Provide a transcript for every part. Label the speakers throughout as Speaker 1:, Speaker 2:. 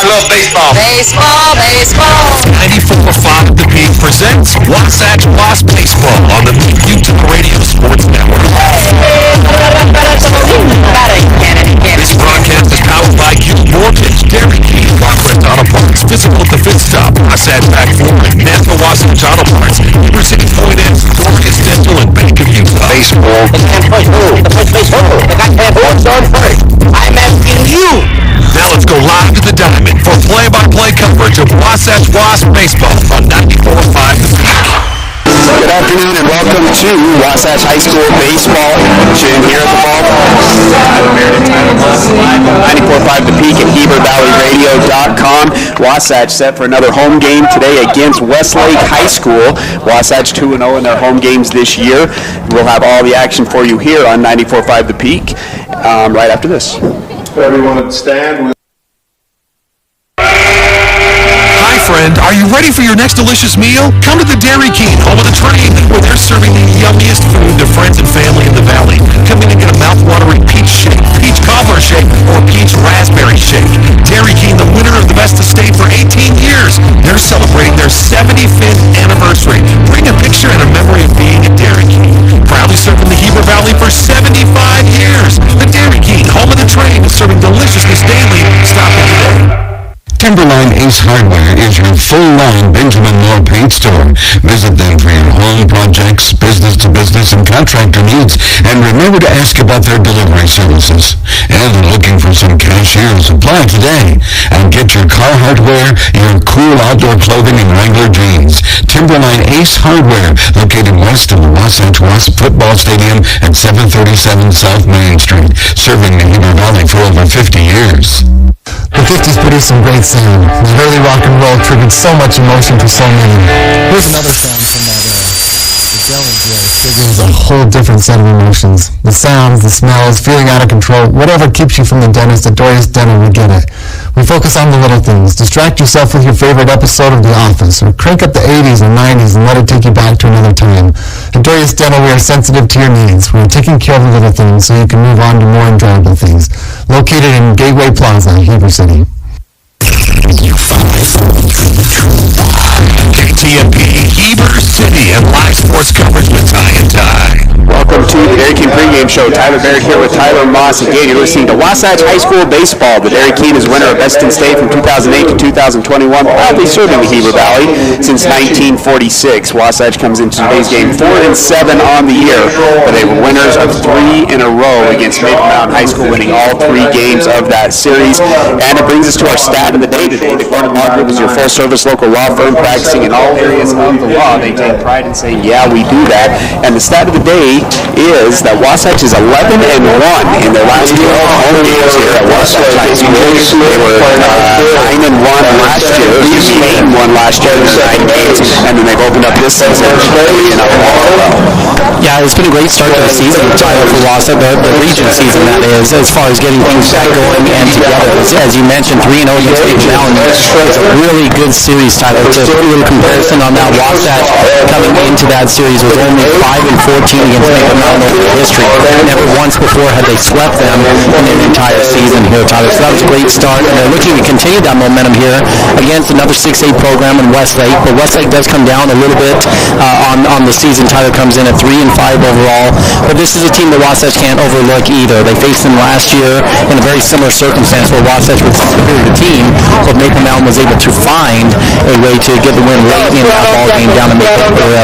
Speaker 1: love baseball.
Speaker 2: Baseball, baseball.
Speaker 3: 94.5 The Peak presents Wasatch Wasps Baseball on the Utah Radio Sports Network. This broadcast is powered by Mortgage, Dairy King, Progress Auto Parts, Physical at the Fit Stop, Wasatch Back Flooring, Napa Wasatch Auto Parts, River City Point Inn, Dorcas Dental, and Bank of Utah. Baseball.
Speaker 1: I'm asking you.
Speaker 3: Now let's go live to the Diamond for play-by-play coverage of Wasatch Wasps Baseball on 94.5 The Peak.
Speaker 4: Good afternoon and welcome to Wasatch High School Baseball action here at the ballpark. 94.5 The Peak and HeberValleyRadio.com. Wasatch set for another home game today against Westlake High School. Wasatch 2-0 in their home games this year. We'll have all the action for you here on 94.5 The Peak right after this.
Speaker 5: Everyone stand.
Speaker 3: Hi, friend. Are you ready for your next delicious meal? Come to the Dairy King, home of the train, where they're serving the yummiest food to friends and family in the valley. Come in and get a mouth-watering peach shake, peach cobbler shake, or peach raspberry shake. Dairy King, the winner of the Best of State for 18 years. They're celebrating their 75th anniversary. Bring a picture and a memory of being at Dairy King. Proudly serving the Heber Valley for 75 years. The Dairy King, home of the train, is serving deliciousness daily. Stop in today.
Speaker 6: Timberline Ace Hardware is your full-line Benjamin Moore paint store. Visit them for your home projects, business-to-business, and contractor needs. And remember to ask about their delivery services. And looking for some cashiers? Apply today. And get your car hardware, your cool outdoor clothing, and Wrangler jeans. Timberline Ace Hardware, located west of the Wasatch Wasps football stadium at 737 South Main Street, serving the Heber Valley for over 50 years.
Speaker 7: The 50s produced some great sound. The early rock and roll triggered so much emotion for so many. Here's another sound from that era. The Jelly Grill triggers a whole different set of emotions. The sounds, the smells, feeling out of control, whatever keeps you from the dentist at Doris Dental, we get it. We focus on the little things. Distract yourself with your favorite episode of The Office, or crank up the 80s and 90s and let it take you back to another time. At Doris Dental, we are sensitive to your needs. We are taking care of the little things so you can move on to more enjoyable things. Located in Gateway Plaza, Heber City.
Speaker 3: KTMP, Heber City, and live sports coverage with Ty and Ty.
Speaker 4: Welcome to the Dairy King pregame show. Tyler Barrett here with Tyler Moss. Again, you're listening to Wasatch High School Baseball. The Dairy King is winner of Best in State from 2008 to 2021, proudly serving the Heber Valley since 1946. Wasatch comes into today's game 4-7 on the year, but they were winners of 3 in a row against Maple Mountain High School, winning all 3 games of that series. And it brings us to our stat of the day today. The Gordon Law Group is your full-service local law firm practicing in all areas of the law. They take pride in saying, yeah, we do that. And the stat of the day is that Wasatch is 11-1 in their last 12 home games here at Wasatch High School. They were 9-1 last year, 8-1 last year in their 9 games, and then they've opened up this season in a
Speaker 8: Yeah, it's been a great start to the season, Tyler, for Wasatch, the region season, that is, as far as getting things back going and together. As you mentioned, 3-0 against Maple Mountain. It's a really good series, Tyler. To put a little comparison on that, Wasatch coming into that series was only 5-14 against Maple Mountain over the history. Never once before had they swept them in an entire season here, Tyler. So that was a great start, and they're looking to continue that momentum here against another 6A program in Westlake. But Westlake does come down a little bit on the season. Tyler comes in at 3-5 overall. But this is a team that Wasatch can't overlook either. They faced them last year in a very similar circumstance where Wasatch was a superior team, but Maple Mountain was able to find a way to get the win late in that ball game down in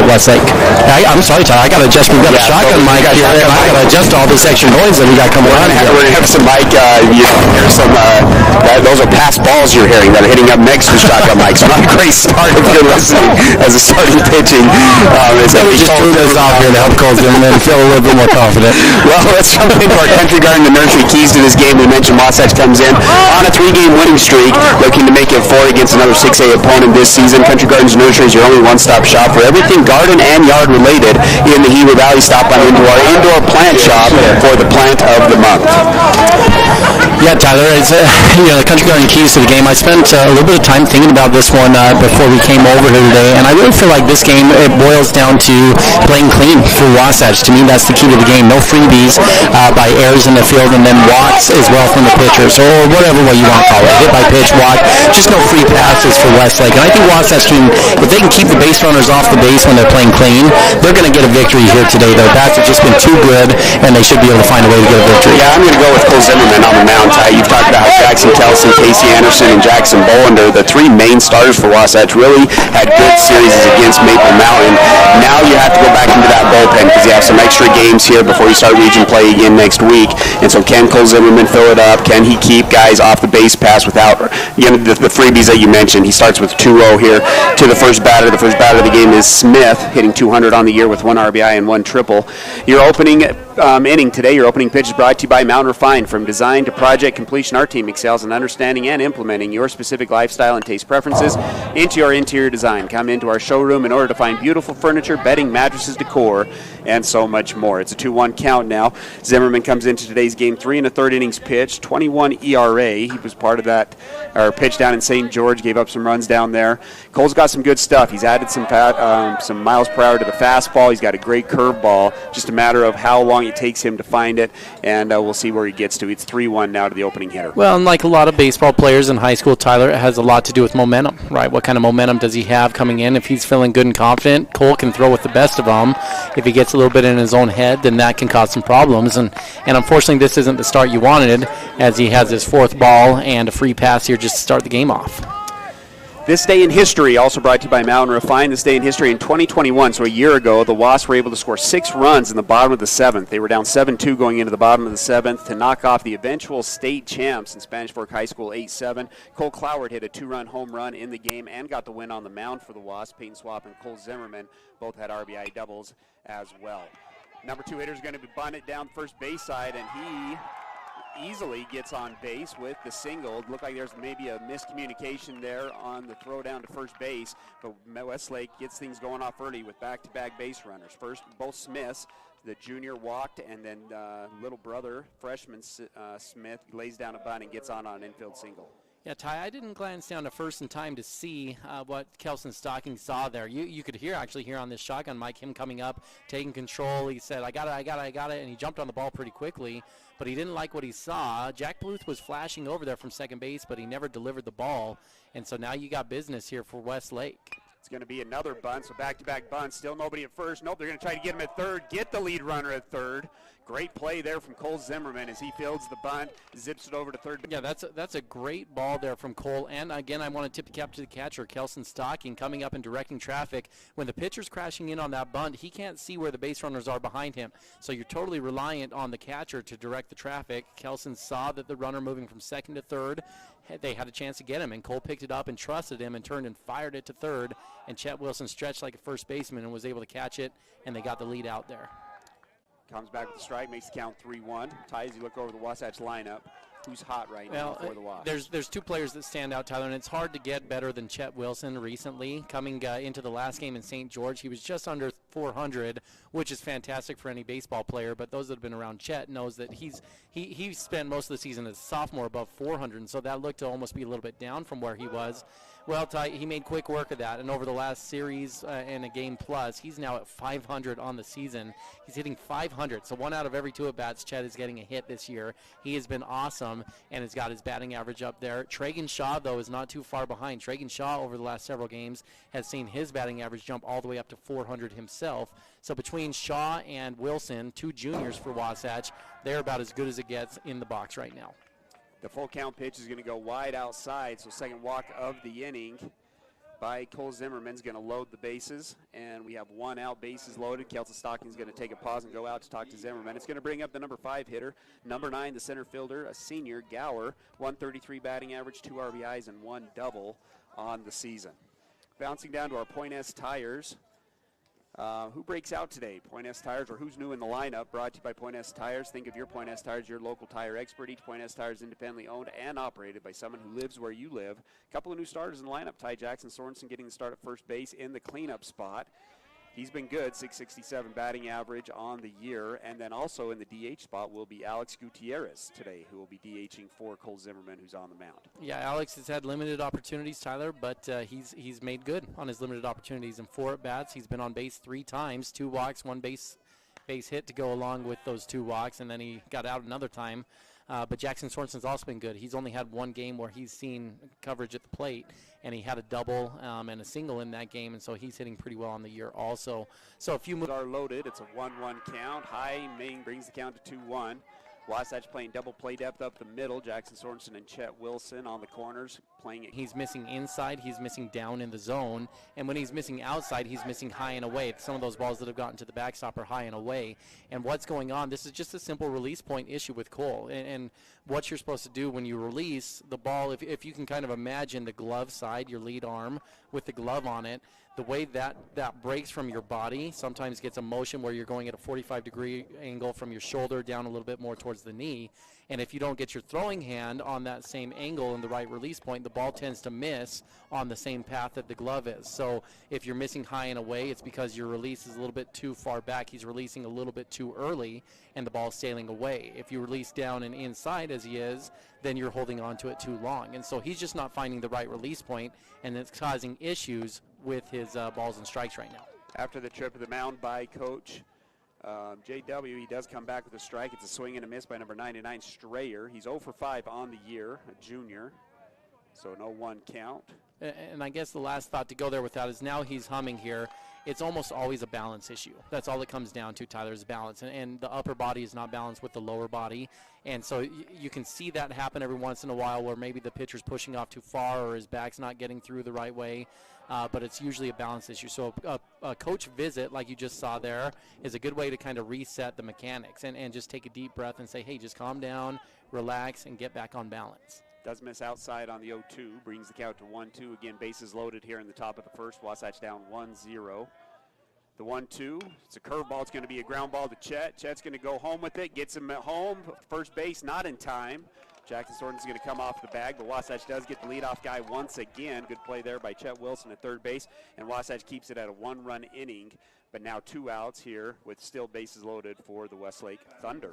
Speaker 8: Westlake. I'm sorry, Tyler. I got to adjust. We've got a shotgun mic here, and I got to adjust all this extra noise that we got coming on here.
Speaker 4: We're going to have some mic. You hear some. Those are pass balls you're hearing that are hitting up next to the shotgun mic. So not a great start if you're listening as a starting pitching.
Speaker 8: We just threw this off here to help Cole Zimmerman feel a little bit more confident.
Speaker 4: Well, let's jump into our Country Garden and Nursery keys to this game. We mentioned Wasatch comes in on a 3-game winning streak, looking to make it 4 against another 6A opponent this season. Country Gardens Nursery is your only one-stop shop for everything garden and yard related in the Heber Valley. Stop on into our indoor plant shop for the plant of the month.
Speaker 8: Yeah, Tyler, it's, the Country Garden keys to the game. I spent a little bit of time thinking about this one before we came over here today, and I really feel like this game, it boils down to playing clean for Wasatch. To me, that's the key to the game. No freebies by errors in the field, and then walks as well from the pitchers, or whatever way you want to call it. Hit by pitch, walk, just no free passes for Westlake. And I think Wasatch can, if they can keep the base runners off the base when they're playing clean, they're going to get a victory here today. Their bats have just been too good, and they should be able to find a way to get a victory.
Speaker 4: Yeah, I'm going to go with Cole Zimmerman on the mound. You've talked about how Jackson Kelson, Casey Anderson, and Jackson Bolander, the three main starters for Wasatch, really had good series against Maple Mountain. Now you have to go back into that bullpen because you have some extra games here before you start region play again next week. And so can Cole Zimmerman fill it up? Can he keep guys off the base pass without the freebies that you mentioned? He starts with 2-0 here to the first batter. The first batter of the game is Smith, hitting 200 on the year with 1 RBI and 1 triple. Your opening inning today, your opening pitch is brought to you by Mountain Refine. From design to project completion, our team excels in understanding and implementing your specific lifestyle and taste preferences into your interior design. Come into our showroom in order to find beautiful furniture, bedding, mattresses, decor, and so much more. It's a 2-1 count now. Zimmerman comes into today's game 3 1/3 innings pitched, 21 ERA. He was part of that, or pitch down in St. George, gave up some runs down there. Cole's got some good stuff. He's added some miles per hour to the fastball. He's got a great curveball. Just a matter of how long it takes him to find it, and we'll see where he gets to. It's 3-1 now to the opening hitter.
Speaker 8: Well, and like a lot of baseball players in high school, Tyler, it has a lot to do with momentum, right? What kind of momentum does he have coming in? If he's feeling good and confident, Cole can throw with the best of them. If he gets a little bit in his own head, then that can cause some problems. And unfortunately, this isn't the start you wanted, as he has his 4th ball and a free pass here just to start the game off.
Speaker 4: This day in history, also brought to you by Mountain Refine. This day in history in 2021, so a year ago, the Wasps were able to score 6 runs in the bottom of the 7th. They were down 7-2 going into the bottom of the 7th to knock off the eventual state champs in Spanish Fork High School 8-7. Cole Cloward hit a 2-run home run in the game and got the win on the mound for the Wasps. Payton Swapp and Cole Zimmerman both had RBI doubles as well. Number 2 hitter is going to be bunted down first base side, and he easily gets on base with the single. It looked like there's maybe a miscommunication there on the throw down to first base, but Westlake gets things going off early with back-to-back base runners. First, both Smiths. The junior walked, and then little brother, freshman Smith, lays down a bunt and gets on an infield single.
Speaker 8: Yeah, Ty, I didn't glance down to first in time to see what Kelson Stocking saw there. You could actually hear on this shotgun mic him coming up, taking control. He said, I got it, and he jumped on the ball pretty quickly, but he didn't like what he saw. Jack Bluth was flashing over there from second base, but he never delivered the ball, and so now you got business here for Westlake.
Speaker 4: It's going to be another bunt, so back-to-back bunts. Still nobody at first. Nope, they're going to try to get him at third, get the lead runner at third. Great play there from Cole Zimmerman as he fields the bunt, zips it over to third.
Speaker 8: Yeah, that's a great ball there from Cole. And again, I want to tip the cap to the catcher, Kelson Stocking, coming up and directing traffic. When the pitcher's crashing in on that bunt, he can't see where the base runners are behind him. So you're totally reliant on the catcher to direct the traffic. Kelson saw that the runner moving from second to third, they had a chance to get him, and Cole picked it up and trusted him and turned and fired it to third. And Chet Wilson stretched like a first baseman and was able to catch it, and they got the lead out there.
Speaker 4: Comes back with the strike, makes the count 3-1. Ty, as you look over the Wasatch lineup, who's hot right now for the Wasps?
Speaker 8: There's 2 players that stand out, Tyler, and it's hard to get better than Chet Wilson recently. Coming into the last game in St. George, he was just under 400, which is fantastic for any baseball player, but those that have been around Chet knows that he spent most of the season as a sophomore above 400, and so that looked to almost be a little bit down from where he was. Well, Ty, he made quick work of that, and over the last series and a game plus, he's now at 500 on the season. He's hitting 500, so 1 out of every 2 at-bats, Chet is getting a hit this year. He has been awesome and has got his batting average up there. Tragan Shaw, though, is not too far behind. Tragan Shaw, over the last several games, has seen his batting average jump all the way up to 400 himself. So between Shaw and Wilson, 2 juniors for Wasatch, they're about as good as it gets in the box right now.
Speaker 4: The full count pitch is going to go wide outside, so second walk of the inning by Cole Zimmerman is going to load the bases, and we have 1 out, bases loaded. Kelson Stocking is going to take a pause and go out to talk to Zimmerman. It's going to bring up the number 5 hitter, number 9, the center fielder, a senior, Gower, 133 batting average, 2 RBIs, and 1 double on the season. Bouncing down to our Point S Tires. Who breaks out today? Point S Tires, or who's new in the lineup? Brought to you by Point S Tires. Think of your Point S Tires, your local tire expert. Each Point S Tires independently owned and operated by someone who lives where you live. A couple of new starters in the lineup. Ty Jackson Sorensen getting the start at first base in the cleanup spot. He's been good, 667 batting average on the year. And then also in the DH spot will be Alex Gutierrez today, who will be DHing for Cole Zimmerman, who's on the mound.
Speaker 8: Yeah, Alex has had limited opportunities, Tyler, but he's made good on his limited opportunities. In 4 at-bats, he's been on base 3 times, 2 walks, 1 base hit to go along with those 2 walks, and then he got out another time. But Jackson Sorensen's also been good. He's only had 1 game where he's seen coverage at the plate, and he had a double and a single in that game, and so he's hitting pretty well on the year also. So a few moves
Speaker 4: are loaded. It's a 1-1 count. High Ming brings the count to 2-1. Wasatch playing double play depth up the middle. Jackson Sorensen and Chet Wilson on the corners playing it.
Speaker 8: He's missing inside, he's missing down in the zone, and when he's missing outside, he's missing high and away. Some of those balls that have gotten to the backstop are high and away. And what's going on, this is just a simple release point issue with Cole. And what you're supposed to do when you release the ball, if you can kind of imagine the glove side, your lead arm with the glove on it, the way that breaks from your body sometimes gets a motion where you're going at a 45-degree angle from your shoulder down a little bit more towards the knee, and if you don't get your throwing hand on that same angle in the right release point, the ball tends to miss on the same path that the glove is. So if you're missing high and away, it's because your release is a little bit too far back. He's releasing a little bit too early, and the ball's sailing away. If you release down and inside as he is, then you're holding on to it too long. And so he's just not finding the right release point, and it's causing issues with his balls and strikes right now.
Speaker 4: After the trip to the mound by Coach JW, he does come back with a strike. It's a swing and a miss by number 99, Strayer. He's 0 for 5 on the year, a junior, so no 1 count.
Speaker 8: And I guess the last thought to go there with that is now he's humming here. It's almost always a balance issue. That's all it comes down to, Tyler, is balance. And the upper body is not balanced with the lower body. And so you can see that happen every once in a while where maybe the pitcher's pushing off too far or his back's not getting through the right way. But it's usually a balance issue. So a coach visit, like you just saw there, is a good way to kind of reset the mechanics and just take a deep breath and say, hey, just calm down, relax, and get back on balance.
Speaker 4: Does miss outside on the 0-2, brings the count to 1-2. Again, bases loaded here in the top of the first. Wasatch down 1-0. The 1-2, it's a curveball. It's going to be a ground ball to Chet. Chet's going to go home with it, gets him at home. First base, not in time. Jackson Sorensen's going to come off the bag, but Wasatch does get the leadoff guy once again. Good play there by Chet Wilson at third base, and Wasatch keeps it at a 1-run inning, but now 2 outs here with still bases loaded for the Westlake Thunder.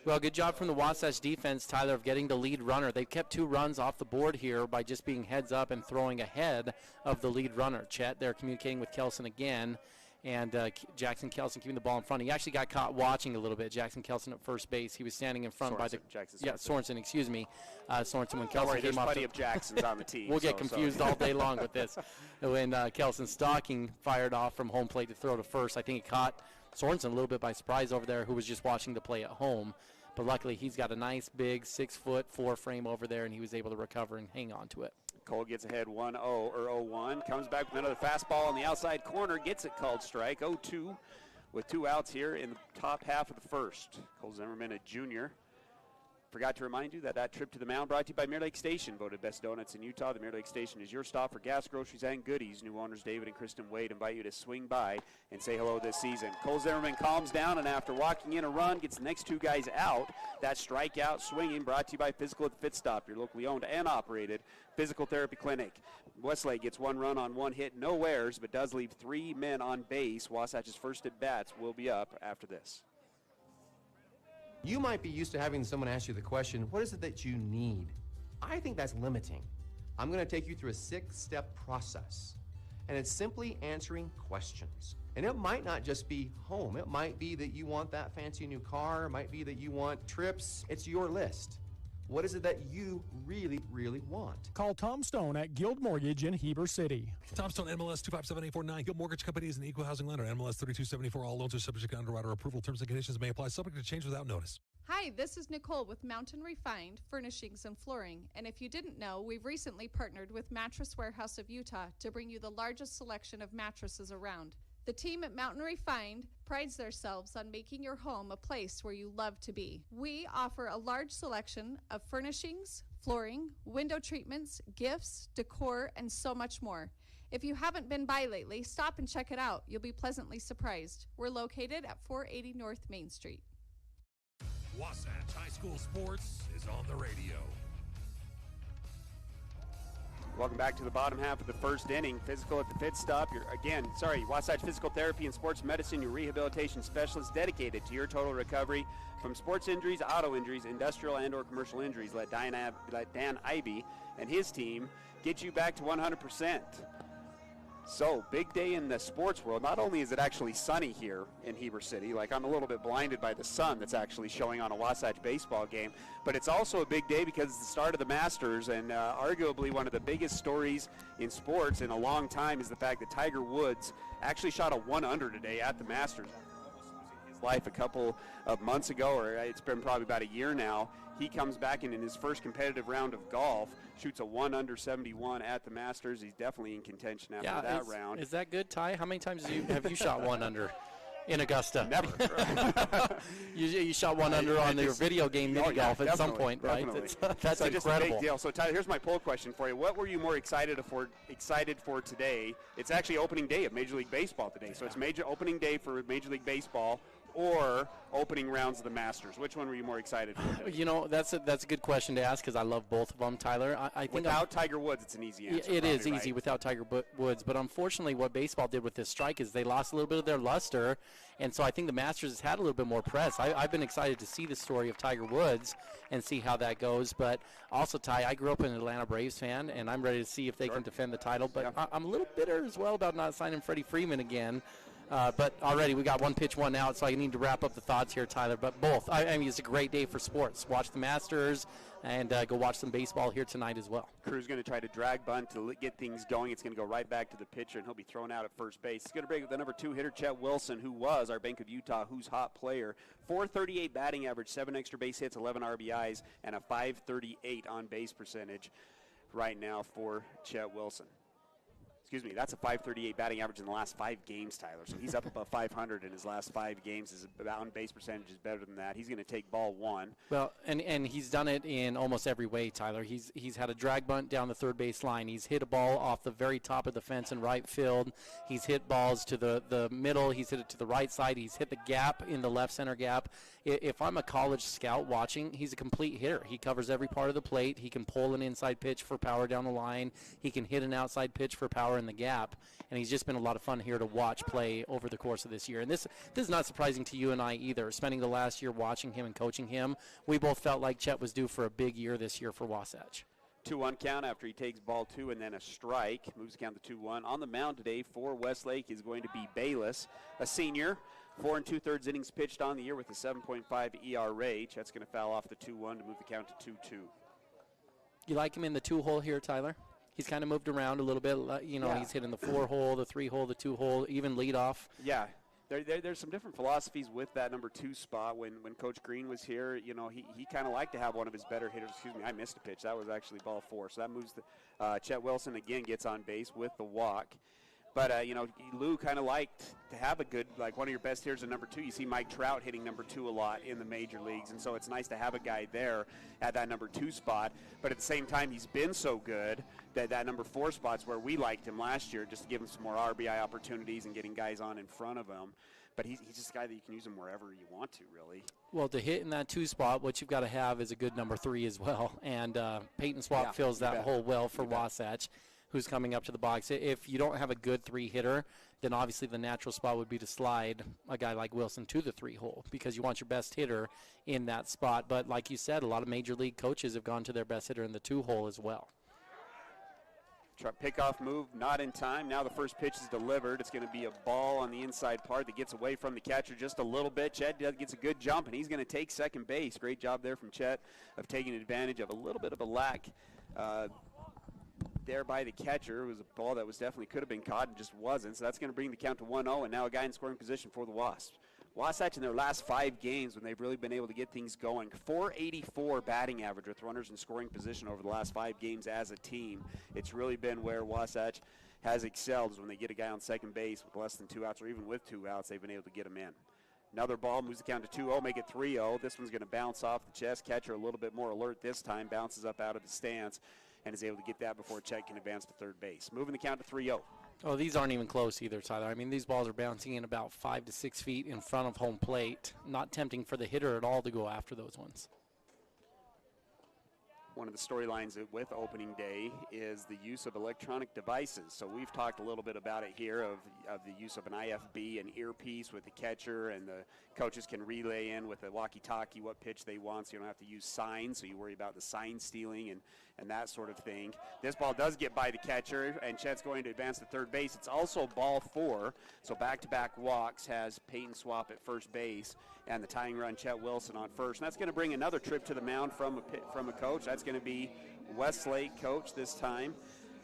Speaker 8: Well, good job from the Wasatch defense, Tyler, of getting the lead runner. They kept 2 runs off the board here by just being heads up and throwing ahead of the lead runner. Chet there communicating with Kelson again, and Jackson Kelson keeping the ball in front. He actually got caught watching a little bit. Jackson Kelson at first base. He was standing in front by the Sorensen, excuse me. Sorensen when Kelson
Speaker 4: there's
Speaker 8: came off.
Speaker 4: plenty of Jacksons on the team.
Speaker 8: We'll get confused all day long with this. When Kelson Stocking fired off from home plate to throw to first, I think he caught Sorensen a little bit by surprise over there, who was just watching the play at home. But luckily, he's got a nice big 6'4" frame over there, and he was able to recover and hang on to it.
Speaker 4: Cole gets ahead 1-0 or 0-1. Comes back with another fastball on the outside corner. Gets it called strike. 0-2 with 2 outs here in the top half of the first. Cole Zimmerman, a junior. Forgot to remind you that trip to the mound brought to you by Mirror Lake Station, voted best donuts in Utah. The Mirror Lake Station is your stop for gas, groceries, and goodies. New owners David and Kristen Wade invite you to swing by and say hello this season. Cole Zimmerman calms down, and after walking in a run, gets the next 2 guys out. That strikeout swinging brought to you by Physical at the Fit Stop, your locally owned and operated physical therapy clinic. Westlake gets 1 run on 1 hit, no errors, but does leave 3 men on base. Wasatch's first at bats will be up after this.
Speaker 9: You might be used to having someone ask you the question, what is it that you need? I think that's limiting. I'm going to take you through a 6-step process. And it's simply answering questions. And it might not just be home. It might be that you want that fancy new car. It might be that you want trips. It's your list. What is it that you really, really want?
Speaker 10: Call Tom Stone at Guild Mortgage in Heber City.
Speaker 3: Tom Stone, MLS 257849. Guild Mortgage Company is an equal housing lender. MLS 3274. All loans are subject to underwriter approval. Terms and conditions may apply. Subject to change without notice.
Speaker 11: Hi, this is Nicole with Mountain Refined Furnishings and Flooring. And if you didn't know, we've recently partnered with Mattress Warehouse of Utah to bring you the largest selection of mattresses around. The team at Mountain Refined prides themselves on making your home a place where you love to be. We offer a large selection of furnishings, flooring, window treatments, gifts, decor, and so much more. If you haven't been by lately, stop and check it out. You'll be pleasantly surprised. We're located at 480 North Main Street.
Speaker 3: Wasatch High School Sports is on the radio.
Speaker 4: Welcome back to the bottom half of the first inning. Physical at the pit stop. Wasatch Physical Therapy and Sports Medicine, your rehabilitation specialist dedicated to your total recovery from sports injuries, auto injuries, industrial and or commercial injuries. Let Dan Ivey and his team get you back to 100%. So, big day in the sports world. Not only is it actually sunny here in Heber City, like I'm a little bit blinded by the sun that's actually showing on a Wasatch baseball game, but it's also a big day because it's the start of the Masters, and arguably one of the biggest stories in sports in a long time is the fact that Tiger Woods actually shot a 1-under today at the Masters. His life a couple of months ago, or it's been probably about a year now. He comes back and in his first competitive round of golf shoots a 1-under 71 at the Masters. He's definitely in contention after that round.
Speaker 8: Is that good, Ty? How many times have you shot 1-under in Augusta?
Speaker 4: Never.
Speaker 8: you shot 1-under on your video game mini golf at some point, right? That's
Speaker 4: so
Speaker 8: incredible.
Speaker 4: Just a big deal. So Tyler, here's my poll question for you. What were you more excited for today? It's actually opening day of Major League Baseball today. So it's opening day for Major League Baseball or opening rounds of the Masters. Which one were you more excited for?
Speaker 8: You know, that's a good question to ask because I love both of them, Tyler. I think
Speaker 4: without Tiger Woods, it's an easy answer.
Speaker 8: It is easy without Tiger Woods, but unfortunately what baseball did with this strike is they lost a little bit of their luster, and so I think the Masters has had a little bit more press. I've been excited to see the story of Tiger Woods and see how that goes, but also, Ty, I grew up an Atlanta Braves fan, and I'm ready to see if they can defend the title, but I'm a little bitter as well about not signing Freddie Freeman again. But already we got one pitch, one out, so I need to wrap up the thoughts here, Tyler. But both. I mean, it's a great day for sports. Watch the Masters and go watch some baseball here tonight as well.
Speaker 4: Crew's going to try to drag bunt to get things going. It's going to go right back to the pitcher, and he'll be thrown out at first base. He's going to break with the number 2 hitter, Chet Wilson, who was our Bank of Utah Who's Hot player. .438 batting average, 7 extra base hits, 11 RBIs, and a .538 on-base percentage right now for Chet Wilson. Excuse me, that's a .538 batting average in the last 5 games, Tyler. So he's up above 500 in his last 5 games. His on-base percentage is better than that. He's going to take ball 1.
Speaker 8: Well, and he's done it in almost every way, Tyler. He's had a drag bunt down the third base line. He's hit a ball off the very top of the fence in right field. He's hit balls to the middle. He's hit it to the right side. He's hit the gap in the left center gap. If I'm a college scout watching, he's a complete hitter. He covers every part of the plate. He can pull an inside pitch for power down the line. He can hit an outside pitch for power in the gap, and he's just been a lot of fun here to watch play over the course of this year. And this is not surprising to you and I either. Spending the last year watching him and coaching him, we both felt like Chet was due for a big year this year for Wasatch.
Speaker 4: 2-1 count after he takes ball 2 and then a strike. Moves the count to 2-1. On the mound today for Westlake is going to be Bayless, a senior. 4 2/3 innings pitched on the year with a 7.5 ERA. Chet's going to foul off the 2-1 to move the count to 2-2.
Speaker 8: You like him in the 2-hole here, Tyler? He's kind of moved around a little bit. He's hitting the 4-hole, the 3-hole, the 2-hole, even leadoff.
Speaker 4: Yeah. There's some different philosophies with that number 2 spot. When Coach Green was here, he kind of liked to have one of his better hitters. Excuse me, I missed a pitch. That was actually ball 4. So that moves Chet Wilson again gets on base with the walk. But, Lou kind of liked to have a good, like one of your best hitters at number 2. You see Mike Trout hitting number 2 a lot in the major leagues, and so it's nice to have a guy there at that number 2 spot. But at the same time, he's been so good that number 4 spot's where we liked him last year, just to give him some more RBI opportunities and getting guys on in front of him. But he's just a guy that you can use him wherever you want to, really.
Speaker 8: Well, to hit in that 2 spot, what you've got to have is a good number 3 as well. And Payton Swapp fills that hole well for Wasatch, who's coming up to the box. If you don't have a good 3 hitter, then obviously the natural spot would be to slide a guy like Wilson to the 3-hole because you want your best hitter in that spot. But like you said, a lot of major league coaches have gone to their best hitter in the 2-hole as well.
Speaker 4: Pickoff move, not in time. Now the first pitch is delivered. It's going to be a ball on the inside part that gets away from the catcher just a little bit. Chet gets a good jump, and he's going to take second base. Great job there from Chet of taking advantage of a little bit of a lack there by the catcher. It was a ball that definitely could have been caught and just wasn't. So that's going to bring the count to 1-0, and now a guy in scoring position for the Wasps. Wasatch in their last 5 games when they've really been able to get things going. .484 batting average with runners in scoring position over the last 5 games as a team. It's really been where Wasatch has excelled is when they get a guy on second base with less than 2 outs or even with 2 outs, they've been able to get him in. Another ball moves the count to 2-0, make it 3-0. This one's going to bounce off the chest. Catcher a little bit more alert this time, bounces up out of the stance and is able to get that before Chet can advance to third base. Moving the count to 3-0.
Speaker 8: Oh, these aren't even close either, Tyler. I mean, these balls are bouncing in about 5 to 6 feet in front of home plate. Not tempting for the hitter at all to go after those ones.
Speaker 4: one of the storylines with opening day is the use of electronic devices. So we've talked a little bit about it here of the use of an IFB, an earpiece with the catcher, and the coaches can relay in with a walkie-talkie what pitch they want, so you don't have to use signs, so you worry about the sign stealing and that sort of thing. This ball does get by the catcher, and Chet's going to advance to third base. It's also ball 4, so back-to-back walks has Payton Swapp at first base, and the tying run, Chet Wilson, on first. And that's going to bring another trip to the mound from a coach. That's going to be Westlake coach this time.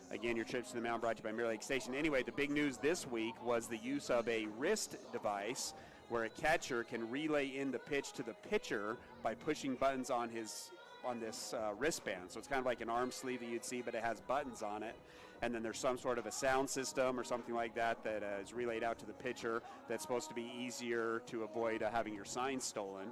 Speaker 4: Again, your trips to the mound brought to you by Mirror Lake Station. Anyway, the big news this week was the use of a wrist device where a catcher can relay in the pitch to the pitcher by pushing buttons on this wristband. So it's kind of like an arm sleeve that you'd see, but it has buttons on it. And then there's some sort of a sound system or something like that that is relayed out to the pitcher that's supposed to be easier to avoid having your sign stolen.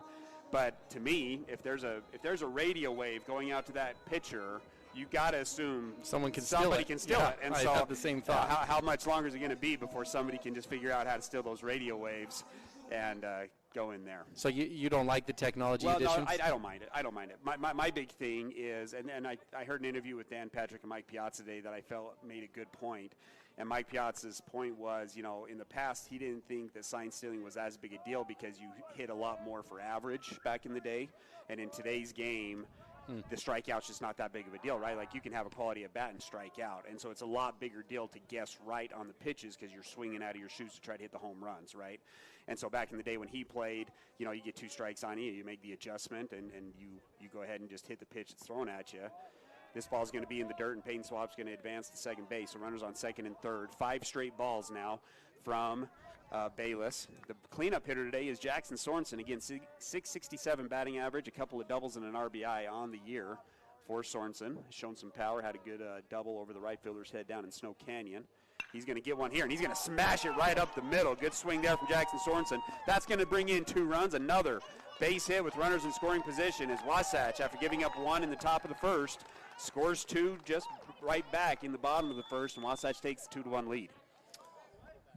Speaker 4: But to me, if there's a radio wave going out to that pitcher, you got to assume somebody can steal it. And
Speaker 8: I
Speaker 4: so
Speaker 8: have the same thought.
Speaker 4: How much longer is it going to be before somebody can just figure out how to steal those radio waves and go in there?
Speaker 8: So you don't like the technology
Speaker 4: well,
Speaker 8: additions?
Speaker 4: No, I don't mind it. I don't mind it. My big thing is, and I heard an interview with Dan Patrick and Mike Piazza today that I felt made a good point. And Mike Piazza's point was, in the past he didn't think that sign stealing was as big a deal because you hit a lot more for average back in the day. And in today's game, the strikeout's just not that big of a deal, right? Like you can have a quality at bat and strike out. And so it's a lot bigger deal to guess right on the pitches because you're swinging out of your shoes to try to hit the home runs, right? And so back in the day when he played, you get 2 strikes on you, you make the adjustment, and you go ahead and just hit the pitch that's thrown at you. This ball's going to be in the dirt, and Payton Swapp's going to advance to second base. So runners on second and third. 5 straight balls now from Bayless. The cleanup hitter today is Jackson Sorensen. Again, 667 batting average, a couple of doubles and an RBI on the year for Sorensen. Shown some power, had a good double over the right fielder's head down in Snow Canyon. He's going to get one here, and he's going to smash it right up the middle. Good swing there from Jackson Sorensen. That's going to bring in 2 runs. Another base hit with runners in scoring position as Wasatch, after giving up 1 in the top of the first, scores 2 just right back in the bottom of the first, and Wasatch takes the 2-1 lead.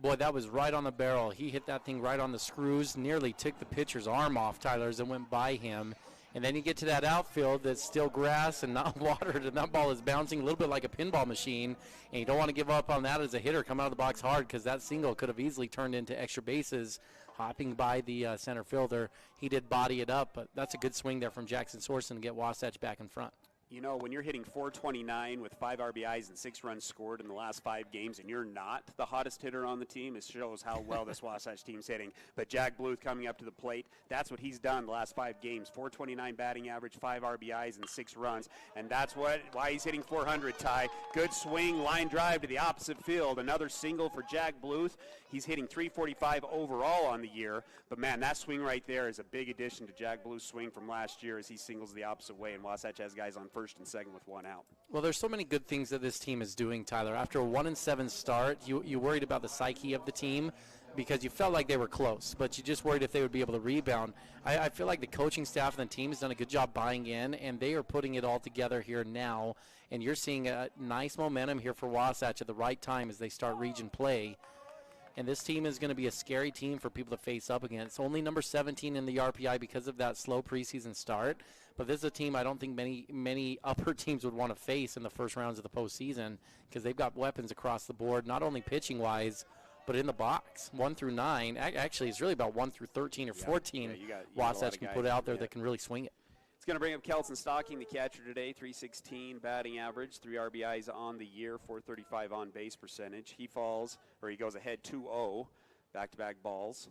Speaker 8: Boy, that was right on the barrel. He hit that thing right on the screws, nearly took the pitcher's arm off, Tyler, as it went by him. And then you get to that outfield that's still grass and not watered, and that ball is bouncing a little bit like a pinball machine. And you don't want to give up on that as a hitter. Come out of the box hard because that single could have easily turned into extra bases hopping by the center fielder. He did body it up, but that's a good swing there from Jackson Sorensen to get Wasatch back in front.
Speaker 4: When you're hitting .429 with 5 RBIs and 6 runs scored in the last 5 games, and you're not the hottest hitter on the team, it shows how well this Wasatch team's hitting. But Jack Bluth coming up to the plate, that's what he's done the last 5 games. .429 batting average, 5 RBIs and 6 runs, and that's why he's hitting .400, Ty. Good swing, line drive to the opposite field. Another single for Jack Bluth. He's hitting .345 overall on the year, but man, that swing right there is a big addition to Jack Bluth's swing from last year as he singles the opposite way, and Wasatch has guys on first and second with 1 out.
Speaker 8: Well, there's so many good things that this team is doing, Tyler. After a 1-7 start, you worried about the psyche of the team because you felt like they were close, but you just worried if they would be able to rebound. I feel like the coaching staff and the team has done a good job buying in, and they are putting it all together here now, and you're seeing a nice momentum here for Wasatch at the right time as they start region play. And this team is going to be a scary team for people to face up against. Only number 17 in the RPI because of that slow preseason start. But this is a team I don't think many upper teams would want to face in the first rounds of the postseason because they've got weapons across the board, not only pitching-wise, but in the box, 1 through 9. Actually, it's really about 1 through 13 or 14 Wasatch can put out there that can really swing it.
Speaker 4: It's going to bring up Kelton Stocking, the catcher today, .316 batting average, 3 RBIs on the year, .435 on base percentage. He goes ahead 2-0, back-to-back balls.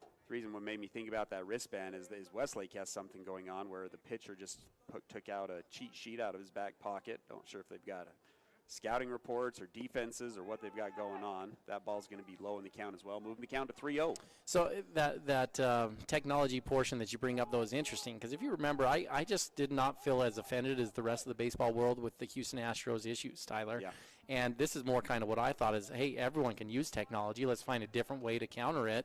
Speaker 4: The reason what made me think about that wristband is Westlake has something going on where the pitcher just took out a cheat sheet out of his back pocket. Don't sure if they've got scouting reports or defenses or what they've got going on. That ball's going to be low in the count as well. Moving the count to 3-0.
Speaker 8: So that technology portion that you bring up, though, is interesting because if you remember, I just did not feel as offended as the rest of the baseball world with the Houston Astros issues, Tyler.
Speaker 4: Yeah.
Speaker 8: And this is more kind of what I thought is, hey, everyone can use technology. Let's find a different way to counter it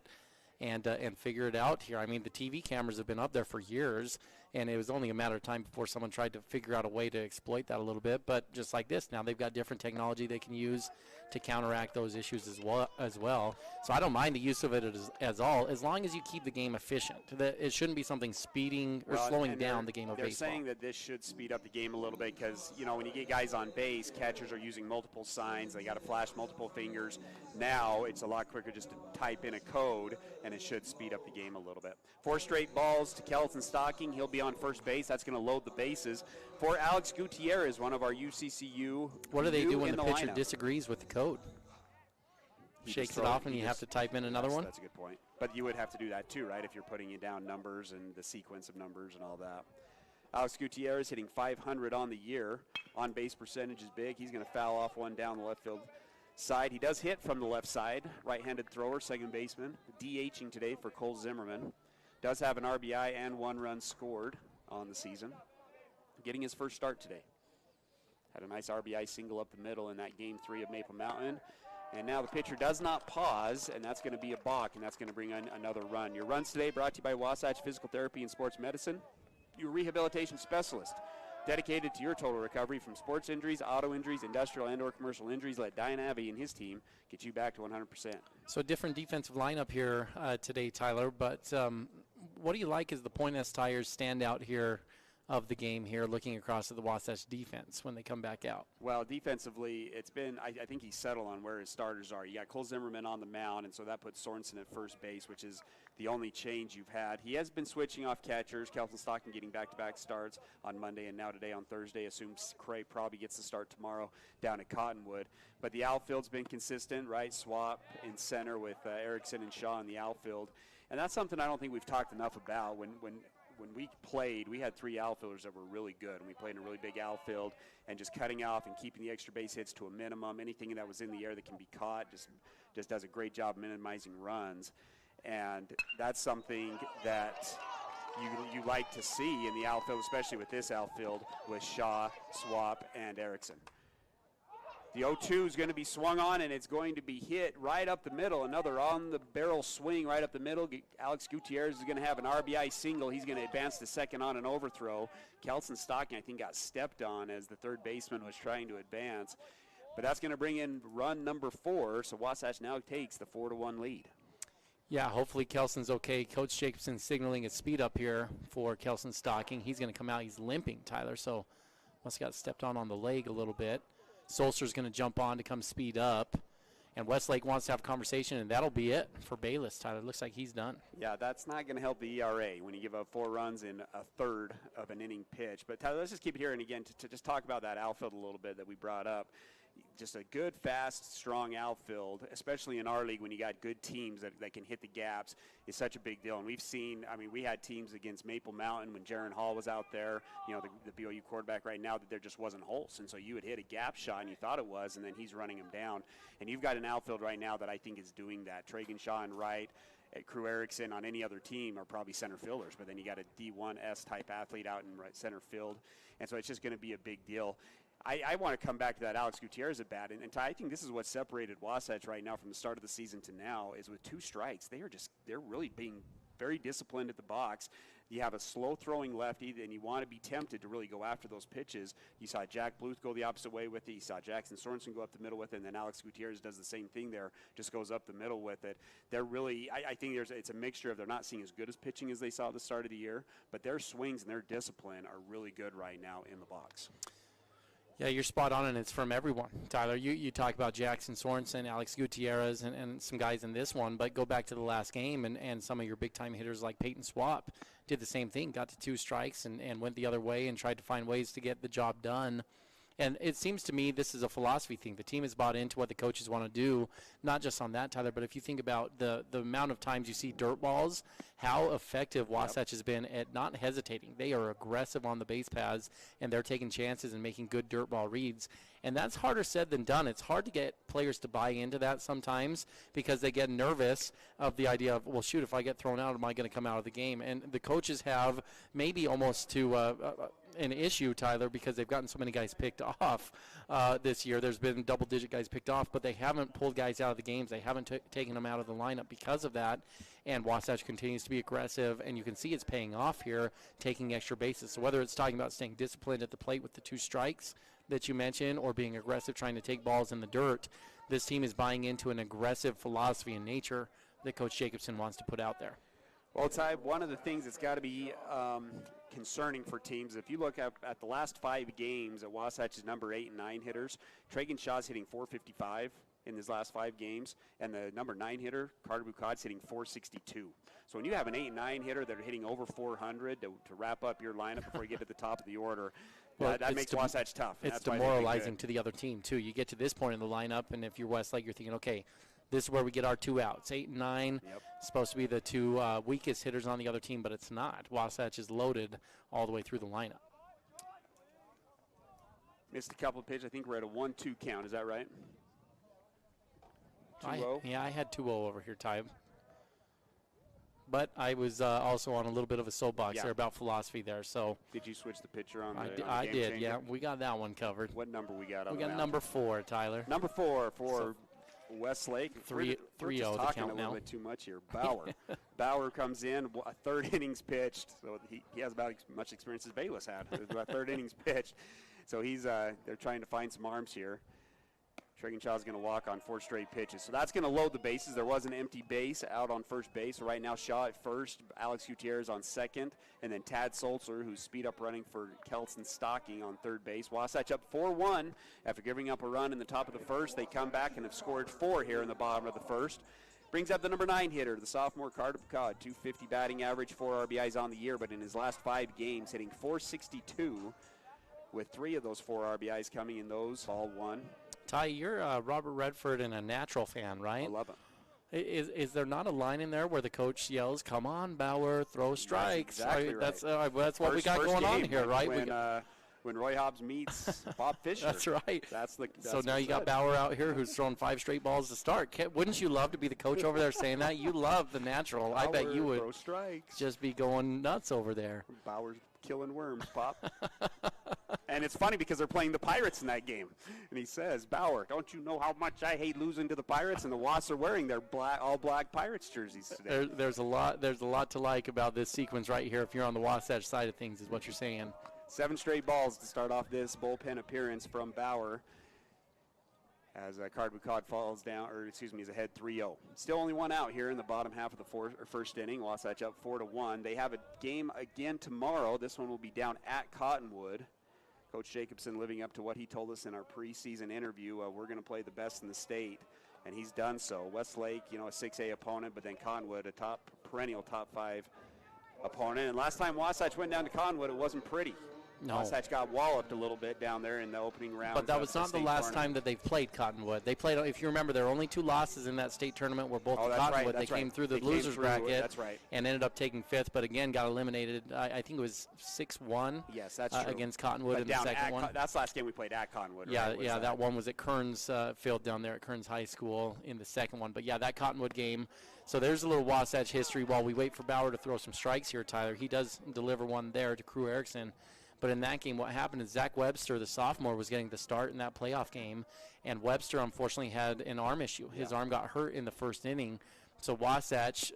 Speaker 8: and figure it out here. I mean, the TV cameras have been up there for years, and it was only a matter of time before someone tried to figure out a way to exploit that a little bit. But just like this, now they've got different technology they can use to counteract those issues as well. So I don't mind the use of it as long as you keep the game efficient. It shouldn't be something speeding or slowing down the game of baseball.
Speaker 4: They're saying that this should speed up the game a little bit because, when you get guys on base, catchers are using multiple signs. They got to flash multiple fingers. Now it's a lot quicker just to type in a code, and it should speed up the game a little bit. 4 straight balls to Kelton Stocking. He'll be on first base. That's going to load the bases. For Alex Gutierrez, one of our UCCU.
Speaker 8: What do they do when the pitcher
Speaker 4: lineup?
Speaker 8: Disagrees with the code?
Speaker 4: He
Speaker 8: Shakes it off and you have to type in another one?
Speaker 4: That's a good point. But you would have to do that too, right, if you're putting down numbers and the sequence of numbers and all that. Alex Gutierrez hitting .500 on the year. On-base percentage is big. He's going to foul off one down the left field side. He does hit from the left side. Right-handed thrower, second baseman. DHing today for Cole Zimmerman. Does have an RBI and 1 run scored on the season. Getting his first start today. Had a nice RBI single up the middle in that Game 3 of Maple Mountain. And now the pitcher does not pause, and that's going to be a balk, and that's going to bring in another run. Your runs today brought to you by Wasatch Physical Therapy and Sports Medicine, your rehabilitation specialist, dedicated to your total recovery from sports injuries, auto injuries, industrial and or commercial injuries. Let Diane Abbey and his team get you back to 100%.
Speaker 8: So a different defensive lineup here today, Tyler, but what do you like as the Point S Tires standout here of the game here, looking across at the Wasatch defense when they come back out?
Speaker 4: Well, defensively, it's been, I think he's settled on where his starters are. You got Cole Zimmerman on the mound, and so that puts Sorensen at first base, which is the only change you've had. He has been switching off catchers. Kelton Stocking getting back-to-back starts on Monday and now today on Thursday. Assumes Cray probably gets the start tomorrow down at Cottonwood. But the outfield's been consistent, right? Swapp in center with Erickson and Shaw in the outfield. And that's something I don't think we've talked enough about. When we played, we had 3 outfielders that were really good, and we played in a really big outfield, and just cutting off and keeping the extra base hits to a minimum. Anything that was in the air that can be caught just does a great job minimizing runs. And that's something that you like to see in the outfield, especially with this outfield with Shaw, Swapp, and Erickson. The 0-2 is going to be swung on, and it's going to be hit right up the middle. Another on-the-barrel swing right up the middle. Alex Gutierrez is going to have an RBI single. He's going to advance to second on an overthrow. Kelton Stocking, I think, got stepped on as the third baseman was trying to advance. But that's going to bring in run number 4, so Wasatch now takes the 4-1 lead.
Speaker 8: Yeah, hopefully Kelson's okay. Coach Jacobson signaling a speed up here for Kelton Stocking. He's going to come out. He's limping, Tyler, so must have got stepped on the leg a little bit. Solster's going to jump on to come speed up. And Westlake wants to have a conversation, and that'll be it for Bayless, Tyler. Looks like he's done.
Speaker 4: Yeah, that's not going to help the ERA when you give up 4 runs in a third of an inning pitch. But, Tyler, let's just keep it here. And, again, to just talk about that outfield a little bit that we brought up. Just a good, fast, strong outfield, especially in our league when you got good teams that can hit the gaps, is such a big deal. And we've seen, we had teams against Maple Mountain when Jaron Hall was out there, the BYU quarterback right now, that there just wasn't holes. And so you would hit a gap shot and you thought it was, and then he's running him down. And you've got an outfield right now that I think is doing that. Tragan Shaw and Wright, Crew Erickson on any other team are probably center fielders, but then you got a D1S type athlete out in right center field. And so it's just going to be a big deal. I want to come back to that Alex Gutierrez at bat, and I think this is what separated Wasatch right now from the start of the season to now is with 2 strikes. They're really being very disciplined at the box. You have a slow-throwing lefty, and you want to be tempted to really go after those pitches. You saw Jack Bluth go the opposite way with it. You saw Jackson Sorensen go up the middle with it, and then Alex Gutierrez does the same thing there, just goes up the middle with it. They're really, I think it's a mixture of they're not seeing as good as pitching as they saw at the start of the year, but their swings and their discipline are really good right now in the box.
Speaker 8: Yeah, you're spot on, and it's from everyone. Tyler, you talk about Jackson Sorensen, Alex Gutierrez, and some guys in this one, but go back to the last game, and some of your big-time hitters like Payton Swapp did the same thing, got to 2 strikes and went the other way and tried to find ways to get the job done. And it seems to me this is a philosophy thing. The team has bought into what the coaches want to do, not just on that, Tyler, but if you think about the amount of times you see dirt balls, how effective Wasatch has been at not hesitating. They are aggressive on the base paths, and they're taking chances and making good dirt ball reads. And that's harder said than done. It's hard to get players to buy into that sometimes because they get nervous of the idea of, well, shoot, if I get thrown out, am I going to come out of the game? And the coaches have maybe almost to an issue, Tyler, because they've gotten so many guys picked off this year. There's been double-digit guys picked off, but they haven't pulled guys out of the games. They haven't taken them out of the lineup because of that, and Wasatch continues to be aggressive, and you can see it's paying off here, taking extra bases. So whether it's talking about staying disciplined at the plate with the 2 strikes that you mentioned or being aggressive trying to take balls in the dirt, this team is buying into an aggressive philosophy and nature that Coach Jacobson wants to put out there.
Speaker 4: Well, Ty, one of the things that's got to be concerning for teams, if you look at the last 5 games at Wasatch's number 8 and 9 hitters, Tragan Shaw's hitting .455 in his last 5 games, and the number 9 hitter, Carter Bucad's hitting .462. So when you have an 8 and 9 hitter that are hitting over 400 to wrap up your lineup before you get to the top of the order, that makes Wasatch tough.
Speaker 8: It's demoralizing to the other team, too. You get to this point in the lineup, and if you're Westlake, you're thinking, okay, this is where we get our 2 outs. 8 and 9, supposed to be the 2 weakest hitters on the other team, but it's not. Wasatch is loaded all the way through the lineup.
Speaker 4: Missed a couple of pitches. I think we're at a 1-2 count. Is that right? 2-0?
Speaker 8: Yeah, I had 2-0 over here, Ty. But I was also on a little bit of a soapbox there about philosophy there. So
Speaker 4: did you switch the pitcher on
Speaker 8: I
Speaker 4: game
Speaker 8: did,
Speaker 4: changer?
Speaker 8: yeah. We got that one covered.
Speaker 4: What number we got on
Speaker 8: We got number 4, Tyler.
Speaker 4: Number 4 for Westlake.
Speaker 8: 3-0
Speaker 4: the
Speaker 8: count
Speaker 4: a little
Speaker 8: now.
Speaker 4: bit too much here. Bauer. Bauer comes in, a 3rd innings pitched. So he has about as much experience as Bayless had. It was about 3rd innings pitched. So he's they're trying to find some arms here. Tragenshaw's going to walk on 4 straight pitches. So that's going to load the bases. There was an empty base out on first base. So right now Shaw at first, Alex Gutierrez on second, and then Tad Solzer, who's speed up running for Kelson Stocking on third base. Wasatch up 4-1 after giving up a run in the top of the first. They come back and have scored 4 here in the bottom of the first. Brings up the number 9 hitter, the sophomore Carter Bucad, .250 batting average, 4 RBIs on the year, but in his last 5 games hitting .462 with 3 of those 4 RBIs coming in those, ball 1.
Speaker 8: Ty, you're Robert Redford and a natural fan, right?
Speaker 4: I love him.
Speaker 8: Is there not a line in there where the coach yells, "Come on, Bauer, throw strikes"?
Speaker 4: That's exactly right.
Speaker 8: That's what we got going on here, right?
Speaker 4: When Roy Hobbs meets Bob Fisher.
Speaker 8: That's right.
Speaker 4: That's
Speaker 8: so now you got Bauer out here who's thrown 5 straight balls to start. Wouldn't you love to be the coach over there saying that? You love the natural.
Speaker 4: Bauer,
Speaker 8: I bet you would
Speaker 4: throw strikes.
Speaker 8: Just be going nuts over there.
Speaker 4: Bauer's killing worms, Pop. And it's funny because they're playing the Pirates in that game. And he says, Bauer, don't you know how much I hate losing to the Pirates? And the Wasps are wearing their all-black Pirates jerseys today.
Speaker 8: There's a lot to like about this sequence right here if you're on the Wasatch side of things is what you're saying.
Speaker 4: 7 straight balls to start off this bullpen appearance from Bauer as Carter Bucad falls down, is ahead 3-0. Still only 1 out here in the bottom half of the first inning. Wasatch up 4-1. They have a game again tomorrow. This one will be down at Cottonwood. Coach Jacobson living up to what he told us in our preseason interview. We're going to play the best in the state, and he's done so. Westlake, a 6A opponent, but then Cottonwood, a perennial top 5 opponent. And last time Wasatch went down to Cottonwood, it wasn't pretty.
Speaker 8: No.
Speaker 4: Wasatch got walloped a little bit down there in the opening round.
Speaker 8: But that was not the last time that they've played Cottonwood. They played, if you remember, there were only 2 losses in that state tournament where both Cottonwood, they came through the losers bracket and ended up taking 5th, but again got eliminated. I think it was 6-1
Speaker 4: yes, that's true.
Speaker 8: Against Cottonwood in the second one.
Speaker 4: That's the last game we played at Cottonwood,
Speaker 8: yeah,
Speaker 4: right?
Speaker 8: Yeah, that one was at Kearns Field down there at Kearns High School in the second one. But, yeah, that Cottonwood game. So there's a little Wasatch history while we wait for Bauer to throw some strikes here, Tyler. He does deliver one there to Crew Erickson. But in that game, what happened is Zach Webster, the sophomore, was getting the start in that playoff game, and Webster unfortunately had an arm issue. His arm got hurt in the first inning. So Wasatch,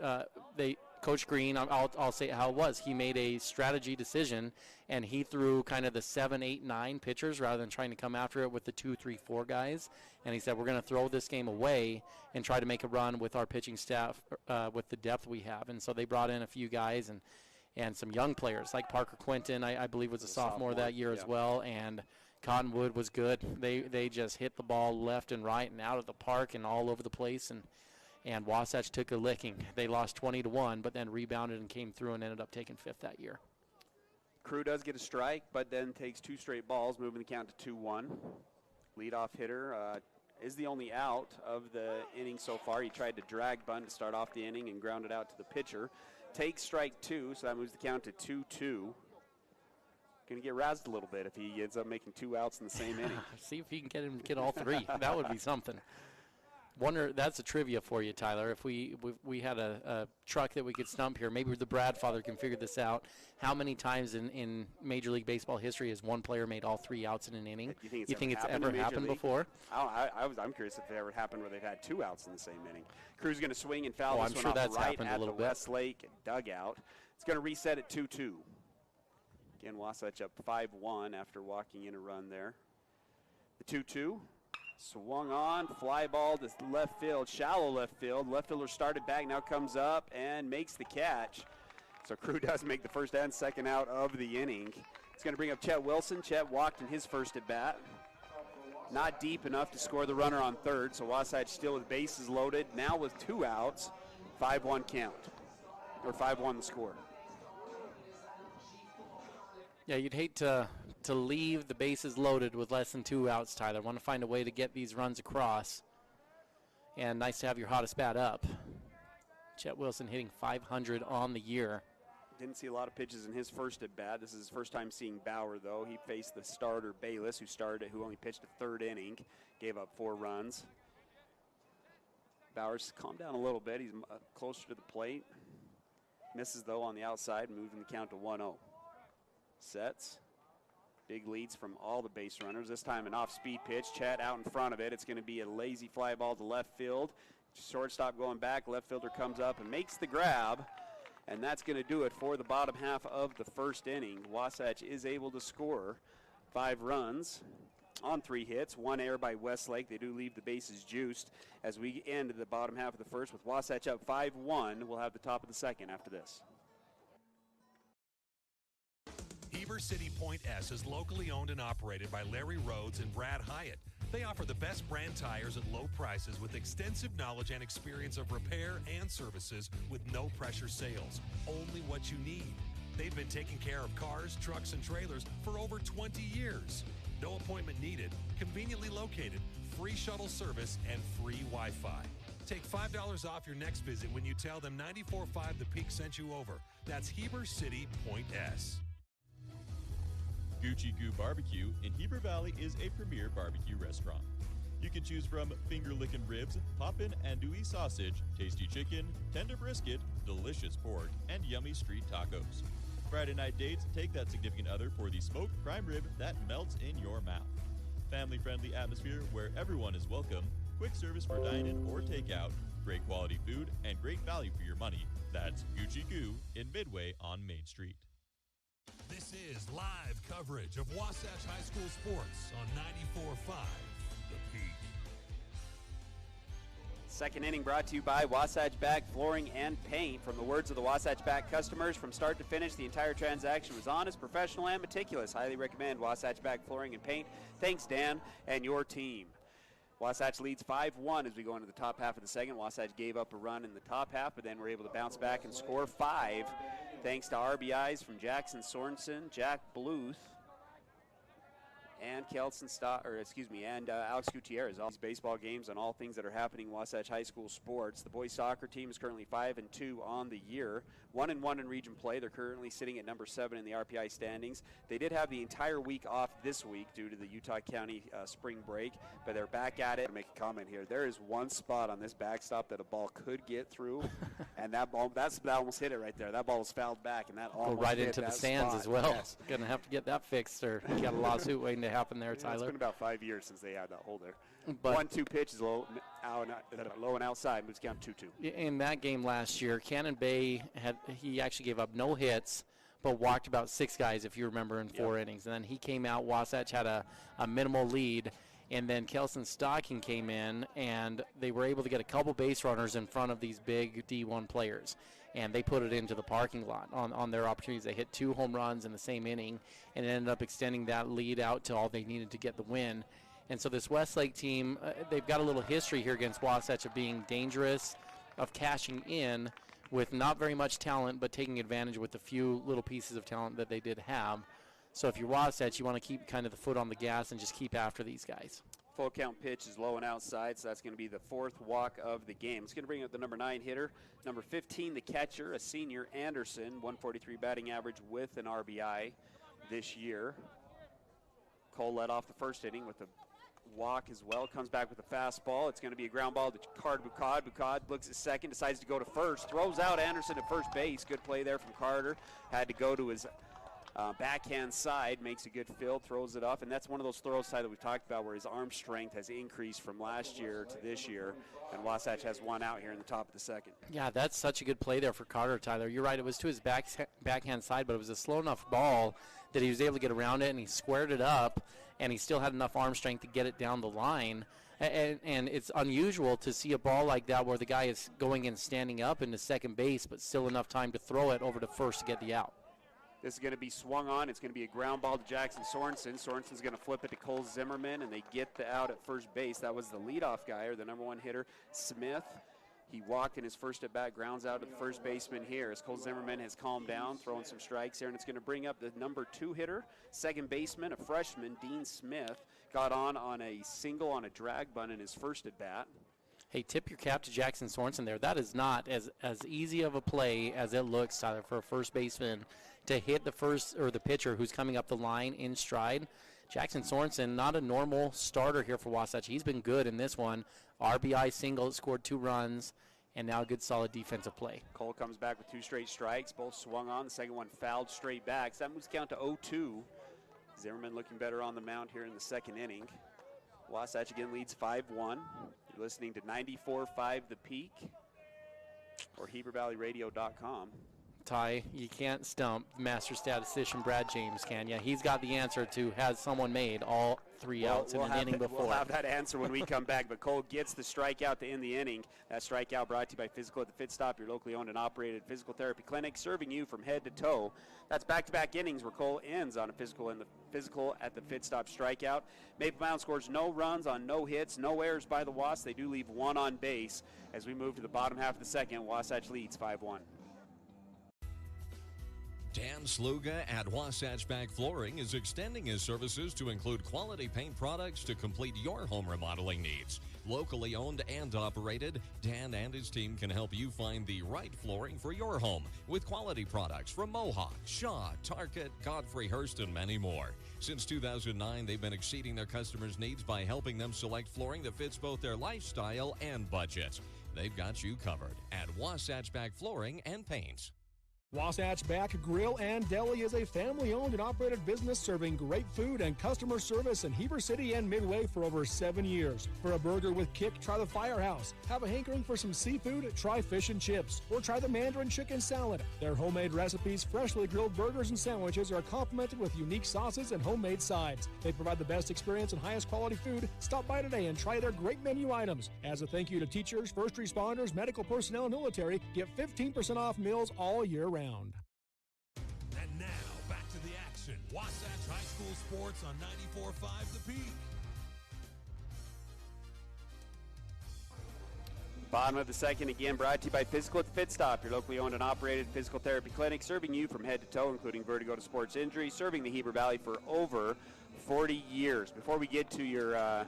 Speaker 8: Coach Green, I'll say how it was. He made a strategy decision, and he threw kind of the 7, 8, 9 pitchers rather than trying to come after it with the 2, 3, 4 guys. And he said, we're going to throw this game away and try to make a run with our pitching staff with the depth we have. And so they brought in a few guys and some young players like Parker Quinton, I believe was a sophomore that year as well, and Cottonwood was good. They just hit the ball left and right and out of the park and all over the place, and Wasatch took a licking. They lost 20-1, but then rebounded and came through and ended up taking 5th that year.
Speaker 4: Crew does get a strike, but then takes 2 straight balls, moving the count to 2-1. Leadoff hitter is the only out of the inning so far. He tried to drag bunt to start off the inning and ground it out to the pitcher. Takes strike 2, so that moves the count to 2-2. Going to get razzed a little bit if he ends up making 2 outs in the same inning.
Speaker 8: See if he can get all 3. That would be something. Wonder, that's a trivia for you, Tyler. If we had a truck that we could stump here, maybe the Bradfather can figure this out. How many times in Major League Baseball history has one player made all 3 outs in an inning?
Speaker 4: You think it's
Speaker 8: ever happened before?
Speaker 4: I'm curious if it ever happened where they've had 2 outs in the same inning. Crew's going to swing and foul this
Speaker 8: I'm
Speaker 4: one
Speaker 8: sure
Speaker 4: off
Speaker 8: that's
Speaker 4: right
Speaker 8: happened
Speaker 4: at
Speaker 8: a little
Speaker 4: the
Speaker 8: bit.
Speaker 4: Westlake dugout. It's going to reset at 2-2. Again, Wasatch up 5-1 after walking in a run there. The 2-2. Swung on, fly ball to left field, shallow left field. Left fielder started back, now comes up and makes the catch. So Crew does make the first and second out of the inning. It's going to bring up Chet Wilson. Chet walked in his first at bat. Not deep enough to score the runner on third, so Wasatch still with bases loaded. Now with 2 outs, 5-1 count, or 5-1 the score.
Speaker 8: Yeah, you'd hate to leave the bases loaded with less than 2 outs, Tyler. Want to find a way to get these runs across. And nice to have your hottest bat up. Chet Wilson hitting .500 on the year.
Speaker 4: Didn't see a lot of pitches in his first at bat. This is his first time seeing Bauer, though. He faced the starter Bayless, who only pitched a 3rd inning, gave up 4 runs. Bauer's calmed down a little bit. He's closer to the plate. Misses, though, on the outside, moving the count to 1-0. Sets. Big leads from all the base runners. This time an off-speed pitch. Chet out in front of it. It's going to be a lazy fly ball to left field. Shortstop going back. Left fielder comes up and makes the grab. And that's going to do it for the bottom half of the first inning. Wasatch is able to score 5 runs on 3 hits. 1 error by Westlake. They do leave the bases juiced as we end the bottom half of the first with Wasatch up 5-1. We'll have the top of the second after this.
Speaker 3: Heber City Point S is locally owned and operated by Larry Rhodes and Brad Hyatt. They offer the best brand tires at low prices with extensive knowledge and experience of repair and services with no pressure sales. Only what you need. They've been taking care of cars, trucks, and trailers for over 20 years. No appointment needed, conveniently located, free shuttle service, and free Wi-Fi. Take $5 off your next visit when you tell them 94.5 The Peak sent you over. That's Heber City Point S.
Speaker 12: Gucci Goo Barbecue in Heber Valley is a premier barbecue restaurant. You can choose from finger-licking ribs, poppin' andouille sausage, tasty chicken, tender brisket, delicious pork, and yummy street tacos. Friday night dates, take that significant other for the smoked prime rib that melts in your mouth. Family-friendly atmosphere where everyone is welcome, quick service for dine-in or takeout, great quality food, and great value for your money. That's Gucci Goo in Midway on Main Street.
Speaker 3: This is live coverage of Wasatch High School sports on 94.5 The Peak.
Speaker 4: Second inning brought to you by Wasatch Bag Flooring and Paint. From the words of the Wasatch Bag customers, from start to finish, the entire transaction was honest, professional, and meticulous. Highly recommend Wasatch Bag Flooring and Paint. Thanks, Dan, and your team. Wasatch leads 5-1 as we go into the top half of the second. Wasatch gave up a run in the top half, but then were able to bounce back and score 5 thanks to RBIs from Jackson Sorensen, Jack Bluth, and Alex Gutierrez. All these baseball games and all things that are happening in Wasatch High School sports. The boys soccer team is currently 5-2 on the year, 1-1 in region play. They're currently sitting at number 7 in the RPI standings. They did have the entire week off this week due to the Utah County spring break, but they're back at it. I'll make a comment here. There is one spot on this backstop that a ball could get through, and that almost hit it right there. That ball was fouled back, and that almost
Speaker 8: right
Speaker 4: hit
Speaker 8: into the
Speaker 4: that
Speaker 8: stands
Speaker 4: spot.
Speaker 8: as well.
Speaker 4: Yes.
Speaker 8: Gonna have to get that fixed, or you got a lawsuit waiting to happen there, Tyler.
Speaker 4: It's been about 5 years since they had that hole there.
Speaker 8: But
Speaker 4: 1-2 pitch is low and outside, moves count 2-2.
Speaker 8: In that game last year, Cannon Bay he actually gave up no hits, but walked about 6 guys, if you remember, in 4 innings. And then he came out. Wasatch had a minimal lead, and then Kelson Stocking came in, and they were able to get a couple base runners in front of these big D1 players, and they put it into the parking lot on their opportunities. They hit 2 home runs in the same inning, and ended up extending that lead out to all they needed to get the win. And so this Westlake team, they've got a little history here against Wasatch of being dangerous, of cashing in with not very much talent, but taking advantage with the few little pieces of talent that they did have. So if you're Wasatch, you want to keep kind of the foot on the gas and just keep after these guys.
Speaker 4: Full count pitch is low and outside, so that's going to be the 4th walk of the game. It's going to bring up the number 9 hitter. Number 15, the catcher, a senior, Anderson, 143 batting average with an RBI this year. Cole led off the first inning with a walk as well. Comes back with a fastball. It's going to be a ground ball to Carter Bucad. Bucad looks at second, decides to go to first, throws out Anderson at first base. Good play there from Carter. Had to go to his backhand side, makes a good field, throws it off, and that's one of those throws that we've talked about where his arm strength has increased from last year to this year, and Wasatch has one out here in the top of the second.
Speaker 8: Yeah, that's such a good play there for Carter, Tyler. You're right, it was to his backhand side, but it was a slow enough ball that he was able to get around it, and he squared it up, and he still had enough arm strength to get it down the line. And it's unusual to see a ball like that where the guy is going and standing up into second base, but still enough time to throw it over to first to get the out.
Speaker 4: This is going to be swung on. It's going to be a ground ball to Jackson Sorensen. Sorensen's going to flip it to Cole Zimmerman, and they get the out at first base. That was the leadoff guy, or the number one hitter, Smith. He walked in his first at-bat, grounds out to the first baseman here as Cole Zimmerman has calmed down, throwing some strikes here, and it's going to bring up the number 2 hitter, second baseman, a freshman, Dean Smith, got on a single on a drag bunt in his first at-bat.
Speaker 8: Hey, tip your cap to Jackson Sorensen there. That is not as easy of a play as it looks, Tyler, for a first baseman to hit the first or the pitcher who's coming up the line in stride. Jackson Sorensen, not a normal starter here for Wasatch. He's been good in this one. RBI single, scored 2 runs, and now a good solid defensive play.
Speaker 4: Cole comes back with 2 straight strikes, both swung on. The second one fouled straight back. So that moves count to 0-2. Zimmerman looking better on the mound here in the second inning. Wasatch again leads 5-1. You're listening to 94.5 The Peak or HeberValleyRadio.com.
Speaker 8: Ty, you can't stump master statistician Brad James, can you? He's got the answer to has someone made all 3 outs in an inning before.
Speaker 4: We'll have that answer when we come back, but Cole gets the strikeout to end the inning. That strikeout brought to you by Physical at the Fit Stop, your locally owned and operated physical therapy clinic, serving you from head to toe. That's back-to-back innings where Cole ends on a physical at the Fit Stop strikeout. Maple Mound scores no runs on no hits, no errors by the Wasps. They do leave 1 on base. As we move to the bottom half of the second, Wasatch leads 5-1.
Speaker 13: Dan Sluga at Wasatch Back Flooring is extending his services to include quality paint products to complete your home remodeling needs. Locally owned and operated, Dan and his team can help you find the right flooring for your home with quality products from Mohawk, Shaw, Target, Godfrey Hirst, and many more. Since 2009, they've been exceeding their customers' needs by helping them select flooring that fits both their lifestyle and budget. They've got you covered at Wasatch Back Flooring and Paints.
Speaker 10: Wasatch Back Grill and Deli is a family-owned and operated business serving great food and customer service in Heber City and Midway for over 7 years. For a burger with kick, try the Firehouse. Have a hankering for some seafood? Try fish and chips. Or try the Mandarin chicken salad. Their homemade recipes, freshly grilled burgers and sandwiches are complemented with unique sauces and homemade sides. They provide the best experience and highest quality food. Stop by today and try their great menu items. As a thank you to teachers, first responders, medical personnel, and military, get 15% off meals all year round.
Speaker 14: And now, back to the action. Wasatch High School Sports on 94.5 The Peak.
Speaker 4: Bottom of the second, again, brought to you by Physical at the Fit Stop, your locally owned and operated physical therapy clinic, serving you from head to toe, including vertigo to sports injury, serving the Heber Valley for over 40 years. Before we get to your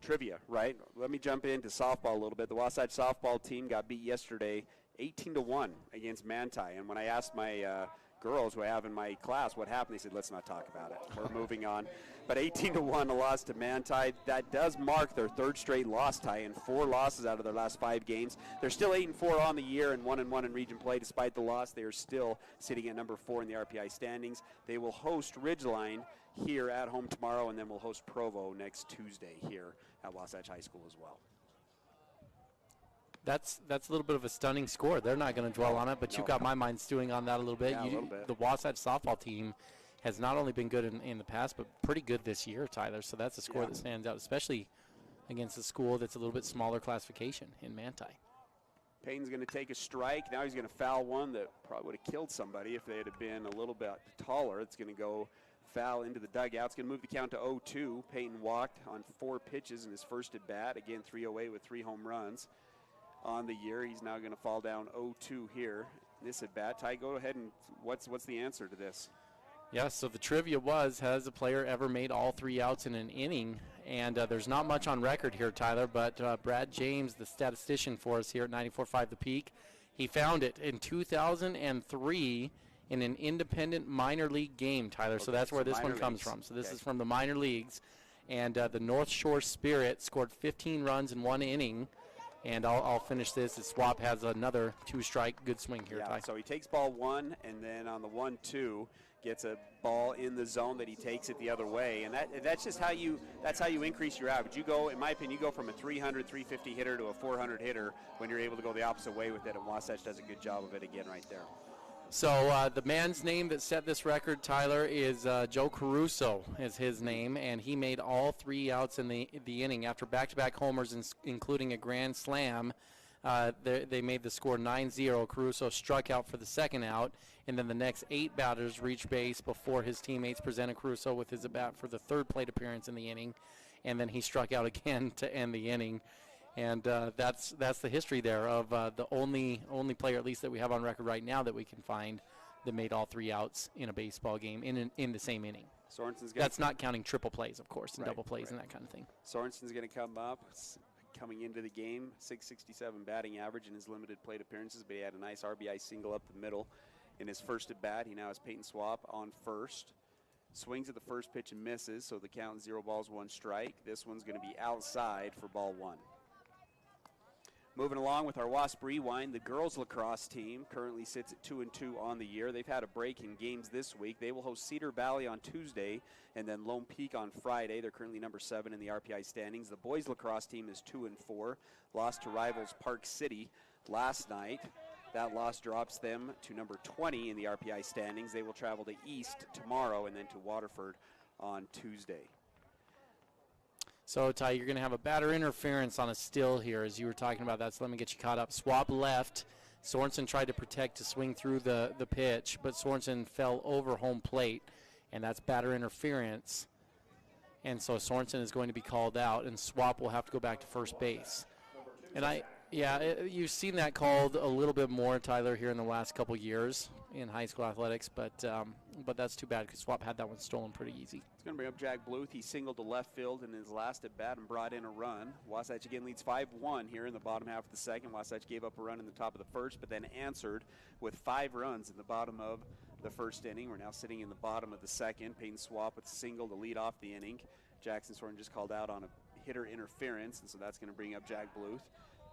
Speaker 4: trivia, right? Let me jump into softball a little bit. The Wasatch softball team got beat yesterday 18-1 against Manti. And when I asked my girls who I have in my class what happened, they said, let's not talk about it. We're moving on. But 18-1, a loss to Manti. That does mark their 3rd straight loss, tie, and 4 losses out of their last 5 games. They're still 8-4 on the year and 1-1 in region play. Despite the loss, they are still sitting at number 4 in the RPI standings. They will host Ridgeline here at home tomorrow, and then we'll host Provo next Tuesday here at Wasatch High School as well.
Speaker 8: That's a little bit of a stunning score. They're not going to dwell on it, but you've got my mind stewing on that a little bit.
Speaker 4: Yeah, a little bit.
Speaker 8: The Wasatch softball team has not only been good in the past, but pretty good this year, Tyler. So that's a score that stands out, especially against a school that's a little bit smaller classification in Manti.
Speaker 4: Payton's going to take a strike. Now he's going to foul one that probably would have killed somebody if they had been a little bit taller. It's going to go foul into the dugout. It's going to move the count to 0-2. Payton walked on 4 pitches in his first at bat. Again, 308 with 3 home runs on the year. He's now going to fall down 0-2 here. This at bat. Ty, go ahead and what's the answer to this?
Speaker 8: Yeah, so the trivia was, has a player ever made all 3 outs in an inning? And there's not much on record here, Tyler, but Brad James, the statistician for us here at 94.5 The Peak, he found it in 2003 in an independent minor league game, Tyler. So that's where this one comes from. So this is from the minor leagues. And the North Shore Spirit scored 15 runs in 1 inning. And I'll finish this as Swapp has another 2-strike good swing here, Ty.
Speaker 4: So he takes ball 1, and then on the 1-2 gets a ball in the zone that he takes it the other way. And that's just how you increase your average. You go, in my opinion, you go from a 300, 350 hitter to a 400 hitter when you're able to go the opposite way with it. And Wasatch does a good job of it again right there.
Speaker 8: So the man's name that set this record, Tyler, is Joe Caruso is his name, and he made all 3 outs in the inning after back-to-back homers, including a grand slam. They made the score 9-0. Caruso struck out for the second out, and then the next 8 batters reached base before his teammates presented Caruso with his at-bat for the 3rd plate appearance in the inning, and then he struck out again to end the inning. And that's the history there of the only player, at least that we have on record right now, that we can find that made all 3 outs in a baseball game in the same inning. That's not counting triple plays, of course, and double plays and that kind of thing.
Speaker 4: Sorensen's going to come up, coming into the game, .667 batting average in his limited plate appearances, but he had a nice RBI single up the middle in his first at bat. He now has Payton Swapp on first. Swings at the first pitch and misses, so the count 0 balls, 1 strike. This one's going to be outside for ball 1. Moving along with our Wasp Rewind, the girls lacrosse team currently sits at 2-2 on the year. They've had a break in games this week. They will host Cedar Valley on Tuesday and then Lone Peak on Friday. They're currently number 7 in the RPI standings. The boys lacrosse team is 2-4, lost to rivals Park City last night. That loss drops them to number 20 in the RPI standings. They will travel to East tomorrow and then to Waterford on Tuesday.
Speaker 8: So, Ty, you're going to have a batter interference on a still here, as you were talking about that, so let me get you caught up. Swapp left. Sorensen tried to protect to swing through the pitch, but Sorensen fell over home plate, and that's batter interference. And so Sorensen is going to be called out, and Swapp will have to go back to first base. And you've seen that called a little bit more, Tyler, here in the last couple years in high school athletics, but that's too bad because Swapp had that one stolen pretty easy.
Speaker 4: It's going to bring up Jack Bluth. He singled to left field in his last at bat and brought in a run. Wasatch again leads 5-1 here in the bottom half of the second. Wasatch gave up a run in the top of the first, but then answered with 5 runs in the bottom of the first inning. We're now sitting in the bottom of the second. Payton Swapp with a single to lead off the inning. Jackson Soren just called out on a hitter interference, and so that's going to bring up Jack Bluth.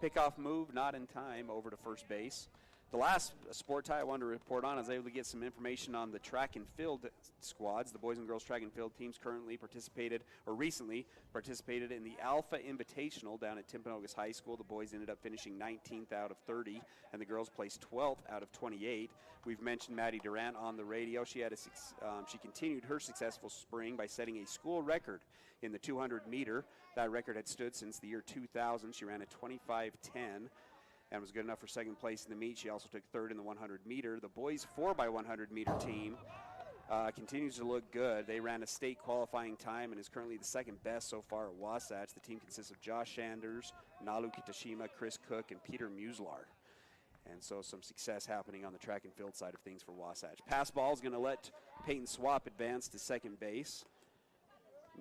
Speaker 4: Pickoff move, not in time, over to first base. The last sport tie I wanted to report on, I was able to get some information on the track and field squads. The boys and girls track and field teams recently participated in the Alpha Invitational down at Timpanogos High School. The boys ended up finishing 19th out of 30, and the girls placed 12th out of 28. We've mentioned Maddie Durant on the radio. She continued her successful spring by setting a school record in the 200 meter. That record had stood since the year 2000. She ran a 25:10 and was good enough for second place in the meet. She also took third in the 100 meter. The boys 4x100 meter team continues to look good. They ran a state qualifying time and is currently the second best so far at Wasatch. The team consists of Josh Sanders, Nalu Kitashima, Chris Cook, and Peter Muslar. And so some success happening on the track and field side of things for Wasatch. Pass ball is going to let Payton Swapp advance to second base.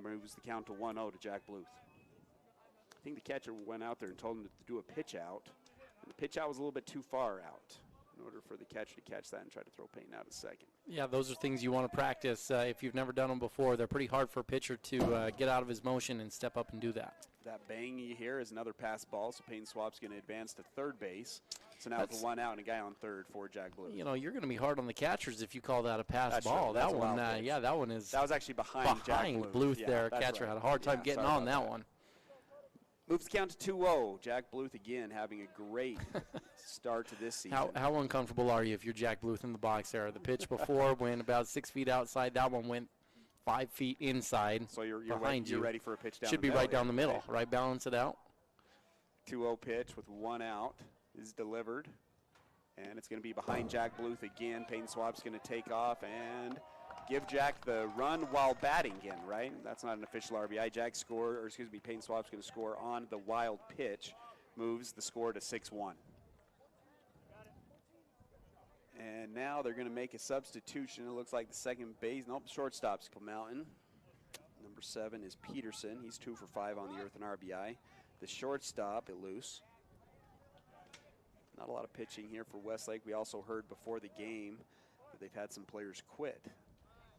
Speaker 4: Moves the count to 1-0 to Jack Bluth. I think the catcher went out there and told him to do a pitch out. And the pitch out was a little bit too far out in order for the catcher to catch that and try to throw Payton out a second.
Speaker 8: Yeah, those are things you want to practice. If you've never done them before, they're pretty hard for a pitcher to get out of his motion and step up and do that.
Speaker 4: That bang you hear is another pass ball, so Payton Swapp's going to advance to third base. So now it's a 1 out and a guy on third for Jack Bluth.
Speaker 8: You know, you're going to be hard on the catchers if you call that a pass ball.
Speaker 4: True.
Speaker 8: That one, that one is.
Speaker 4: That was actually behind Jack
Speaker 8: Bluth there. Catcher had a hard time getting on that one.
Speaker 4: Moves the count to 2-0. Jack Bluth again having a great start to this season.
Speaker 8: How uncomfortable are you if you're Jack Bluth in the box there? The pitch before went about 6 feet outside. That one went 5 feet inside.
Speaker 4: So you're
Speaker 8: behind
Speaker 4: ready for a pitch down
Speaker 8: Should
Speaker 4: the
Speaker 8: be right down the middle, right? Balance it out.
Speaker 4: 2-0 pitch with 1 out is delivered. And it's going to be behind Jack Bluth again. Payton Swapp's going to take off and give Jack the run while batting again, right? That's not an official RBI. Payton Swapp's going to score on the wild pitch. Moves the score to 6-1. And now they're going to make a substitution. It looks like the second base. Nope, shortstop's Mountain. Number 7 is Peterson. He's 2 for 5 on the earth and RBI. The shortstop, Illouz. Not a lot of pitching here for Westlake. We also heard before the game that they've had some players quit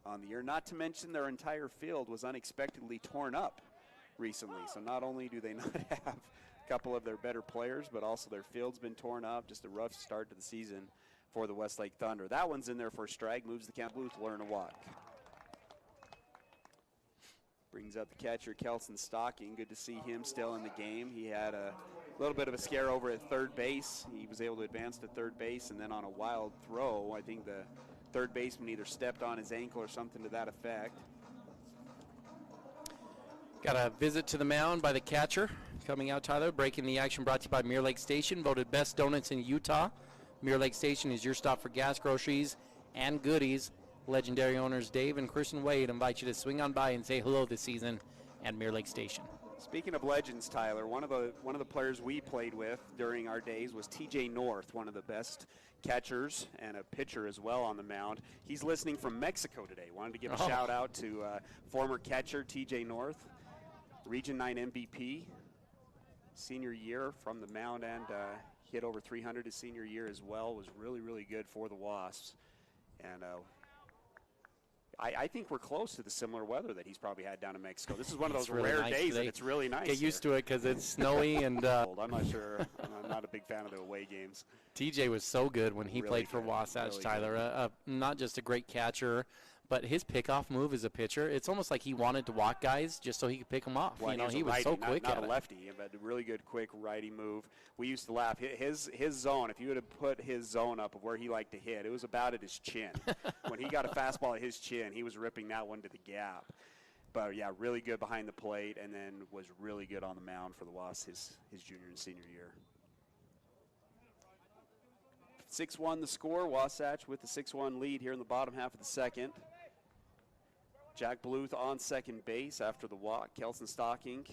Speaker 4: on the year. Not to mention their entire field was unexpectedly torn up recently. So not only do they not have a couple of their better players, but also their field's been torn up. Just a rough start to the season for the Westlake Thunder. That one's in there for a strike, moves the count. Bluth learn to walk. Brings up the catcher, Kelson Stocking. Good to see him still in the game. He had a little bit of a scare over at third base. He was able to advance to third base, and then on a wild throw, I think the third baseman either stepped on his ankle or something to that effect.
Speaker 8: Got a visit to the mound by the catcher. Coming out, Tyler, breaking the action, brought to you by Mirror Lake Station, voted best donuts in Utah. Mirror Lake Station is your stop for gas, groceries, and goodies. Legendary owners Dave and Kristen Wade invite you to swing on by and say hello this season at Mirror Lake Station.
Speaker 4: Speaking of legends, Tyler, one of the players we played with during our days was TJ North, one of the best catchers and a pitcher as well on the mound. He's listening from Mexico today. Wanted to give a shout out to former catcher TJ North, Region 9 MVP, senior year from the mound, and hit over 300 his senior year as well. Was really, really good for the Wasps. And I think we're close to the similar weather that he's probably had down in Mexico. This is one of those
Speaker 8: really
Speaker 4: rare
Speaker 8: nice
Speaker 4: days
Speaker 8: today.
Speaker 4: that it's really nice.
Speaker 8: Get used to it because it's snowy and
Speaker 4: I'm not sure. I'm not a big fan of the away games.
Speaker 8: TJ was so good when he
Speaker 4: Really
Speaker 8: played for
Speaker 4: good,
Speaker 8: Wasatch,
Speaker 4: really
Speaker 8: Tyler. Not just a great catcher, but his pickoff move as a pitcher, it's almost like he wanted to walk guys just so he could pick them off.
Speaker 4: Well,
Speaker 8: he was so quick
Speaker 4: not
Speaker 8: at
Speaker 4: a
Speaker 8: it.
Speaker 4: lefty, but a really good, quick righty move. We used to laugh. His zone, if you would have put his zone up of where he liked to hit, it was about at his chin. When he got a fastball at his chin, he was ripping that one to the gap. But, yeah, really good behind the plate, and then was really good on the mound for the Wasps his junior and senior year. 6-1 the score. Wasatch with the 6-1 lead here in the bottom half of the second. Jack Bluth on second base after the walk. Kelson Stocking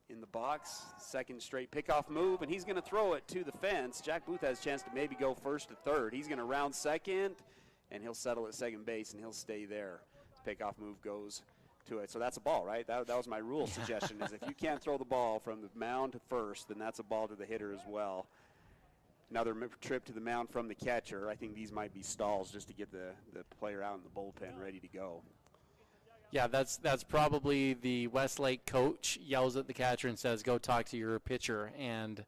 Speaker 4: in the box. Second straight pickoff move, and he's going to throw it to the fence. Jack Bluth has a chance to maybe go first to third. He's going to round second, and he'll settle at second base, and he'll stay there. Pickoff move goes to it. So that's a ball, right? That was my rule suggestion, is if you can't throw the ball from the mound to first, then that's a ball to the hitter as well. Another trip to the mound from the catcher. I think these might be stalls just to get the player out in the bullpen ready to go.
Speaker 8: Yeah, that's probably the Westlake coach yells at the catcher and says, go talk to your pitcher. And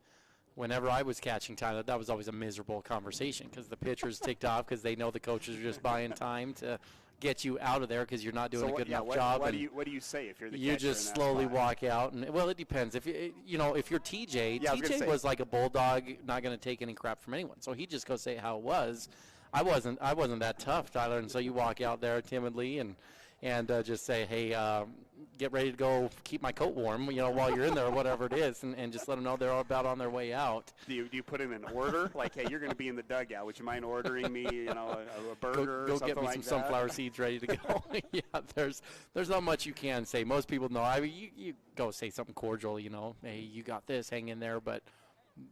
Speaker 8: whenever I was catching, Tyler, that was always a miserable conversation because the pitcher's ticked off because they know the coaches are just buying time to get you out of there because you're not doing a good enough job.
Speaker 4: What do you say if you're the catcher?
Speaker 8: You just slowly walk out. And well, it depends. If if you're TJ, TJ was like a bulldog, not going to take any crap from anyone. So he just goes say how it was. I wasn't that tough, Tyler. And so you walk out there timidly and just say, hey, get ready to go keep my coat warm, while you're in there or whatever it is, and just let them know they're about on their way out.
Speaker 4: Do you put in an order? Like, hey, you're going to be in the dugout. Would you mind ordering me, a burger
Speaker 8: go
Speaker 4: or something
Speaker 8: get me
Speaker 4: like
Speaker 8: some
Speaker 4: that?
Speaker 8: sunflower seeds ready to go. Yeah, there's not much you can say. Most people know. You go say something cordial, hey, you got this, hang in there, but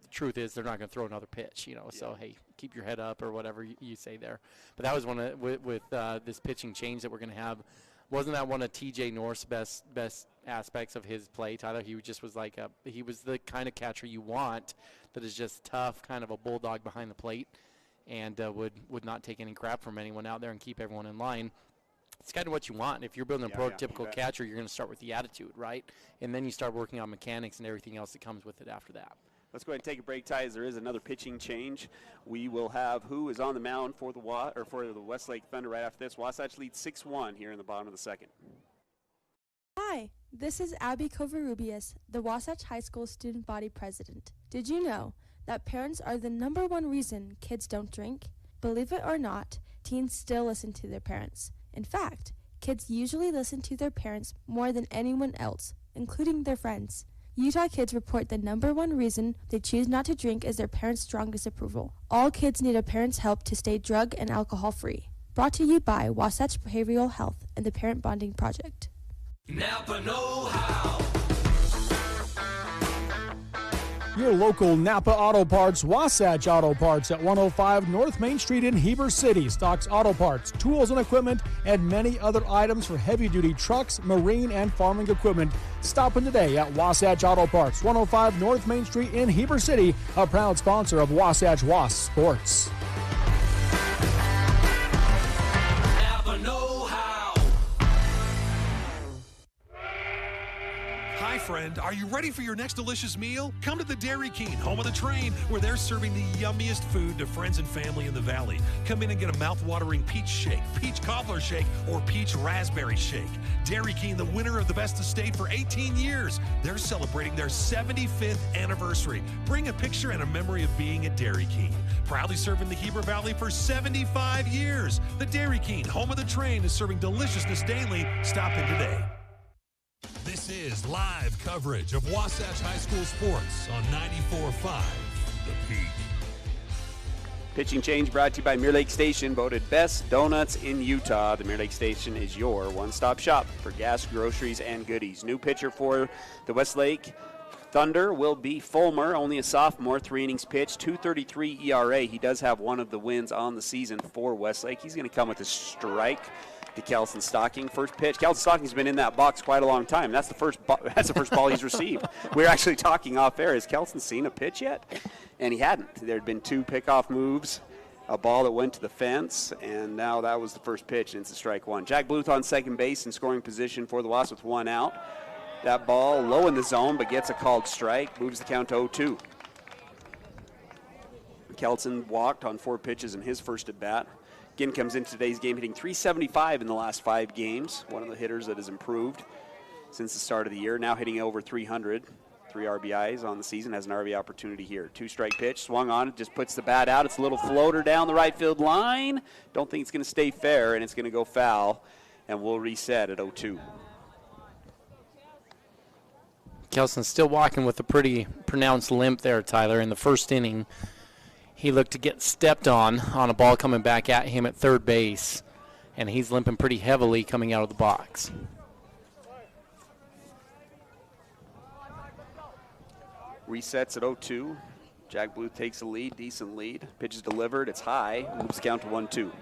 Speaker 8: the truth is they're not going to throw another pitch, so hey, keep your head up or whatever you say there. But that was one of with this pitching change that we're going to have. Wasn't that one of TJ North's best aspects of his play, Tyler? He just was like he was the kind of catcher you want that is just tough, kind of a bulldog behind the plate, and would not take any crap from anyone out there and keep everyone in line. It's kind of what you want. If you're building a prototypical catcher, you're going to start with the attitude, right? And then you start working on mechanics and everything else that comes with it after that.
Speaker 4: Let's go ahead and take a break, Ty, as there is another pitching change. We will have who is on the mound for the Westlake Thunder right after this. Wasatch leads 6-1 here in the bottom of the second.
Speaker 15: Hi, this is Abby Covarrubias, the Wasatch High School Student Body President. Did you know that parents are the #1 reason kids don't drink? Believe it or not, teens still listen to their parents. In fact, kids usually listen to their parents more than anyone else, including their friends. Utah kids report the #1 reason they choose not to drink is their parents' strong disapproval. All kids need a parent's help to stay drug and alcohol free. Brought to you by Wasatch Behavioral Health and the Parent Bonding Project.
Speaker 14: Napa know-how.
Speaker 10: Your local Napa Auto Parts, Wasatch Auto Parts at 105 North Main Street in Heber City stocks auto parts, tools and equipment, and many other items for heavy-duty trucks, marine, and farming equipment. Stop in today at Wasatch Auto Parts, 105 North Main Street in Heber City, a proud sponsor of Wasatch Wasps Sports.
Speaker 3: friend. Are you ready for your next delicious meal? Come to the Dairy King, home of the train, where they're serving the yummiest food to friends and family in the valley. Come in and get a mouth-watering peach shake, peach cobbler shake, or peach raspberry shake. Dairy King, the winner of the Best of State for 18 years. They're celebrating their 75th anniversary. Bring a picture and a memory of being at Dairy King. Proudly serving the Heber Valley for 75 years. The Dairy King, home of the train, is serving deliciousness daily. Stop in today.
Speaker 14: This is live coverage of Wasatch High School sports on 94.5 The Peak.
Speaker 4: Pitching change brought to you by Mirror Lake Station, voted best donuts in Utah. The Mirror Lake Station is your one-stop shop for gas, groceries, and goodies. New pitcher for the Westlake Thunder will be Fulmer, only a sophomore, 3 innings pitched, 2.33 ERA. He does have one of the wins on the season for Westlake. He's going to come with a strike to Kelson Stocking. First pitch. Kelson Stocking's been in that box quite a long time. That's the first ball he's received. We're actually talking off air. Has Kelson seen a pitch yet? And he hadn't. There had been 2 pickoff moves, a ball that went to the fence, and now that was the first pitch, and it's a strike 1. Jack Bluth on second base in scoring position for the Wasps with 1 out. That ball low in the zone, but gets a called strike, moves the count to 0-2. Kelson walked on 4 pitches in his first at bat. Again, comes into today's game hitting .375 in the last 5 games. One of the hitters that has improved since the start of the year. Now hitting over 300. 3 RBIs on the season, has an RBI opportunity here. 2-strike pitch, swung on, it just puts the bat out. It's a little floater down the right field line. Don't think it's going to stay fair, and it's going to go foul, and we'll reset at 0-2.
Speaker 8: Kelson's still walking with a pretty pronounced limp there, Tyler. In the first inning, he looked to get stepped on a ball coming back at him at third base, and he's limping pretty heavily coming out of the box.
Speaker 4: Resets at 0-2. Jack Bluth takes the lead, decent lead. Pitch is delivered, it's high, moves the count to 1-2.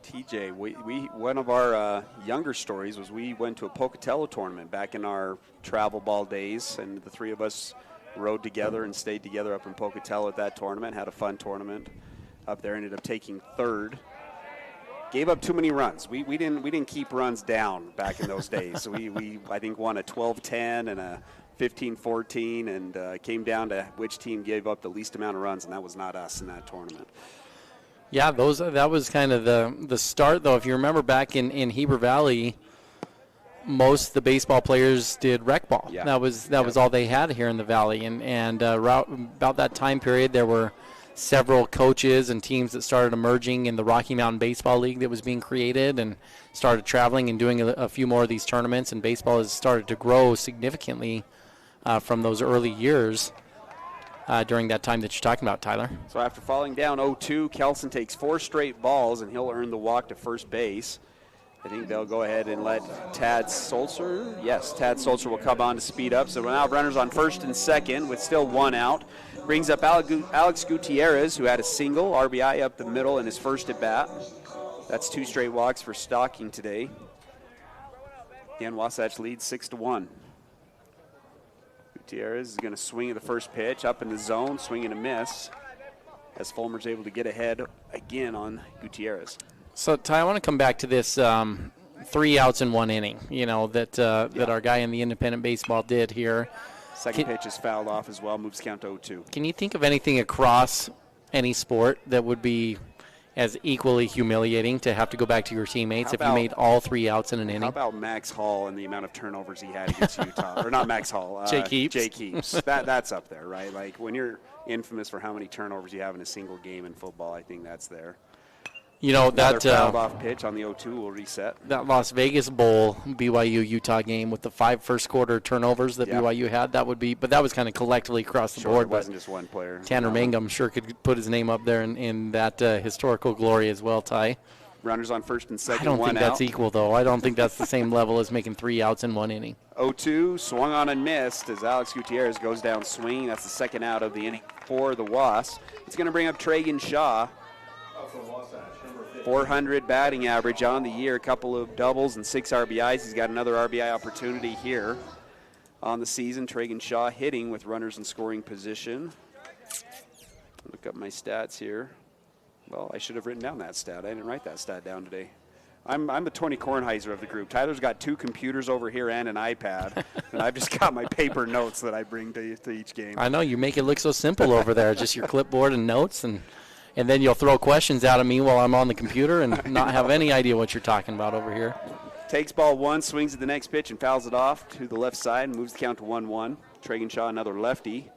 Speaker 4: TJ, we one of our younger stories was we went to a Pocatello tournament back in our travel ball days, and the 3 of us rode together and stayed together up in Pocatello at that tournament. Had a fun tournament up there. Ended up taking 3rd. Gave up too many runs. We didn't keep runs down back in those days. So we I think won a 12-10 and a 15-14, and came down to which team gave up the least amount of runs, and that was not us in that tournament.
Speaker 8: Yeah, that was kind of the start, though. If you remember back in Heber Valley, most of the baseball players did rec ball.
Speaker 4: Yeah.
Speaker 8: That was all they had here in the valley. And about that time period, there were several coaches and teams that started emerging in the Rocky Mountain Baseball League that was being created, and started traveling and doing a few more of these tournaments. And baseball has started to grow significantly from those early years. During that time that you're talking about, Tyler.
Speaker 4: So after falling down 0-2, Kelson takes 4 straight balls, and he'll earn the walk to first base. I think they'll go ahead and let Tad Sulzer. Yes, Tad Sulzer will come on to speed up. So now runners on first and second with still 1 out. Brings up Alex Gutierrez, who had a single RBI up the middle in his first at bat. That's 2 straight walks for Stocking today. Again, Wasatch leads 6-1. Gutierrez is going to swing at the first pitch, up in the zone, swing and a miss, as Fulmer's able to get ahead again on Gutierrez.
Speaker 8: So, Ty, I want to come back to this 3 outs in 1 inning, that our guy in the independent baseball did here.
Speaker 4: Second pitch is fouled off as well, moves count to 0-2.
Speaker 8: Can you think of anything across any sport that would be as equally humiliating to have to go back to your teammates if you made all 3 outs in an inning?
Speaker 4: How about Max Hall and the amount of turnovers he had against Utah? Or not Max Hall.
Speaker 8: Jake Heaps.
Speaker 4: Jake Heaps. That's up there, right? Like when you're infamous for how many turnovers you have in a single game in football, I think that's there. That fouled off pitch on the 0-2 will reset.
Speaker 8: That Las Vegas Bowl BYU-Utah game with the 5 first-quarter turnovers that BYU had, but that was kind of collectively across the board.
Speaker 4: It wasn't just one player.
Speaker 8: Tanner Mangum sure could put his name up there in that historical glory as well, Ty.
Speaker 4: Runners on first and second,
Speaker 8: I don't think that's
Speaker 4: out.
Speaker 8: equal, though. I don't think that's the same level as making 3 outs in 1 inning.
Speaker 4: 0-2, swung on and missed as Alex Gutierrez goes down swinging. That's the second out of the inning for the Wasps. It's going to bring up Tragan Shaw. 400 batting average on the year, a couple of doubles and 6 RBIs. He's got another RBI opportunity here on the season. Tragan Shaw hitting with runners in scoring position. Look up my stats here. Well, I should have written down that stat. I didn't write that stat down today. I'm the Tony Kornheiser of the group. Tyler's got 2 computers over here and an iPad, and I've just got my paper notes that I bring to each game.
Speaker 8: I know, you make it look so simple over there, just your clipboard and notes, and then you'll throw questions out at me while I'm on the computer and not have any idea what you're talking about over here.
Speaker 4: Takes ball 1, swings at the next pitch, and fouls it off to the left side and moves the count to 1-1. Tragenshaw, another lefty,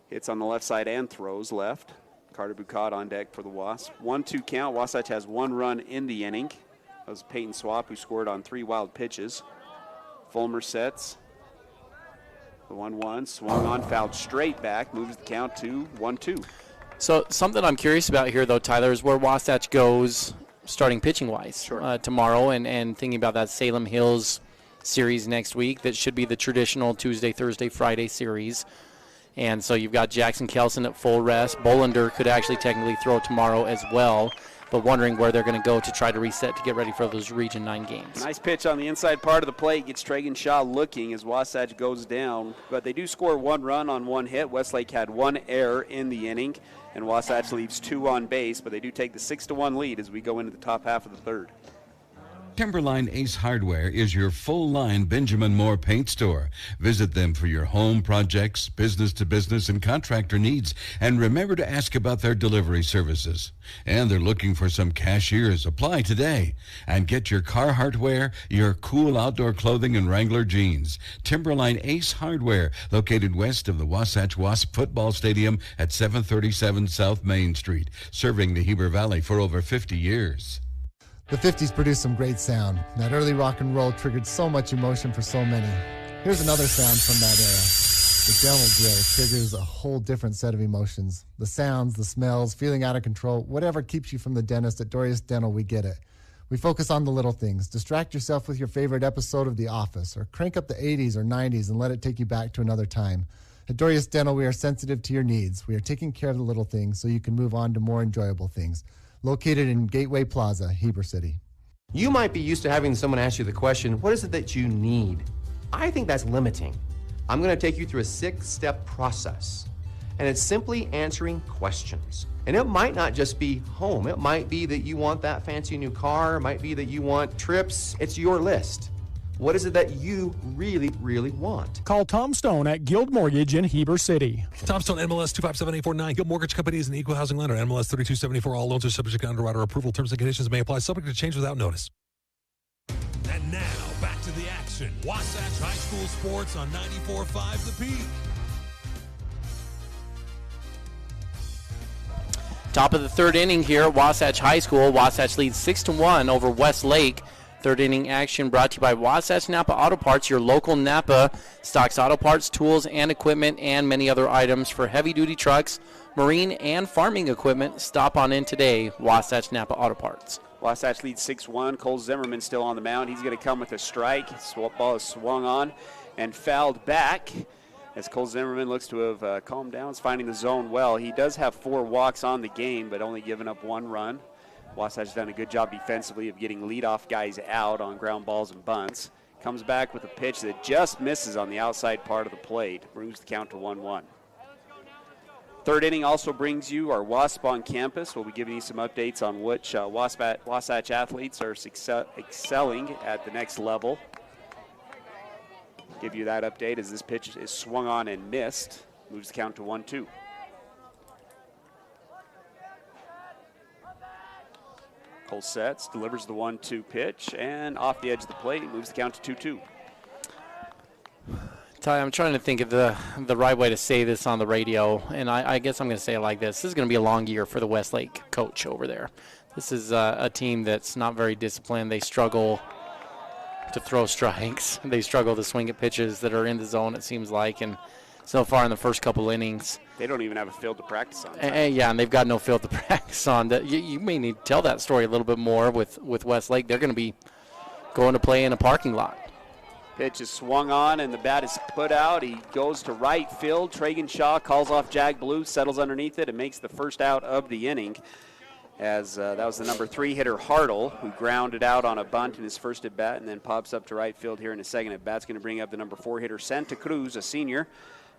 Speaker 4: hits on the left side and throws left. Carter Bucott on deck for the Wasps. 1-2 count. Wasatch has 1 run in the inning. That was Payton Swapp, who scored on 3 wild pitches. Fulmer sets. The 1-1, swung on, fouled straight back, moves the count to 1-2.
Speaker 8: So something I'm curious about here, though, Tyler, is where Wasatch goes starting pitching-wise tomorrow, and thinking about that Salem Hills series next week. That should be the traditional Tuesday, Thursday, Friday series. And so you've got Jackson Kelson at full rest. Bolander could actually technically throw tomorrow as well, but wondering where they're going to go to try to reset to get ready for those Region 9 games.
Speaker 4: Nice pitch on the inside part of the plate. Gets Tragenshaw looking as Wasatch goes down. But they do score 1 run on 1 hit. Westlake had 1 error in the inning, and Wasatch leaves 2 on base, but they do take the 6-1 lead as we go into the top half of the third.
Speaker 6: Timberline Ace Hardware is your full-line Benjamin Moore paint store. Visit them for your home projects, business-to-business, and contractor needs. And remember to ask about their delivery services. And they're looking for some cashiers. Apply today. And get your Carhartt wear, your cool outdoor clothing, and Wrangler jeans. Timberline Ace Hardware, located west of the Wasatch Wasp football stadium at 737 South Main Street, serving the Heber Valley for over 50 years.
Speaker 7: The 50s produced some great sound. That early rock and roll triggered so much emotion for so many. Here's another sound from that era. The dental drill triggers a whole different set of emotions. The sounds, the smells, feeling out of control, whatever keeps you from the dentist at Dorius Dental, we get it. We focus on the little things. Distract yourself with your favorite episode of The Office, or crank up the 80s or 90s and let it take you back to another time. At Dorius Dental, we are sensitive to your needs. We are taking care of the little things so you can move on to more enjoyable things. Located in Gateway Plaza, Heber City.
Speaker 9: You might be used to having someone ask you the question, what is it that you need? I think that's limiting. I'm going to take you through a 6-step process, and it's simply answering questions. And it might not just be home. It might be that you want that fancy new car. It might be that you want trips. It's your list. What is it that you really, really want?
Speaker 10: Call Tom Stone at Guild Mortgage in Heber City.
Speaker 16: Tom Stone, MLS 257849. Guild Mortgage Company is an equal housing lender. MLS 3274. All loans are subject to underwriter approval. Terms and conditions may apply. Subject to change without notice.
Speaker 14: And now, back to the action. Wasatch High School Sports on 94.5 The Peak.
Speaker 8: Top of the third inning here at Wasatch High School. Wasatch leads 6-1 over Westlake. Third inning action brought to you by Wasatch Napa Auto Parts. Your local Napa stocks auto parts, tools, and equipment, and many other items for heavy-duty trucks, marine, and farming equipment. Stop on in today, Wasatch Napa Auto Parts.
Speaker 4: Wasatch leads 6-1. Cole Zimmerman still on the mound. He's going to come with a strike. Ball is swung on and fouled back as Cole Zimmerman looks to have calmed down. He's finding the zone well. He does have 4 walks on the game, but only giving up 1 run. Wasatch has done a good job defensively of getting leadoff guys out on ground balls and bunts. Comes back with a pitch that just misses on the outside part of the plate. Brings the count to 1-1. Third inning also brings you our Wasp on campus. We'll be giving you some updates on which Wasatch athletes are excelling at the next level. Give you that update as this pitch is swung on and missed. Moves the count to 1-2. Cole sets, delivers the 1-2 pitch, and off the edge of the plate, moves the count to 2-2.
Speaker 8: Ty, I'm trying to think of the right way to say this on the radio, and I guess I'm going to say it like this. This is going to be a long year for the Westlake coach over there. This is a team that's not very disciplined. They struggle to throw strikes. They struggle to swing at pitches that are in the zone, it seems like, and so far in the first couple innings,
Speaker 4: they don't even have a field to practice on.
Speaker 8: Yeah, and they've got no field to practice on. You may need to tell that story a little bit more with Westlake. They're going to be going to play in a parking lot.
Speaker 4: Pitch is swung on, and the bat is put out. He goes to right field. Tragenshaw calls off Jag Bluth, settles underneath it, and makes the first out of the inning. As that was the number 3 hitter, Hartle, who grounded out on a bunt in his first at-bat and then pops up to right field here in his second at-bat. It's going to bring up the number 4 hitter, Santa Cruz, a senior.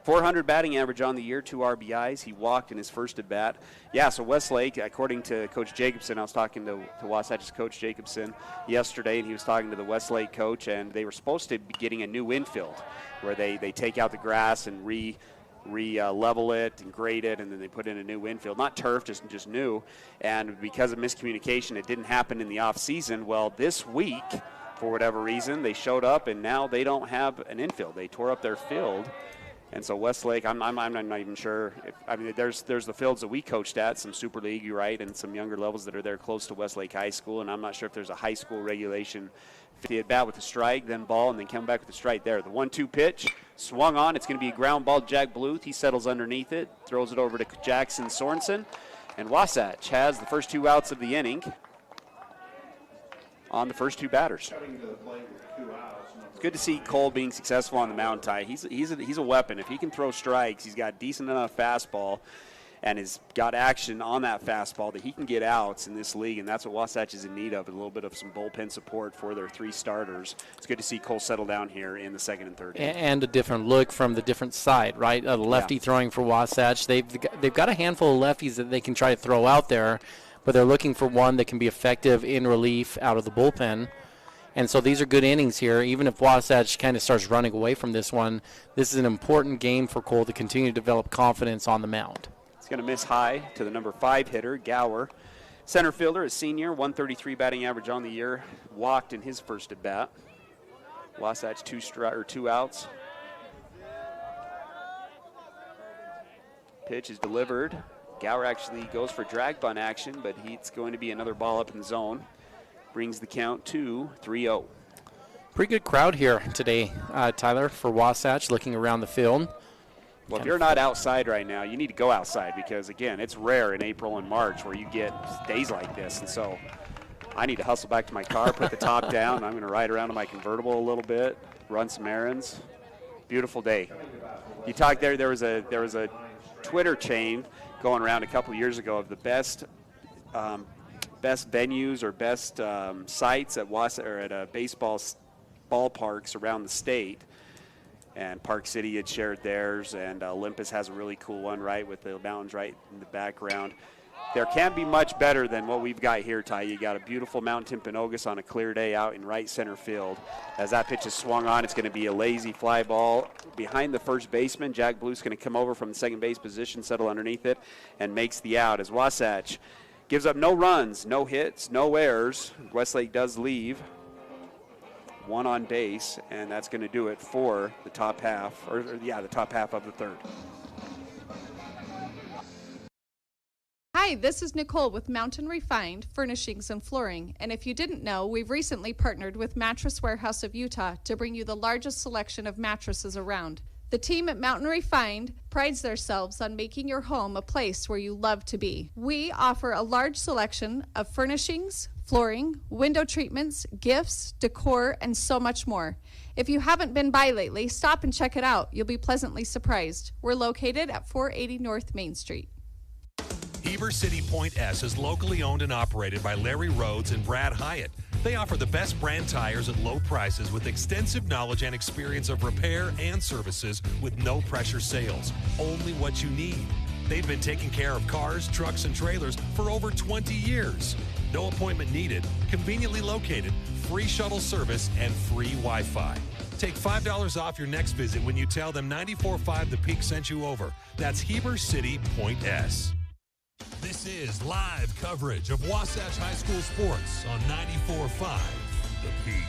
Speaker 4: .400 batting average on the year, 2 RBIs. He walked in his first at bat. Yeah, so Westlake, according to Coach Jacobson, I was talking to Wasatch's Coach Jacobson yesterday, and he was talking to the Westlake coach, and they were supposed to be getting a new infield where they take out the grass and level it and grade it, and then they put in a new infield. Not turf, just new. And because of miscommunication, it didn't happen in the off season. Well, this week, for whatever reason, they showed up, and now they don't have an infield. They tore up their field. And so Westlake, I'm not even sure. There's the fields that we coached at, some Super League, you're right, and some younger levels that are there close to Westlake High School, and I'm not sure if there's a high school regulation. 50 at bat with the strike, then ball, and then come back with the strike there. The 1-2 pitch, swung on. It's going to be a ground ball. Jack Bluth, he settles underneath it, throws it over to Jackson Sorensen, and Wasatch has the first 2 outs of the inning on the first 2 batters. It's good to see Cole being successful on the mound, Ty. He's a weapon. If he can throw strikes, he's got decent enough fastball and has got action on that fastball that he can get outs in this league, and that's what Wasatch is in need of, a little bit of some bullpen support for their 3 starters. It's good to see Cole settle down here in the 2nd and 3rd.
Speaker 8: And a different look from the different side, right? A lefty throwing for Wasatch. They've got a handful of lefties that they can try to throw out there, but they're looking for one that can be effective in relief out of the bullpen. And so these are good innings here. Even if Wasatch kind of starts running away from this one, this is an important game for Cole to continue to develop confidence on the mound.
Speaker 4: He's going to miss high to the number 5 hitter, Gower. Center fielder, a senior, 133 batting average on the year, walked in his first at bat. Wasatch 2 outs. Pitch is delivered. Gower actually goes for drag bunt action, but it's going to be another ball up in the zone. Brings the count to 3-0.
Speaker 8: Pretty good crowd here today, Tyler, for Wasatch, looking around the field.
Speaker 4: Well, if you're not outside right now, you need to go outside because, again, it's rare in April and March where you get days like this. And so I need to hustle back to my car, put the top down. I'm going to ride around in my convertible a little bit, run some errands. Beautiful day. You talked there was a Twitter chain going around a couple years ago of the best venues or best sites at baseball ballparks around the state. And Park City had shared theirs, and Olympus has a really cool one, right, with the mountains right in the background. There can't be much better than what we've got here, Ty. You got a beautiful Mount Timpanogos on a clear day out in right center field. As that pitch is swung on, it's going to be a lazy fly ball behind the first baseman. Jack Bluth's going to come over from the second base position, settle underneath it, and makes the out. As Wasatch gives up no runs, no hits, no errors. Westlake does leave 1 on base, and that's going to do it for the top half, the top half of the 3rd.
Speaker 11: Hi, this is Nicole with Mountain Refined Furnishings and Flooring, and if you didn't know, we've recently partnered with Mattress Warehouse of Utah to bring you the largest selection of mattresses around. The team at Mountain Refined prides themselves on making your home a place where you love to be. We offer a large selection of furnishings, flooring, window treatments, gifts, decor, and so much more. If you haven't been by lately, stop and check it out. You'll be pleasantly surprised. We're located at 480 North Main Street.
Speaker 16: Heber City Point S is locally owned and operated by Larry Rhodes and Brad Hyatt. They offer the best brand tires at low prices with extensive knowledge and experience of repair and services with no pressure sales. Only what you need. They've been taking care of cars, trucks, and trailers for over 20 years. No appointment needed, conveniently located, free shuttle service, and free Wi-Fi. Take $5 off your next visit when you tell them 94.5 The Peak sent you over. That's Heber City Point S.
Speaker 14: This is live coverage of Wasatch High School sports on 94.5 The Peak.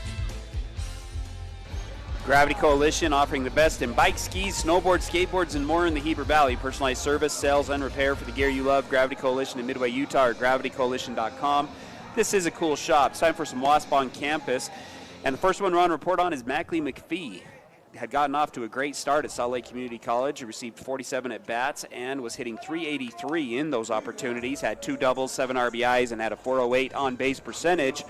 Speaker 4: Gravity Coalition offering the best in bikes, skis, snowboards, skateboards, and more in the Heber Valley. Personalized service, sales, and repair for the gear you love. Gravity Coalition in Midway, Utah, or gravitycoalition.com. This is a cool shop. It's time for some Wasp on campus. And the first one we're on report on is Mackley Mcphee. Had gotten off to a great start at Salt Lake Community College. He received 47 at-bats and was hitting .383 in those opportunities. Had 2 doubles, 7 RBIs, and had a .408 on-base percentage.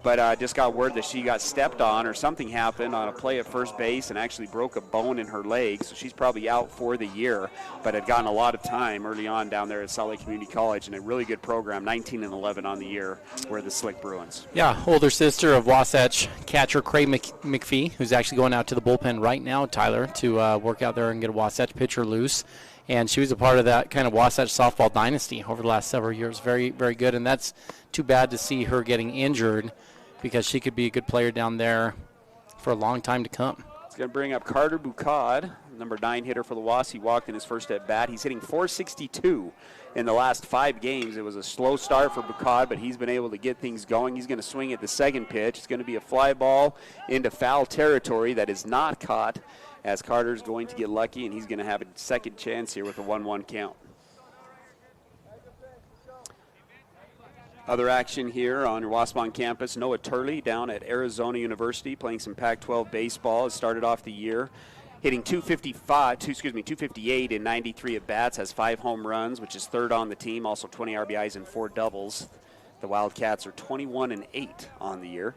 Speaker 4: but just got word that she got stepped on or something happened on a play at first base and actually broke a bone in her leg, so she's probably out for the year, but had gotten a lot of time early on down there at Salt Lake Community College, and a really good program, 19-11 on the year, where the Slick Bruins.
Speaker 8: Yeah, older sister of Wasatch catcher Craig McPhee, who's actually going out to the bullpen right now, Tyler, to work out there and get a Wasatch pitcher loose. And she was a part of that kind of Wasatch softball dynasty over the last several years. Very, very good. And that's too bad to see her getting injured, because she could be a good player down there for a long time to come.
Speaker 4: It's going to bring up Carter Bucad, number 9 hitter for the Wasps. He walked in his first at bat. He's hitting .462 in the last 5 games. It was a slow start for Bucad, but he's been able to get things going. He's going to swing at the second pitch. It's going to be a fly ball into foul territory that is not caught, as Carter's going to get lucky, and he's going to have a second chance here with a 1-1 count. Other action here on your Waspon campus, Noah Turley down at Arizona University playing some Pac-12 baseball. Has started off the year hitting 258 in 93 at-bats, has 5 home runs, which is third on the team, also 20 RBIs and 4 doubles. The Wildcats are 21-8 on the year.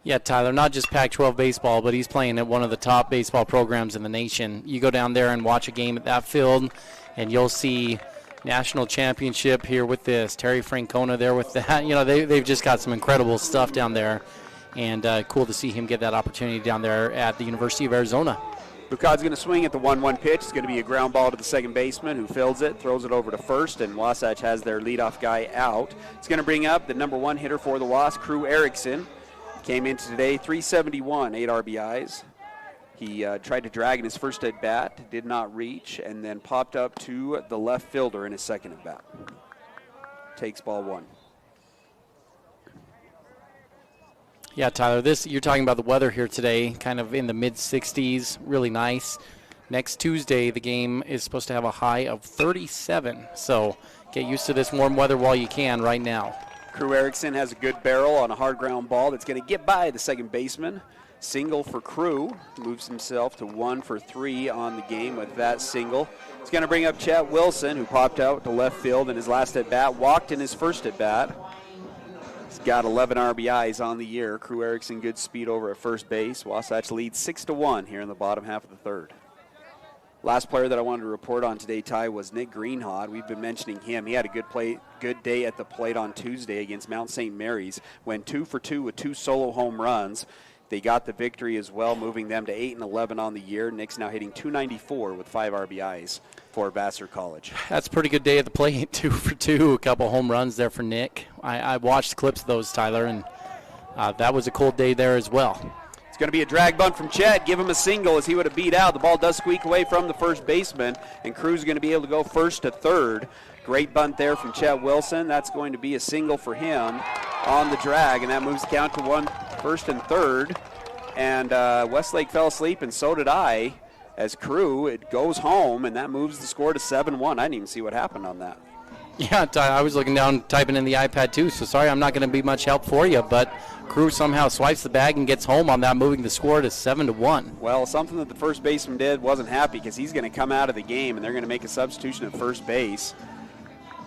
Speaker 8: Yeah, Tyler, not just Pac-12 baseball, but he's playing at one of the top baseball programs in the nation. You go down there and watch a game at that field, and you'll see national championship here with this. Terry Francona there with that. You know, they've just got some incredible stuff down there, and cool to see him get that opportunity down there at the University of Arizona.
Speaker 4: Bucad's going to swing at the 1-1 pitch. It's going to be a ground ball to the second baseman, who fields it, throws it over to first, and Wasatch has their leadoff guy out. It's going to bring up the number 1 hitter for the Wasps, Crew Erickson. Came into today, .371, 8 RBIs. He tried to drag in his first at-bat, did not reach, and then popped up to the left fielder in his second at-bat. Takes ball 1.
Speaker 8: Yeah, Tyler, you're talking about the weather here today, kind of in the mid-60s, really nice. Next Tuesday, the game is supposed to have a high of 37, so get used to this warm weather while you can right now.
Speaker 4: Crew Erickson has a good barrel on a hard ground ball that's going to get by the second baseman. Single for Crew, moves himself to 1 for 3 on the game with that single. It's going to bring up Chet Wilson, who popped out to left field in his last at-bat, walked in his first at-bat. He's got 11 RBIs on the year. Crew Erickson, good speed over at first base. Wasatch leads 6-1 here in the bottom half of the third. Last player that I wanted to report on today, Ty, was Nick Greenhaud. We've been mentioning him. He had a good day at the plate on Tuesday against Mount St. Mary's. Went 2 for 2 with 2 solo home runs. They got the victory as well, moving them to 8-11 on the year. Nick's now hitting .294 with 5 RBIs for Vassar College.
Speaker 8: That's a pretty good day at the plate, 2 for 2, a couple home runs there for Nick. I watched clips of those, Tyler, and that was a cold day there as well.
Speaker 4: It's going to be a drag bunt from Chet. Give him a single as he would have beat out. The ball does squeak away from the first baseman, and Crew's going to be able to go first to third. Great bunt there from Chet Wilson. That's going to be a single for him on the drag, and that moves the count to 1 first and third. And Westlake fell asleep, and so did I. As Crew, it goes home, and that moves the score to 7-1. I didn't even see what happened on that.
Speaker 8: Yeah, I was looking down, typing in the iPad too, so sorry I'm not going to be much help for you, but Crew somehow swipes the bag and gets home on that, moving the score to 7-1.
Speaker 4: Well, something that the first baseman did, wasn't happy, because he's going to come out of the game, and they're going to make a substitution at first base.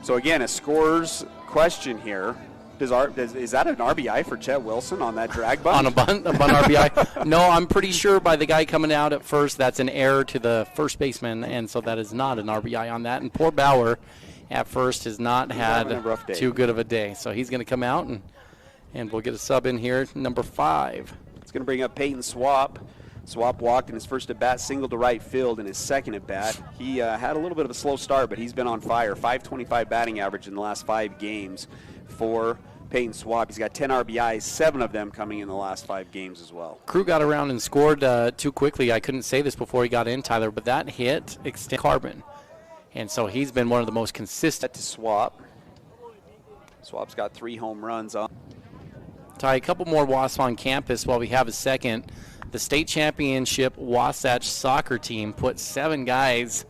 Speaker 4: So again, a scorer's question here. Is that an RBI for Chet Wilson on that drag bunt?
Speaker 8: On a bunt RBI? No, I'm pretty sure by the guy coming out at first, that's an error to the first baseman, and so that is not an RBI on that. And poor Bauer at first has not had too good of a day. So he's going to come out, and we'll get a sub in here, number 5.
Speaker 4: It's going to bring up Payton Swapp. Swapp walked in his first at-bat, single to right field in his second at-bat. He had a little bit of a slow start, but he's been on fire. .525 batting average in the last 5 games for Payton Swapp. He's got 10 RBIs, 7 of them coming in the last 5 games as well.
Speaker 8: Crew got around and scored too quickly. I couldn't say this before he got in, Tyler, but that hit extended Carbon. And so he's been one of the most consistent.
Speaker 4: To Swapp. Swapp's got 3 home runs on.
Speaker 8: Ty, a couple more Wasps on campus while we have a second. The state championship Wasatch soccer team put 7 guys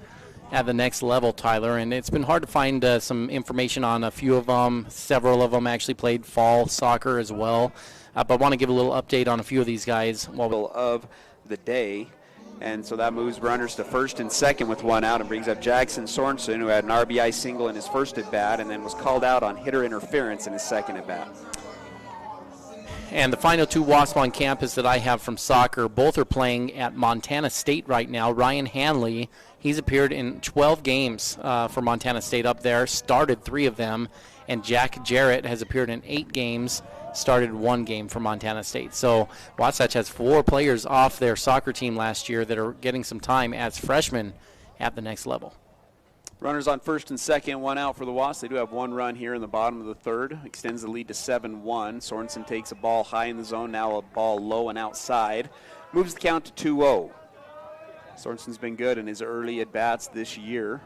Speaker 8: at the next level, Tyler, and it's been hard to find some information on a few of them. Several of them actually played fall soccer as well, but I want to give a little update on a few of these guys.
Speaker 4: Of the day, and so that moves runners to first and second with 1 out and brings up Jackson Sorensen, who had an RBI single in his first at-bat and then was called out on hitter interference in his second at-bat.
Speaker 8: And the final two Wasps on campus that I have from soccer, both are playing at Montana State right now. Ryan Hanley, he's appeared in 12 games for Montana State up there, started 3 of them. And Jack Jarrett has appeared in 8 games, started 1 game for Montana State. So Wasatch has 4 players off their soccer team last year that are getting some time as freshmen at the next level.
Speaker 4: Runners on first and second, 1 out for the Wasps. They do have 1 run here in the bottom of the third. Extends the lead to 7-1. Sorensen takes a ball high in the zone, now a ball low and outside. Moves the count to 2-0. Sorensen's been good in his early at-bats this year.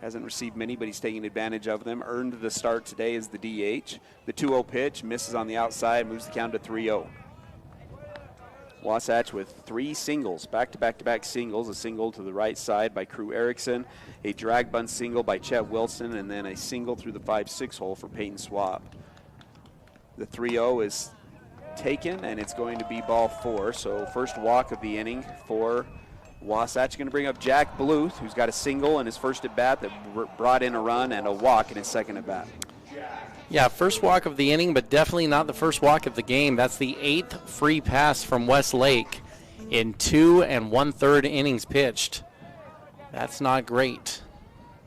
Speaker 4: Hasn't received many, but he's taking advantage of them. Earned the start today as the DH. The 2-0 pitch, misses on the outside, moves the count to 3-0. Wasatch with 3 singles, back-to-back-to-back singles. A single to the right side by Crew Erickson, a drag bunt single by Chet Wilson, and then a single through the 5-6 hole for Payton Swapp. The 3-0 is taken, and it's going to be ball 4. So first walk of the inning for Wasatch. Going to bring up Jack Bluth, who's got a single in his first at-bat that brought in a run and a walk in his second at-bat.
Speaker 8: Yeah, first walk of the inning, but definitely not the first walk of the game. That's the 8th free pass from Westlake in 2 1/3 innings pitched. That's not great.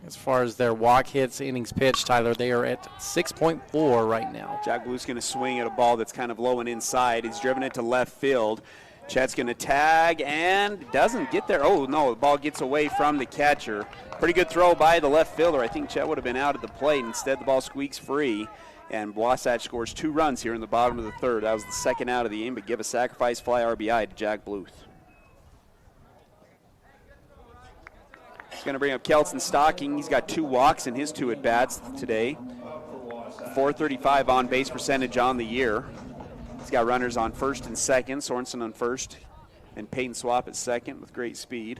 Speaker 8: As far as their walk hits, innings pitched, Tyler, they are at 6.4 right now.
Speaker 4: Jack Bluth's going to swing at a ball that's kind of low and inside. He's driven it to left field. Chet's going to tag and doesn't get there. Oh, no, the ball gets away from the catcher. Pretty good throw by the left fielder. I think Chet would have been out at the plate. Instead, the ball squeaks free, and Wasatch scores 2 runs here in the bottom of the third. That was the second out of the inning, but give a sacrifice fly RBI to Jack Bluth. He's going to bring up Kelton Stocking. He's got 2 walks in his 2 at-bats today. .435 on-base percentage on the year. He's got runners on first and second, Sorensen on first, and Payton Swapp at second with great speed.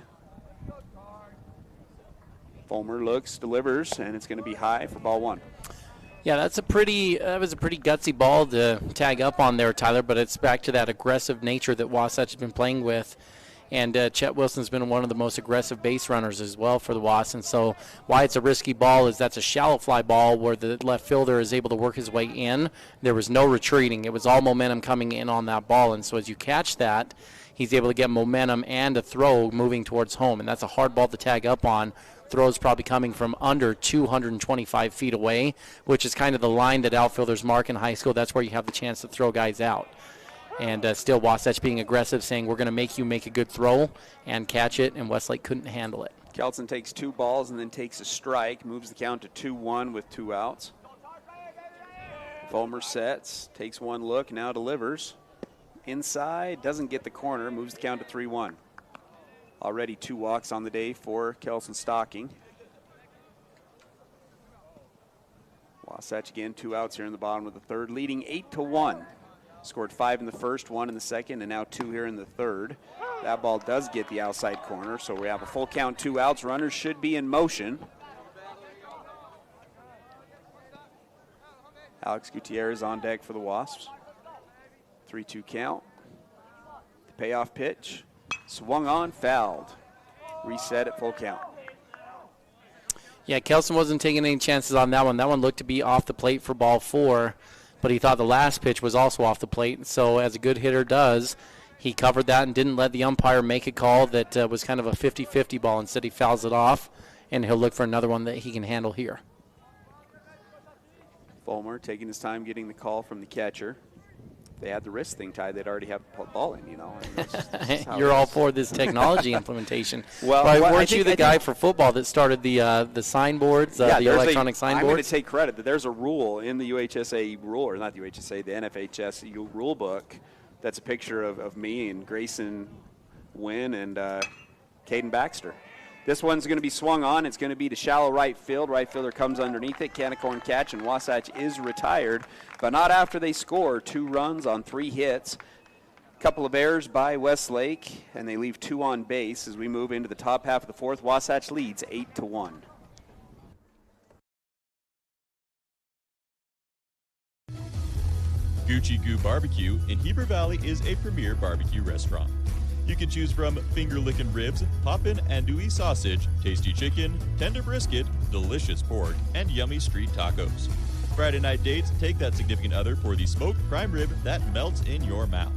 Speaker 4: Fulmer looks, delivers, and it's going to be high for ball 1.
Speaker 8: Yeah, that was a pretty gutsy ball to tag up on there, Tyler, but it's back to that aggressive nature that Wasatch has been playing with. And Chet Wilson's been one of the most aggressive base runners as well for the Wasps. And so why it's a risky ball is that's a shallow fly ball where the left fielder is able to work his way in. There was no retreating. It was all momentum coming in on that ball. And so as you catch that, he's able to get momentum and a throw moving towards home. And that's a hard ball to tag up on. Throw's probably coming from under 225 feet away, which is kind of the line that outfielders mark in high school. That's where you have the chance to throw guys out. And still Wasatch being aggressive, saying we're going to make you make a good throw and catch it, and Westlake couldn't handle it.
Speaker 4: Kelton takes 2 balls and then takes a strike, moves the count to 2-1 with 2 outs. Fulmer sets, takes 1 look, now delivers. Inside, doesn't get the corner, moves the count to 3-1. Already 2 walks on the day for Kelton Stocking. Wasatch again, 2 outs here in the bottom of the third, leading 8-1. Scored 5 in the first, 1 in the second, and now 2 here in the third. That ball does get the outside corner, so we have a full count, 2 outs. Runners should be in motion. Alex Gutierrez on deck for the Wasps. 3-2 count. The payoff pitch. Swung on, fouled. Reset at full count.
Speaker 8: Yeah, Kelson wasn't taking any chances on that one. That one looked to be off the plate for ball 4. But he thought the last pitch was also off the plate. So as a good hitter does, he covered that and didn't let the umpire make a call that was kind of a 50-50 ball. Instead, he fouls it off, and he'll look for another one that he can handle here.
Speaker 4: Fulmer taking his time getting the call from the catcher. If they had the wrist thing tied, they'd already have the ball in, you know.
Speaker 8: You're all for this technology implementation.
Speaker 4: Well,
Speaker 8: weren't you the guy for football that started the signboards, the electronic signboards?
Speaker 4: I'm going to take credit that there's a rule in the UHSA rule, or not the UHSA, the NFHS rule book. That's a picture of me and Grayson Wynn and Caden Baxter. This one's going to be swung on. It's going to be to shallow right field. Right fielder comes underneath it. Canicorn catch, and Wasatch is retired, but not after they score 2 runs on 3 hits. Couple of errors by Westlake, and they leave 2 on base as we move into the top half of the fourth. Wasatch leads 8-1.
Speaker 12: Gucci Goo Barbecue in Heber Valley is a premier barbecue restaurant. You can choose from finger-licking ribs, poppin' andouille sausage, tasty chicken, tender brisket, delicious pork, and yummy street tacos. Friday night dates, take that significant other for the smoked prime rib that melts in your mouth.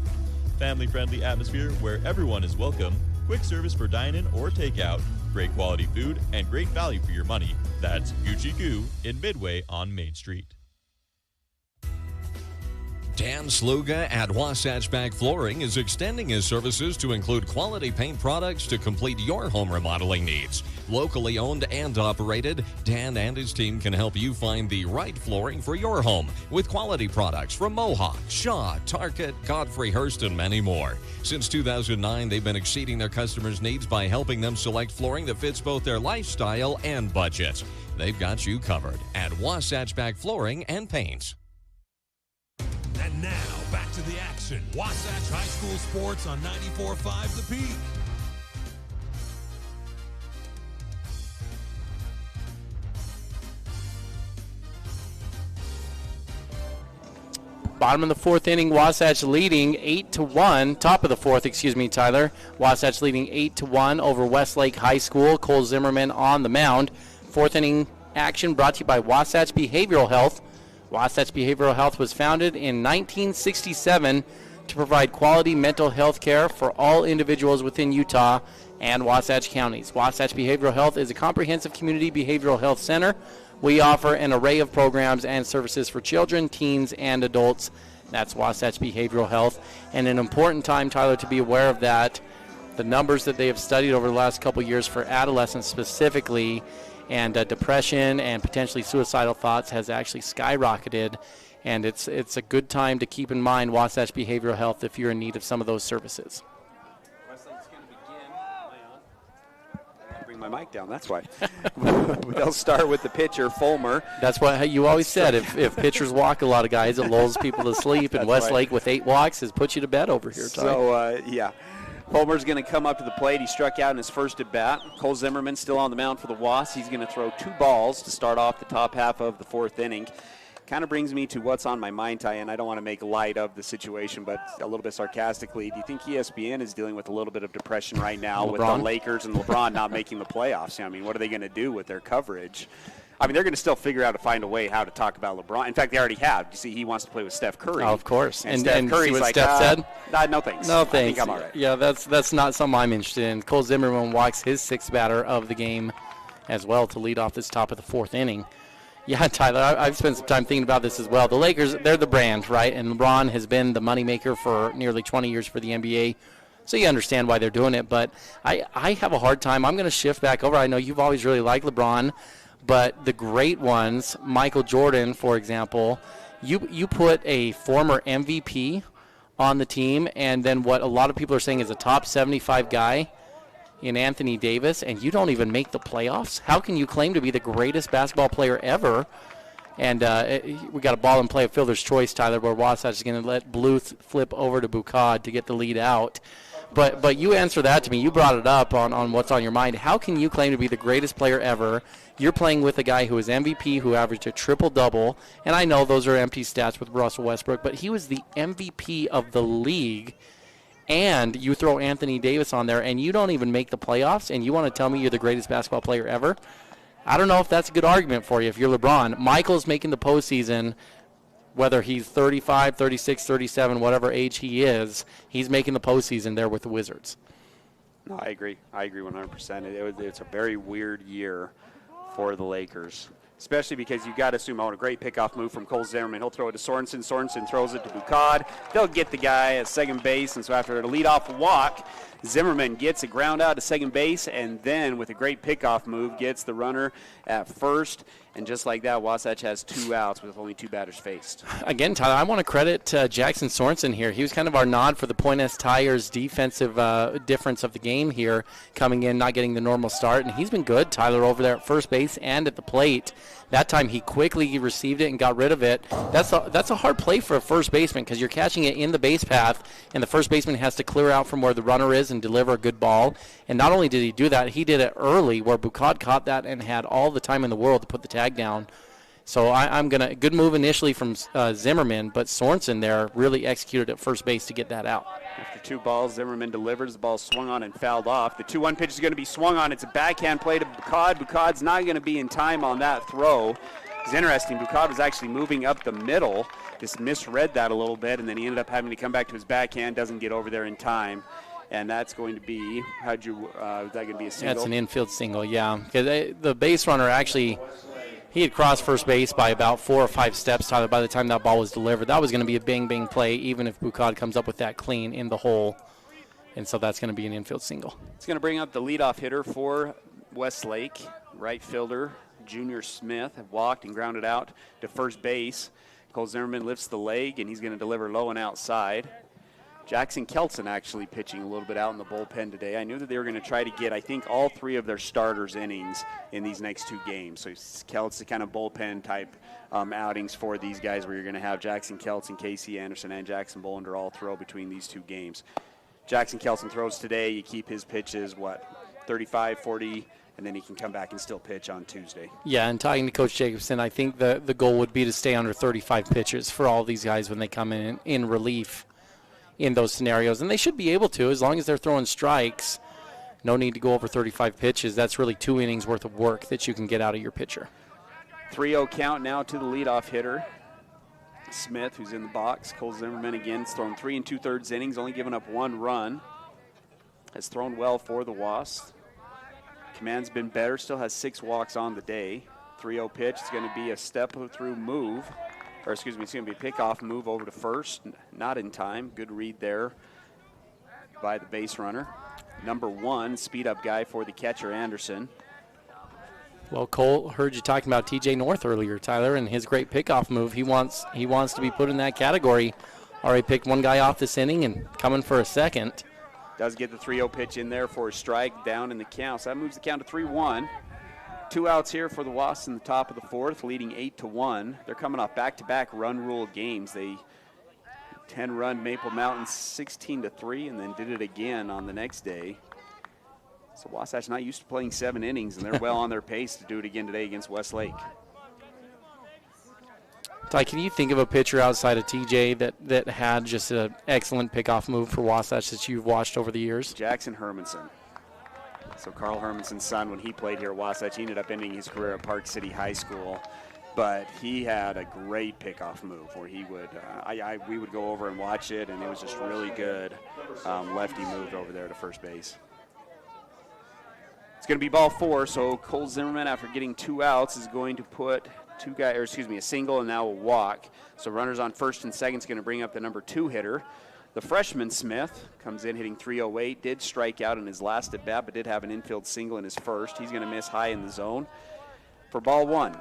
Speaker 12: Family-friendly atmosphere where everyone is welcome, quick service for dine-in or takeout, great quality food, and great value for your money. That's Gucci Goo in Midway on Main Street.
Speaker 13: Dan Sluga at Wasatch Back Flooring is extending his services to include quality paint products to complete your home remodeling needs. Locally owned and operated, Dan and his team can help you find the right flooring for your home with quality products from Mohawk, Shaw, Target, Godfrey Hirst, and many more. Since 2009, they've been exceeding their customers' needs by helping them select flooring that fits both their lifestyle and budget. They've got you covered at Wasatch Back Flooring and Paints.
Speaker 14: And now, back to the action. Wasatch High School Sports on 94.5 The Peak.
Speaker 8: Bottom of the fourth inning, Wasatch leading 8-1. Top of the fourth, excuse me, Tyler. Wasatch leading 8-1 over Westlake High School. Cole Zimmerman on the mound. Fourth inning action brought to you by Wasatch Behavioral Health. Wasatch Behavioral Health was founded in 1967 to provide quality mental health care for all individuals within Utah and Wasatch counties. Wasatch Behavioral Health is a comprehensive community behavioral health center. We offer an array of programs and services for children, teens, and adults. That's Wasatch Behavioral Health. And an important time, Tyler, to be aware of that. The numbers that they have studied over the last couple years for adolescents specifically, and depression and potentially suicidal thoughts has actually skyrocketed. And it's a good time to keep in mind Wasatch Behavioral Health if you're in need of some of those services.
Speaker 4: Westlake's going to begin. Bring my mic down, that's why. They'll start with the pitcher, Fulmer.
Speaker 8: That's what you always said. If pitchers walk a lot of guys, it lulls people to sleep. And Westlake with 8 walks has put you to bed over here, Ty.
Speaker 4: So, yeah. Fulmer's going to come up to the plate. He struck out in his first at bat. Cole Zimmerman still on the mound for the Wasps. He's going to throw 2 balls to start off the top half of the fourth inning. Kind of brings me to what's on my mind, Ty, and I don't want to make light of the situation, but a little bit sarcastically, do you think ESPN is dealing with a little bit of depression right now with the Lakers and LeBron not making the playoffs? I mean, what are they going to do with their coverage? I mean, they're going to still figure out to find a way how to talk about LeBron. In fact, they already have. You see, he wants to play with Steph Curry.
Speaker 8: Oh, of course.
Speaker 4: And Steph Curry's
Speaker 8: what
Speaker 4: like,
Speaker 8: Steph said?
Speaker 4: No thanks.
Speaker 8: No thanks.
Speaker 4: I think I'm all right.
Speaker 8: Yeah, that's not something I'm interested in. Cole Zimmerman walks his 6th batter of the game as well to lead off this top of the fourth inning. Yeah, Tyler, I've spent some time thinking about this as well. The Lakers, they're the brand, right? And LeBron has been the moneymaker for nearly 20 years for the NBA. So you understand why they're doing it. But I have a hard time. I'm going to shift back over. I know you've always really liked LeBron. But the great ones, Michael Jordan, for example, you put a former MVP on the team, and then what a lot of people are saying is a top 75 guy in Anthony Davis, and you don't even make the playoffs? How can you claim to be the greatest basketball player ever? And we got a ball and play of fielder's choice, Tyler, where Wasatch is going to let Bluth flip over to Bucad to get the lead out. But you answer that to me. You brought it up on what's on your mind. How can you claim to be the greatest player ever? You're playing with a guy who is MVP, who averaged a triple-double. And I know those are empty stats with Russell Westbrook, but he was the MVP of the league. And you throw Anthony Davis on there, and you don't even make the playoffs, and you want to tell me you're the greatest basketball player ever? I don't know if that's a good argument for you if you're LeBron. Michael's making the postseason. Whether he's 35, 36, 37, whatever age he is, he's making the postseason there with the Wizards.
Speaker 4: No, I agree. I agree 100%. It's a very weird year for the Lakers, especially because you got to assume a great pickoff move from Cole Zimmerman. He'll throw it to Sorensen. Sorensen throws it to Bucad. They'll get the guy at second base, and so after a leadoff walk, Zimmerman gets a ground out to second base, and then with a great pickoff move, gets the runner at first. And just like that, Wasatch has 2 outs with only 2 batters faced.
Speaker 8: Again, Tyler, I want to credit Jackson Sorensen here. He was kind of our nod for the Point S Tires defensive difference of the game here, coming in, not getting the normal start. And he's been good, Tyler, over there at first base and at the plate. That time he quickly received it and got rid of it. That's a hard play for a first baseman because you're catching it in the base path, and the first baseman has to clear out from where the runner is and deliver a good ball. And not only did he do that, he did it early where Bucad caught that and had all the time in the world to put the tag down. So I'm going to, good move initially from Zimmerman, but Sorensen there really executed at first base to get that out.
Speaker 4: After 2 balls, Zimmerman delivers. The ball swung on and fouled off. The 2-1 pitch is going to be swung on. It's a backhand play to Bucad. Bucad's not going to be in time on that throw. It's interesting. Bucad was actually moving up the middle, just misread that a little bit, and then he ended up having to come back to his backhand, doesn't get over there in time. And that's going to be, is that going to be a single?
Speaker 8: That's an infield single, yeah. Because the base runner actually, he had crossed first base by about 4 or 5 steps, Tyler, by the time that ball was delivered. That was going to be a bang-bang play, even if Bucad comes up with that clean in the hole. And so that's going to be an infield single.
Speaker 4: It's going to bring up the leadoff hitter for Westlake. Right fielder, Junior Smith, have walked and grounded out to first base. Cole Zimmerman lifts the leg, and he's going to deliver low and outside. Jackson Kelson actually pitching a little bit out in the bullpen today. I knew that they were going to try to get, I think, all 3 of their starters innings in these next 2 games. So Kelson kind of bullpen type outings for these guys where you're going to have Jackson Kelson, Casey Anderson, and Jackson Bolander all throw between these 2 games. Jackson Kelson throws today. You keep his pitches, 35, 40, and then he can come back and still pitch on Tuesday.
Speaker 8: Yeah, and talking to Coach Jacobson, I think the goal would be to stay under 35 pitches for all these guys when they come in relief in those scenarios. And they should be able to, as long as they're throwing strikes. No need to go over 35 pitches. That's really 2 innings worth of work that you can get out of your pitcher.
Speaker 4: 3-0 count now to the leadoff hitter, Smith, who's in the box. Cole Zimmerman again has thrown 3 2/3 innings, only given up 1 run. Has thrown well for the Wasps. Command's been better, still has 6 walks on the day. 3-0 pitch. It's going to be a step-through move. Or excuse me, it's going to be a pickoff move over to first. Not in time. Good read there by the base runner. Number 1, speed-up guy for the catcher, Anderson.
Speaker 8: Well, Cole, heard you talking about TJ North earlier, Tyler, and his great pickoff move. He wants to be put in that category. Already picked 1 guy off this inning and coming for a second.
Speaker 4: Does get the 3-0 pitch in there for a strike down in the count. So that moves the count to 3-1. 2 outs here for the Wasps in the top of the 4th, leading 8-1. They're coming off back-to-back run rule games. They 10-run Maple Mountain 16-3, and then did it again on the next day. So Wasatch not used to playing 7 innings, and they're well on their pace to do it again today against Westlake.
Speaker 8: Ty, can you think of a pitcher outside of TJ that had just an excellent pickoff move for Wasatch that you've watched over the years?
Speaker 4: Jackson Hermanson. So Carl Hermanson's son, when he played here at Wasatch, he ended up ending his career at Park City High School. But he had a great pickoff move where he would, we would go over and watch it, and it was just really good lefty move over there to first base. It's going to be ball 4, so Cole Zimmerman, after getting 2 outs, is going to put a single and now a walk. So runners on first and second is going to bring up the number 2 hitter. The freshman Smith comes in hitting .308, did strike out in his last at bat, but did have an infield single in his first. He's going to miss high in the zone for ball 1.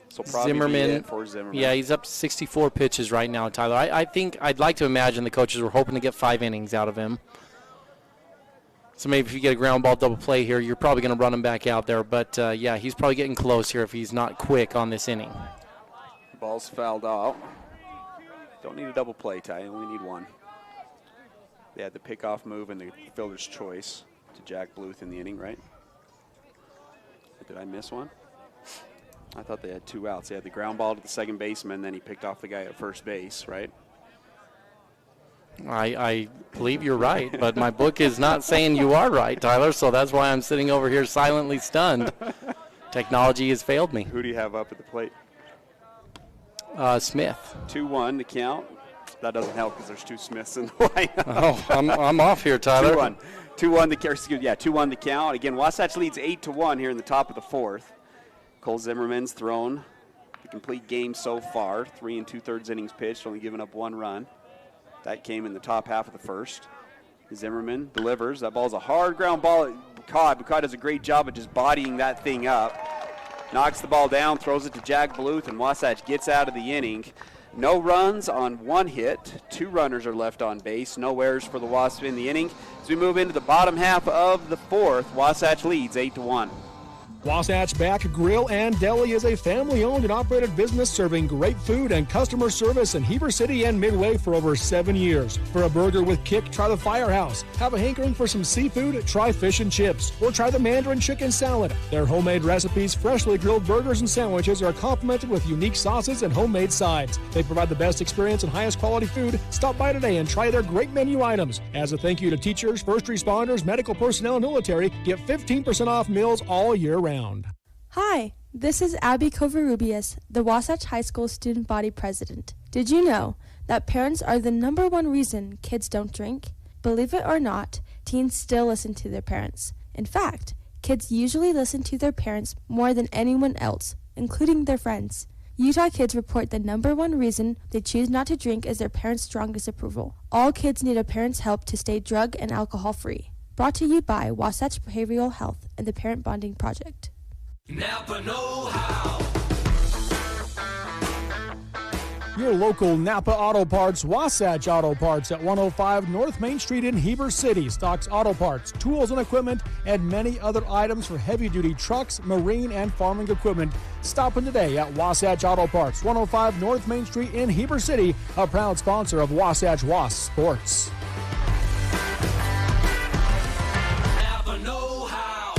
Speaker 4: So probably Zimmerman, for Zimmerman.
Speaker 8: Yeah, he's up to 64 pitches right now, Tyler. I think I'd like to imagine the coaches were hoping to get 5 innings out of him. So maybe if you get a ground ball double play here, you're probably going to run him back out there. But, yeah, he's probably getting close here if he's not quick on this inning.
Speaker 4: Ball's fouled out. Don't need a double play, Ty. You only need 1. They had the pickoff move and the fielder's choice to Jack Bluth in the inning, right? Did I miss one? I thought they had 2 outs. They had the ground ball to the second baseman, then he picked off the guy at first base, right?
Speaker 8: I believe you're right, but my book is not saying you are right, Tyler, so that's why I'm sitting over here silently stunned. Technology has failed me.
Speaker 4: Who do you have up at the plate?
Speaker 8: Smith.
Speaker 4: 2-1 the count. That doesn't help because there's 2 Smiths in the lineup.
Speaker 8: Oh, I'm off here, Tyler.
Speaker 4: 2-1 the count. Again, Wasatch leads 8-1 here in the top of the 4th. Cole Zimmerman's thrown the complete game so far. 3 2/3 innings pitched, only giving up 1 run. That came in the top half of the first. Zimmerman delivers. That ball's a hard ground ball at Bucad. Bucad does a great job of just bodying that thing up. Knocks the ball down, throws it to Jack Bluth, and Wasatch gets out of the inning. No runs on 1 hit. 2 runners are left on base. No errors for the Wasps in the inning. As we move into the bottom half of the 4th, Wasatch leads 8-1.
Speaker 10: Wasatch Back Grill and Deli is a family-owned and operated business serving great food and customer service in Heber City and Midway for over 7 years. For a burger with kick, try the Firehouse. Have a hankering for some seafood? Try fish and chips. Or try the Mandarin chicken salad. Their homemade recipes, freshly grilled burgers and sandwiches are complemented with unique sauces and homemade sides. They provide the best experience and highest quality food. Stop by today and try their great menu items. As a thank you to teachers, first responders, medical personnel, and military, get 15% off meals all year round.
Speaker 15: Hi, This is Abby Covarrubias, the Wasatch High School Student Body President. Did you know that parents are the number one reason kids don't drink? Believe it or not, teens still listen to their parents. In fact, kids usually listen to their parents more than anyone else, including their friends. Utah kids report the number one reason they choose not to drink is their parents' strongest approval. All kids need a parent's help to stay drug and alcohol free. Brought to you by Wasatch Behavioral Health and the Parent Bonding Project.
Speaker 14: Napa know-how.
Speaker 10: Your local Napa Auto Parts, Wasatch Auto Parts at 105 North Main Street in Heber City stocks auto parts, tools and equipment, and many other items for heavy-duty trucks, marine, and farming equipment. Stop in today at Wasatch Auto Parts, 105 North Main Street in Heber City, a proud sponsor of Wasatch Wasps Sports.
Speaker 14: Napa know-how.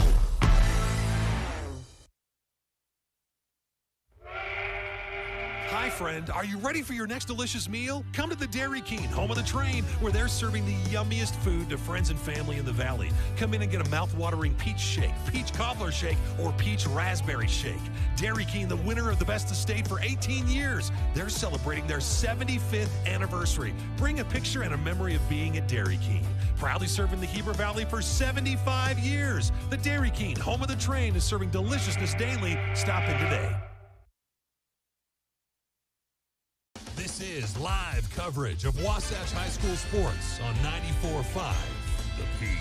Speaker 16: Hi, friend. Are you ready for your next delicious meal? Come to the Dairy King, home of the train, where they're serving the yummiest food to friends and family in the valley. Come in and get a mouth-watering peach shake, peach cobbler shake, or peach raspberry shake. Dairy King, the winner of the Best Estate for 18 years. They're celebrating their 75th anniversary. Bring a picture and a memory of being at Dairy King. Proudly serving the Heber Valley for 75 years. The Dairy King, home of the train, is serving deliciousness daily. Stop in today.
Speaker 14: This is live coverage of Wasatch High School sports on 94.5 The Peak.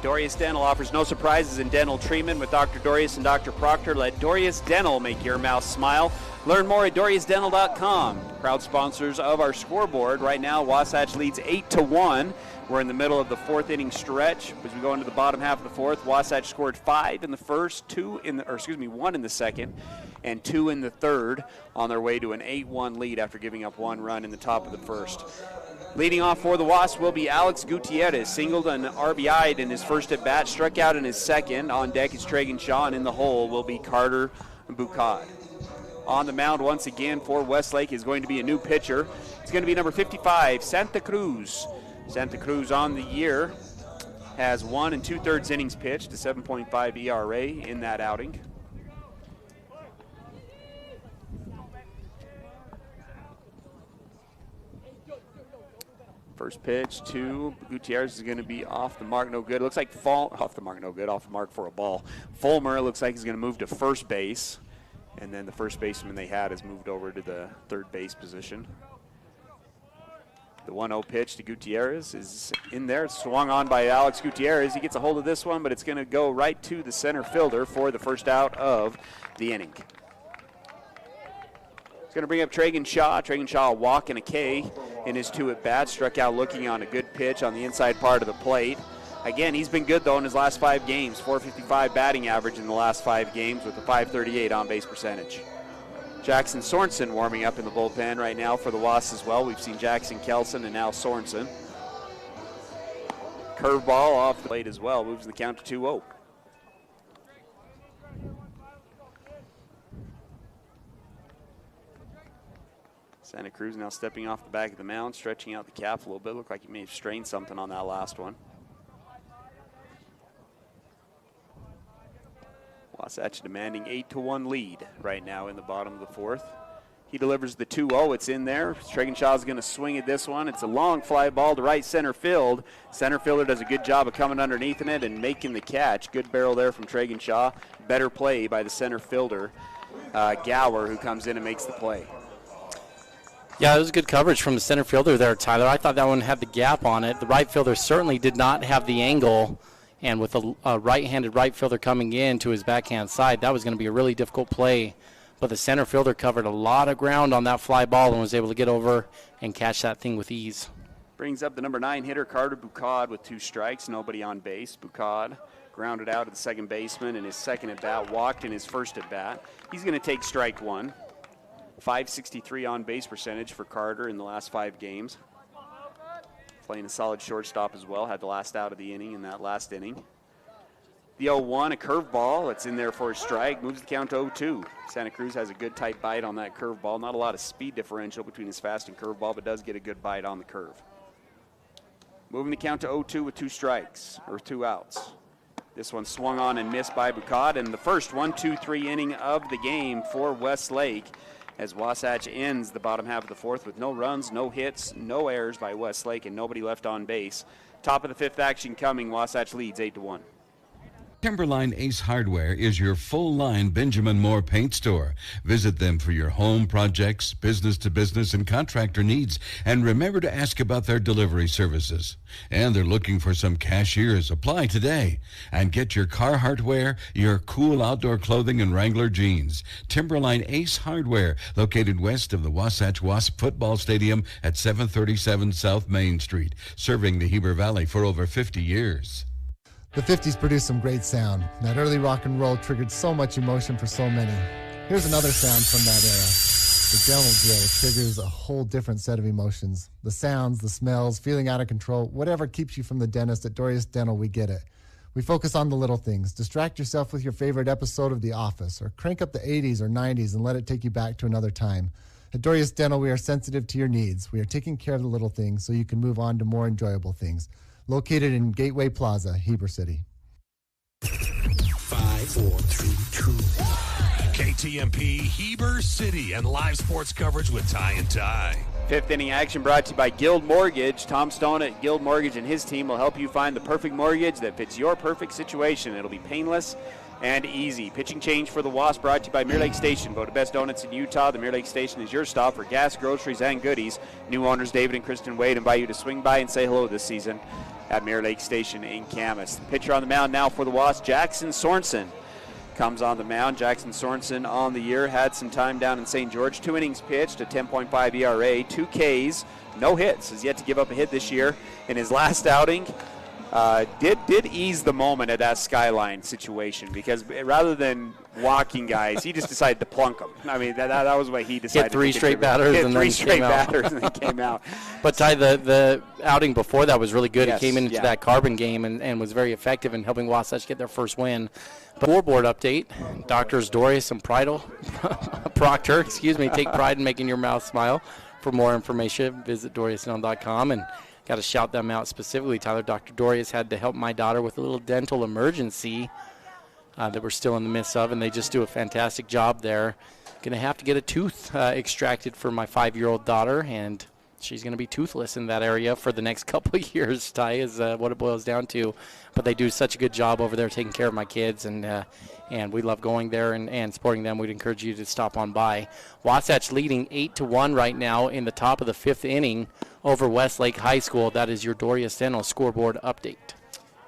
Speaker 4: Dorius Dental offers no surprises in dental treatment with Dr. Dorius and Dr. Proctor. Let Dorius Dental make your mouth smile. Learn more at DoriusDental.com. Proud sponsors of our scoreboard. Right now, Wasatch leads 8-1. We're in the middle of the fourth inning stretch. As we go into the bottom half of the fourth, Wasatch scored 5 in the first, 1 in the second, and 2 in the third on their way to an 8-1 lead after giving up 1 run in the top of the first. Leading off for the Wasps will be Alex Gutierrez, singled and RBI'd in his first at-bat, struck out in his second. On deck is Tragan Shaw, and in the hole will be Carter Bucad. On the mound once again for Westlake is going to be a new pitcher. It's going to be number 55, Santa Cruz. Santa Cruz on the year has 1 2/3 innings pitched, a 7.5 ERA in that outing. First pitch to Gutierrez is going to be off the mark, no good. It looks like off the mark for a ball. Fulmer looks like he's going to move to first base, and then the first baseman they had has moved over to the third base position. The 1-0 pitch to Gutierrez is in there. It's swung on by Alex Gutierrez. He gets a hold of this one, but it's going to go right to the center fielder for the first out of the inning. Going to bring up Tragan Shaw. Tragan Shaw, a walk and a K in his 2 at-bats. Struck out looking on a good pitch on the inside part of the plate. Again, he's been good, though, in his last 5 games. .455 batting average in the last 5 games with a .538 on-base percentage. Jackson Sorensen warming up in the bullpen right now for the Wasps as well. We've seen Jackson Kelson and now Sorensen. Curveball off the plate as well. Moves the count to 2-0. Santa Cruz now stepping off the back of the mound, stretching out the calf a little bit. Looked like he may have strained something on that last one. Wasatch demanding 8-1 lead right now in the bottom of the fourth. He delivers the 2-0. It's in there. Tragan Shaw's going to swing at this one. It's a long fly ball to right center field. Center fielder does a good job of coming underneath in it and making the catch. Good barrel there from Tragan Shaw. Better play by the center fielder, Gower, who comes in and makes the play.
Speaker 8: Yeah, it was good coverage from the center fielder there, Tyler. I thought that one had the gap on it. The right fielder certainly did not have the angle, and with a right-handed right fielder coming in to his backhand side, that was going to be a really difficult play. But the center fielder covered a lot of ground on that fly ball and was able to get over and catch that thing with ease.
Speaker 4: Brings up the number 9 hitter, Carter Bucad, with 2 strikes, nobody on base. Bucad grounded out at the second baseman in his second at-bat, walked in his first at-bat. He's going to take strike 1. .563 on base percentage for Carter in the last 5 games. Playing a solid shortstop as well. Had the last out of the inning in that last inning. The 0-1, a curveball. It's in there for a strike. Moves the count to 0-2. Santa Cruz has a good tight bite on that curveball. Not a lot of speed differential between his fast and curveball, but does get a good bite on the curve. Moving the count to 0-2 with 2 strikes, or 2 outs. This one swung on and missed by Bucad, and the first 1-2-3 inning of the game for Westlake, as Wasatch ends the bottom half of the fourth with no runs, no hits, no errors by Westlake, and nobody left on base. Top of the fifth action coming. Wasatch leads 8-1.
Speaker 6: Timberline Ace Hardware is your full-line Benjamin Moore paint store. Visit them for your home projects, business-to-business, and contractor needs. And remember to ask about their delivery services. And they're looking for some cashiers. Apply today. And get your Carhartt wear, your cool outdoor clothing, and Wrangler jeans. Timberline Ace Hardware, located west of the Wasatch Wasps football stadium at 737 South Main Street, serving the Heber Valley for over 50 years.
Speaker 7: The 50s produced some great sound. That early rock and roll triggered so much emotion for so many. Here's another sound from that era. The dental drill triggers a whole different set of emotions. The sounds, the smells, feeling out of control, whatever keeps you from the dentist at Dorius Dental, we get it. We focus on the little things. Distract yourself with your favorite episode of The Office, or crank up the 80s or 90s and let it take you back to another time. At Dorius Dental, we are sensitive to your needs. We are taking care of the little things so you can move on to more enjoyable things. Located in Gateway Plaza, Heber City.
Speaker 14: 5, 4, 3, 2. KTMP, Heber City, and live sports coverage with Ty and Ty.
Speaker 4: Fifth inning action brought to you by Guild Mortgage. Tom Stone at Guild Mortgage and his team will help you find the perfect mortgage that fits your perfect situation. It'll be painless and easy. Pitching change for the Wasps brought to you by Mirror Lake Station. Voted best donuts in Utah. The Mirror Lake Station is your stop for gas, groceries, and goodies. New owners David and Kristen Wade invite you to swing by and say hello this season at Mirror Lake Station in Camas. The pitcher on the mound now for the Wasps, Jackson Sorensen, comes on the mound. Jackson Sorensen on the year, had some time down in St. George. 2 innings pitched, a 10.5 ERA, 2 Ks, no hits. Has yet to give up a hit this year. In his last outing, did ease the moment at that skyline situation, because rather than walking guys, he just decided to plunk them. I mean, that was what he decided.
Speaker 8: Hit three straight batters and then
Speaker 4: came out.
Speaker 8: But Ty, the outing before that was really good.
Speaker 4: Yes,
Speaker 8: he came into that Carbon game and was very effective in helping Wasatch get their first win. But scoreboard update, Doctors Dorius and Proctor, take pride in making your mouth smile. For more information, visit DoriusDental.com, and got to shout them out specifically. Tyler, Dr. Dorius had to help my daughter with a little dental emergency that we're still in the midst of, and they just do a fantastic job there. Going to have to get a tooth extracted for my 5-year-old daughter, and she's going to be toothless in that area for the next couple of years, Ty, is what it boils down to. But they do such a good job over there taking care of my kids, and we love going there and supporting them. We'd encourage you to stop on by. Wasatch leading 8-1 right now in the top of the 5th inning over Westlake High School. That is your Dorius Dental scoreboard update.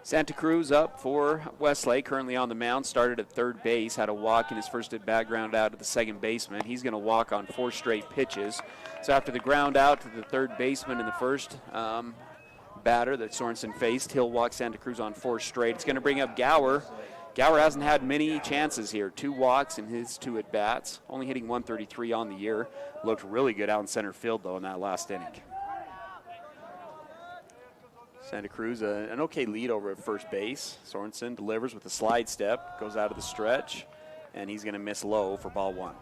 Speaker 4: Santa Cruz up for Westlake, currently on the mound, started at third base, had a walk in his first at-bat, ground out to the second baseman. He's going to walk on 4 straight pitches. So after the ground out to the third baseman in the first batter that Sorensen faced, he'll walk Santa Cruz on 4 straight. It's going to bring up Gower. Gower hasn't had many chances here. 2 walks in his 2 at-bats, only hitting 133 on the year. Looked really good out in center field, though, in that last inning. Santa Cruz, an okay lead over at first base. Sorensen delivers with a slide step, goes out of the stretch, and he's going to miss low for ball 1.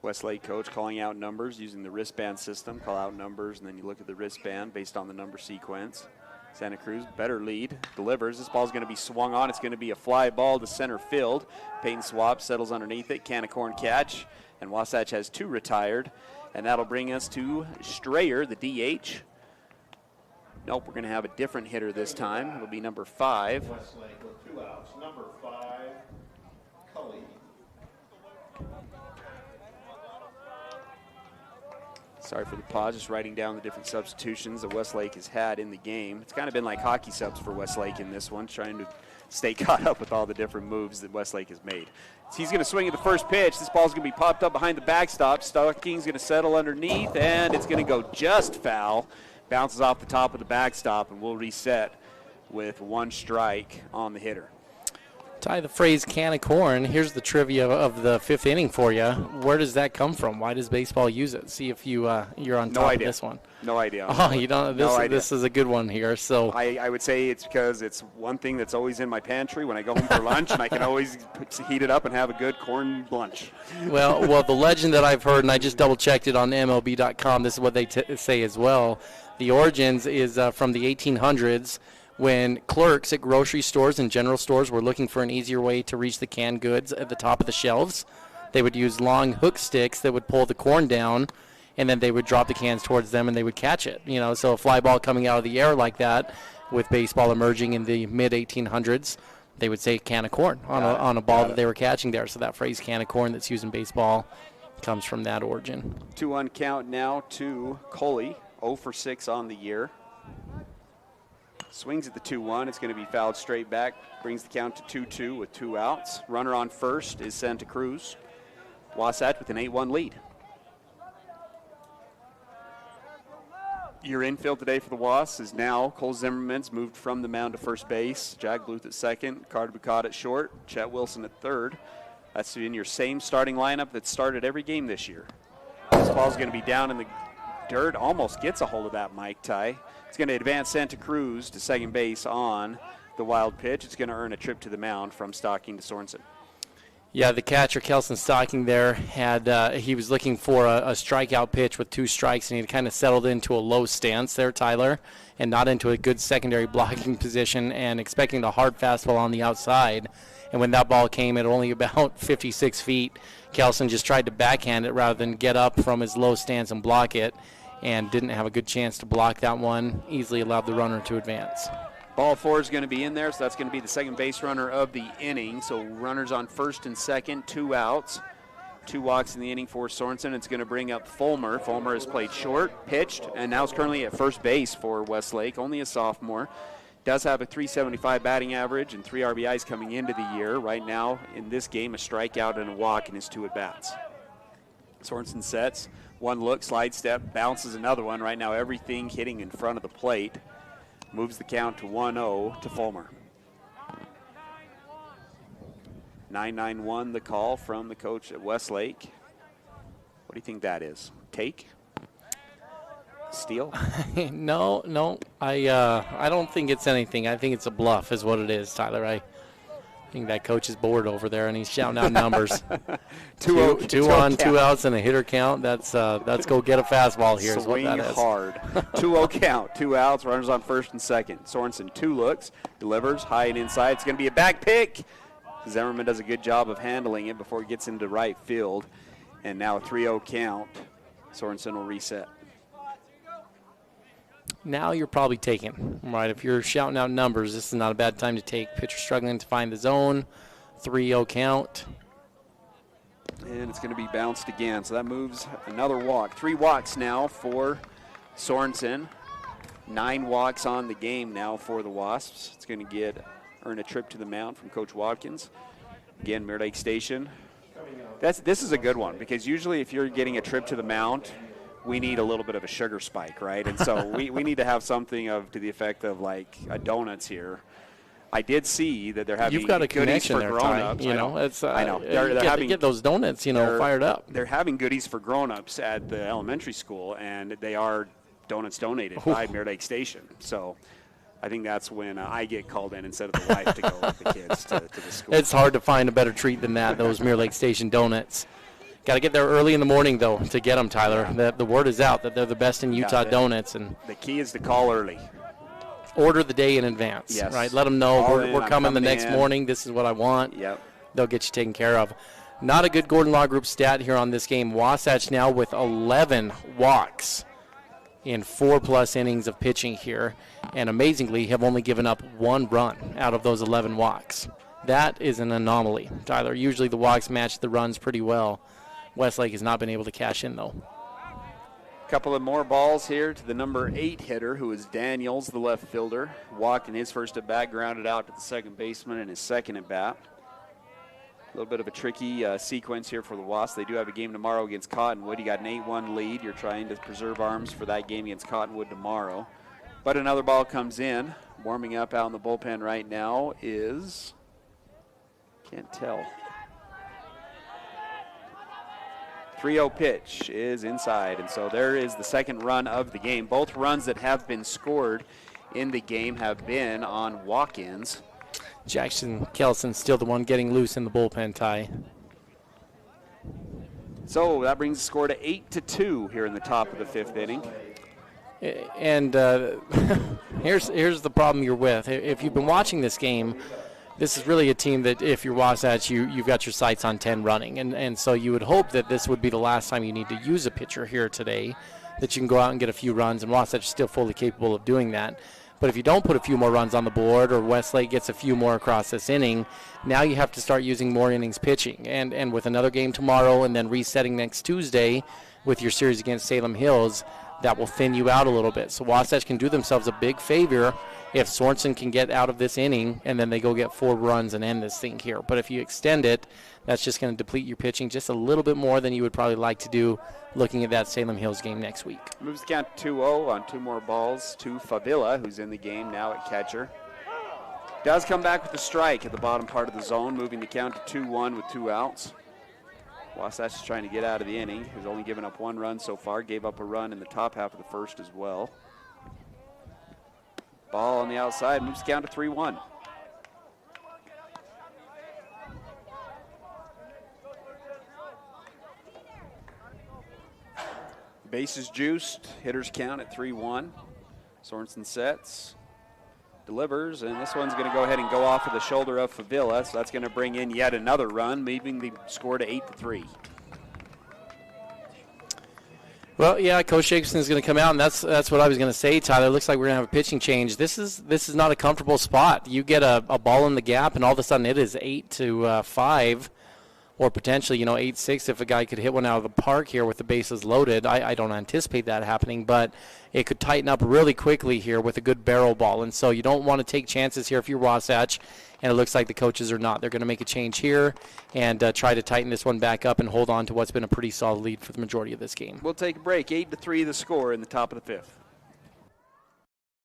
Speaker 4: Westlake coach calling out numbers using the wristband system. Call out numbers, and then you look at the wristband based on the number sequence. Santa Cruz, better lead, delivers. This ball's going to be swung on. It's going to be a fly ball to center field. Payton Swapp settles underneath it. Can of corn catch. And Wasatch has 2 retired. And that'll bring us to Strayer, the DH. Nope, we're going to have a different hitter this time. It'll be number 5.
Speaker 5: Westlake with 2 outs. Number 5, Cully.
Speaker 4: Sorry for the pause, just writing down the different substitutions that Westlake has had in the game. It's kind of been like hockey subs for Westlake in this one, trying to stay caught up with all the different moves that Westlake has made. So he's going to swing at the first pitch. This ball's going to be popped up behind the backstop. Stocking's going to settle underneath, and it's going to go just foul. Bounces off the top of the backstop, and we'll reset with 1 strike on the hitter.
Speaker 8: Ty, the phrase can of corn, here's the trivia of the 5th inning for you. Where does that come from? Why does baseball use it? See if you're on top of this one.
Speaker 4: No idea.
Speaker 8: Oh, you don't? This is a good one here. So
Speaker 4: I would say it's because it's one thing that's always in my pantry when I go home for lunch, and I can always heat it up and have a good corn lunch.
Speaker 8: Well, the legend that I've heard, and I just double-checked it on MLB.com, this is what they say as well. The origins is from the 1800s, when clerks at grocery stores and general stores were looking for an easier way to reach the canned goods at the top of the shelves. They would use long hook sticks that would pull the corn down, and then they would drop the cans towards them and they would catch it. So a fly ball coming out of the air like that, with baseball emerging in the mid-1800s, they would say can of corn on a ball that they were catching there. So that phrase can of corn that's used in baseball comes from that origin.
Speaker 4: 2-1 count now to Coley, 0 for 6 on the year. Swings at the 2-1. It's going to be fouled straight back. Brings the count to 2-2 with 2 outs. Runner on first is Santa Cruz. Wasatch with an 8-1 lead. Your infield today for the Wasps is now Cole Zimmerman's moved from the mound to first base. Jack Bluth at second. Carter Bucott at short. Chet Wilson at third. That's in your same starting lineup that started every game this year. This ball's going to be down in the dirt. Almost gets a hold of that mic, Ty. It's going to advance Santa Cruz to second base on the wild pitch. It's going to earn a trip to the mound from Stocking to Sorensen.
Speaker 8: Yeah, the catcher, Kelson Stocking there, he was looking for a strikeout pitch with 2 strikes, and he had kind of settled into a low stance there, Tyler, and not into a good secondary blocking position, and expecting the hard fastball on the outside. And when that ball came at only about 56 feet, Kelson just tried to backhand it rather than get up from his low stance and block it, and didn't have a good chance to block that one. Easily allowed the runner to advance.
Speaker 4: Ball 4 is going to be in there, so that's going to be the second base runner of the inning. So runners on first and second, 2 outs. 2 walks in the inning for Sorensen. It's going to bring up Fulmer. Fulmer has played short, pitched, and now is currently at first base for Westlake, only a sophomore. Does have a .375 batting average and 3 RBIs coming into the year. Right now in this game, a strikeout and a walk in his 2 at-bats. Sorensen sets. 1 look, slide step, bounces another one. Right now everything hitting in front of the plate. Moves the count to 1-0 to Fulmer. 9-9-1 the call from the coach at Westlake. What do you think that is? Take? Steal?
Speaker 8: No. I don't think it's anything. I think it's a bluff is what it is, Tyler. I think that coach is bored over there, and he's shouting out numbers. two on, 2 outs, and a hitter count. That's go get a fastball here.
Speaker 4: Swing
Speaker 8: is what that is.
Speaker 4: Hard. 2-0 count. 2 outs. Runners on first and second. Sorensen 2 looks, delivers high and inside. It's going to be a back pick. Zimmerman does a good job of handling it before it gets into right field. And now a 3-0 count. Sorensen will reset.
Speaker 8: Now you're probably taking, right? If you're shouting out numbers, this is not a bad time to take. Pitcher struggling to find the zone. 3-0 count.
Speaker 4: And it's going to be bounced again. So that moves another walk. 3 walks now for Sorensen. 9 walks on the game now for the Wasps. It's going to earn a trip to the mound from Coach Watkins. Again, Mirror Lake Station. This is a good one because usually if you're getting a trip to the mound, we need a little bit of a sugar spike, right? And so we need to have something to the effect of like a donuts here. I did see that they're having
Speaker 8: You've got a
Speaker 4: goodies
Speaker 8: connection
Speaker 4: for
Speaker 8: there,
Speaker 4: grown-ups.
Speaker 8: Ty.
Speaker 4: I know.
Speaker 8: They're having get those donuts, fired up.
Speaker 4: They're having goodies for grown-ups at the elementary school, and they are donuts donated by Mirror Lake Station. So I think that's when I get called in instead of the wife to go with the kids to the school.
Speaker 8: It's hard to find a better treat than that, those Mirror Lake Station donuts. Got to get there early in the morning, though, to get them, Tyler. The word is out that they're the best in Utah donuts. And
Speaker 4: the key is to call early.
Speaker 8: Order the day in advance,
Speaker 4: yes.
Speaker 8: Right? Let them know we're coming the next
Speaker 4: in.
Speaker 8: morning. This is what I want.
Speaker 4: Yep.
Speaker 8: They'll get you taken care of. Not a good Gordon Law Group stat here on this game. Wasatch now with 11 walks in 4+ innings of pitching here, and amazingly have only given up 1 run out of those 11 walks. That is an anomaly, Tyler. Usually the walks match the runs pretty well. Westlake has not been able to cash in, though.
Speaker 4: Couple of more balls here to the number 8 hitter, who is Daniels, the left fielder. Walked in his first at-bat, grounded out to the second baseman in his second at-bat. A little bit of a tricky sequence here for the Wasps. They do have a game tomorrow against Cottonwood. You got an 8-1 lead. You're trying to preserve arms for that game against Cottonwood tomorrow. But another ball comes in. Warming up out in the bullpen right now is Can't tell. 3-0 pitch is inside, and so there is the second run of the game. Both runs that have been scored in the game have been on walk-ins.
Speaker 8: Jackson Kelson still the one getting loose in the bullpen, Ty.
Speaker 4: So that brings the score to 8-2 here in the top of the fifth inning.
Speaker 8: And here's the problem you're with. If you've been watching this game, this is really a team that if you're Wasatch, you've got your sights on 10 running. And so you would hope that this would be the last time you need to use a pitcher here today, that you can go out and get a few runs, and Wasatch is still fully capable of doing that. But if you don't put a few more runs on the board, or Westlake gets a few more across this inning, now you have to start using more innings pitching. And with another game tomorrow and then resetting next Tuesday with your series against Salem Hills, that will thin you out a little bit. So Wasatch can do themselves a big favor if Sorensen can get out of this inning and then they go get 4 runs and end this thing here. But if you extend it, that's just going to deplete your pitching just a little bit more than you would probably like to do looking at that Salem Hills game next week.
Speaker 4: Moves the count to 2-0 on 2 more balls to Favilla, who's in the game now at catcher. Does come back with a strike at the bottom part of the zone, moving the count to 2-1 with 2 outs. Wasatch is trying to get out of the inning. He's only given up 1 run so far. Gave up a run in the top half of the first as well. Ball on the outside, moves the count to 3-1. Bases juiced, hitters count at 3-1. Sorensen sets, delivers, and this one's going to go ahead and go off of the shoulder of Favilla, so that's going to bring in yet another run, moving the score to 8-3.
Speaker 8: Well, yeah, Coach Erickson is going to come out, and that's what I was going to say, Tyler. It looks like we're going to have a pitching change. This is not a comfortable spot. You get a ball in the gap, and all of a sudden it is 8-5, or potentially 8-6 if a guy could hit one out of the park here with the bases loaded. I don't anticipate that happening, but it could tighten up really quickly here with a good barrel ball, and so you don't want to take chances here if you're Wasatch. And it looks like the coaches are not. They're going to make a change here and try to tighten this one back up and hold on to what's been a pretty solid lead for the majority of this game.
Speaker 4: We'll take a break. 8-3 the score in the top of the fifth.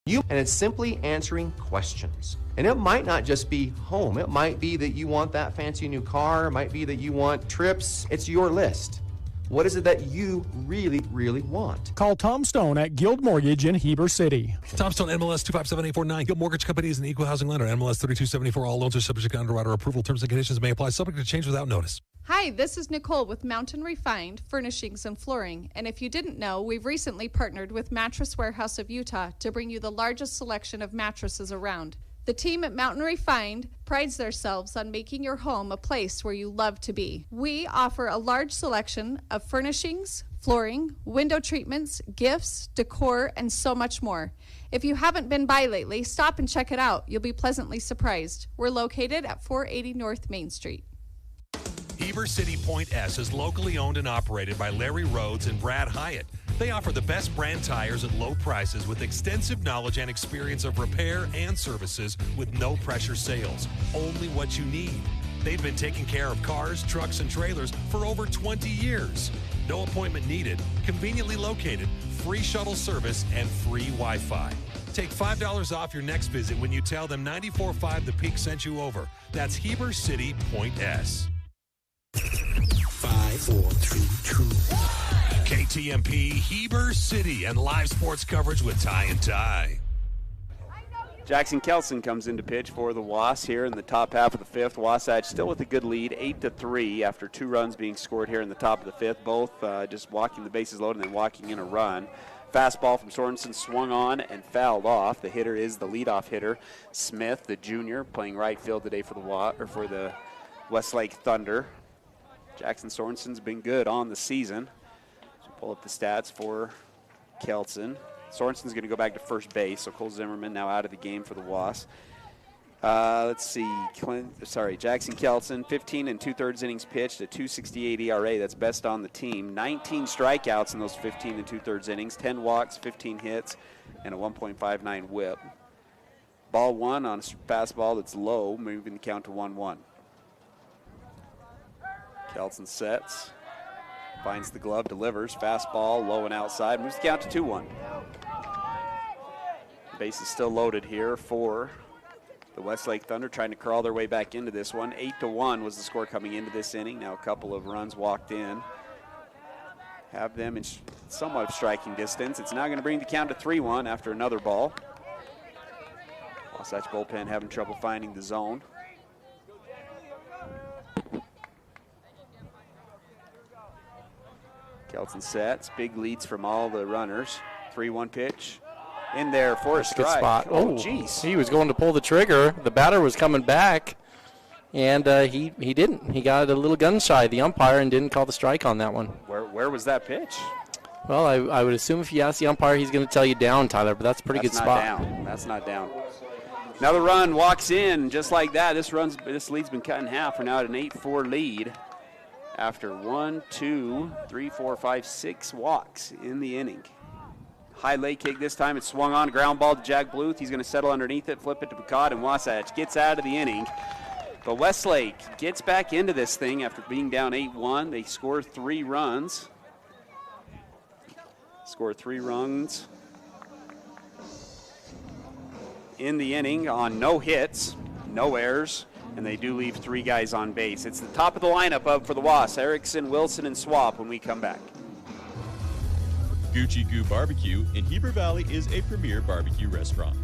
Speaker 9: And it's simply answering questions. And it might not just be home. It might be that you want that fancy new car. It might be that you want trips. It's your list. What is it that you really, really want?
Speaker 10: Call Tom Stone at Guild Mortgage in Heber City.
Speaker 16: Tom Stone, MLS 257849. Guild Mortgage Company is an equal housing lender. MLS 3274. All loans are subject to underwriter approval. Terms and conditions may apply. Subject to change without notice.
Speaker 11: Hi, this is Nicole with Mountain Refined Furnishings and Flooring. And if you didn't know, we've recently partnered with Mattress Warehouse of Utah to bring you the largest selection of mattresses around. The team at Mountain Refined prides themselves on making your home a place where you love to be. We offer a large selection of furnishings, flooring, window treatments, gifts, decor, and so much more. If you haven't been by lately, stop and check it out. You'll be pleasantly surprised. We're located at 480 North Main Street.
Speaker 16: Heber City Point S is locally owned and operated by Larry Rhodes and Brad Hyatt. They offer the best brand tires at low prices with extensive knowledge and experience of repair and services with no pressure sales. Only what you need. They've been taking care of cars, trucks, and trailers for over 20 years. No appointment needed, conveniently located, free shuttle service, and free Wi-Fi. Take $5 off your next visit when you tell them 94.5 The Peak sent you over. That's Heber City Point S. 5, 4, 3, 2, 1. KTMP, Heber City, and live sports coverage with Ty and Ty.
Speaker 4: Jackson Kelson comes into pitch for the Wasps here in the top half of the fifth. Wasatch still with a good lead, 8-3 after 2 runs being scored here in the top of the fifth, both just walking the bases loaded and then walking in a run. Fastball from Sorensen swung on and fouled off. The hitter is the leadoff hitter, Smith, the junior, playing right field today for the Westlake Thunder. Jackson Sorensen's been good on the season. So pull up the stats for Kelson. Sorensen's going to go back to first base, so Cole Zimmerman now out of the game for the Wasps. Let's see. Jackson Kelson, 15 2/3 innings pitched, a 2.68 ERA. That's best on the team. 19 strikeouts in those 15 2/3 innings, 10 walks, 15 hits, and a 1.59 whip. Ball 1 on a fastball that's low, moving the count to 1-1. Kelson sets, finds the glove, delivers, fastball, low and outside, moves the count to 2-1. Base is still loaded here for The Westlake Thunder trying to crawl their way back into this one. 8-1 was the score coming into this inning. Now a couple of runs walked in. Have them in somewhat of striking distance. It's now going to bring the count to 3-1 after another ball. Wasatch bullpen having trouble finding the zone. Kelton sets, big leads from all the runners. 3-1 pitch in there for a strike.
Speaker 8: Good spot.
Speaker 4: Oh, jeez.
Speaker 8: He was going to pull the trigger. The batter was coming back, and he didn't. He got a little gun shy, the umpire, and didn't call the strike on that one.
Speaker 4: Where was that pitch?
Speaker 8: Well, I would assume if you ask the umpire, he's going to tell you down, Tyler, but that's a pretty good spot.
Speaker 4: Down. That's not down. Another run walks in just like that. This lead's been cut in half. We're now at an 8-4 lead after 6 walks in the inning. High leg kick this time. It's swung on, ground ball to Jack Bluth. He's going to settle underneath it, flip it to Picard, and Wasatch gets out of the inning. But Westlake gets back into this thing after being down 8-1. They score 3 runs. In the inning on no hits, no errors, and they do leave 3 guys on base. It's the top of the lineup up for the Wasps: Erickson, Wilson, and Swapp when we come back.
Speaker 12: Gucci Goo Barbecue in Heber Valley is a premier barbecue restaurant.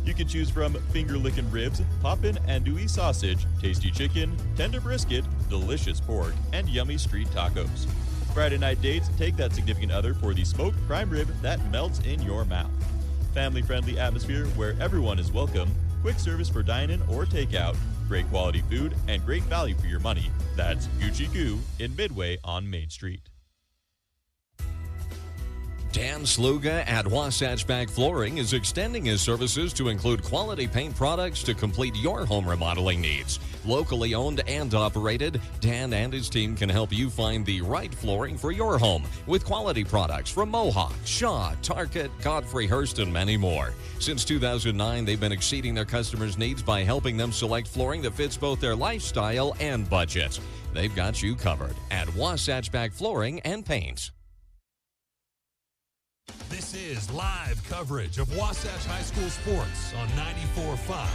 Speaker 12: You can choose from finger-licking ribs, poppin' andouille sausage, tasty chicken, tender brisket, delicious pork, and yummy street tacos. Friday night dates, take that significant other for the smoked prime rib that melts in your mouth. Family-friendly atmosphere where everyone is welcome, quick service for dine-in or takeout, great quality food, and great value for your money. That's Gucci Goo in Midway on Main Street.
Speaker 13: Dan Sluga at Wasatch Bag Flooring is extending his services to include quality paint products to complete your home remodeling needs. Locally owned and operated, Dan and his team can help you find the right flooring for your home with quality products from Mohawk, Shaw, Target, Godfrey Hirst, and many more. Since 2009, they've been exceeding their customers' needs by helping them select flooring that fits both their lifestyle and budget. They've got you covered at Wasatch Bag Flooring and Paint.
Speaker 14: This is live coverage of Wasatch High School sports on 94.5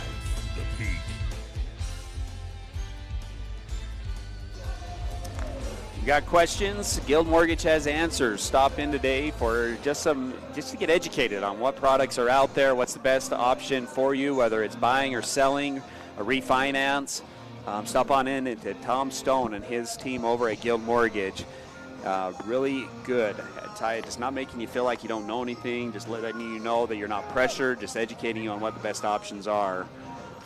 Speaker 14: The Peak.
Speaker 4: You got questions? Guild Mortgage has answers. Stop in today for just to get educated on what products are out there, what's the best option for you, whether it's buying or selling, a refinance. Stop on in to Tom Stone and his team over at Guild Mortgage. Really good. Just not making you feel like you don't know anything, just letting you know that you're not pressured, just educating you on what the best options are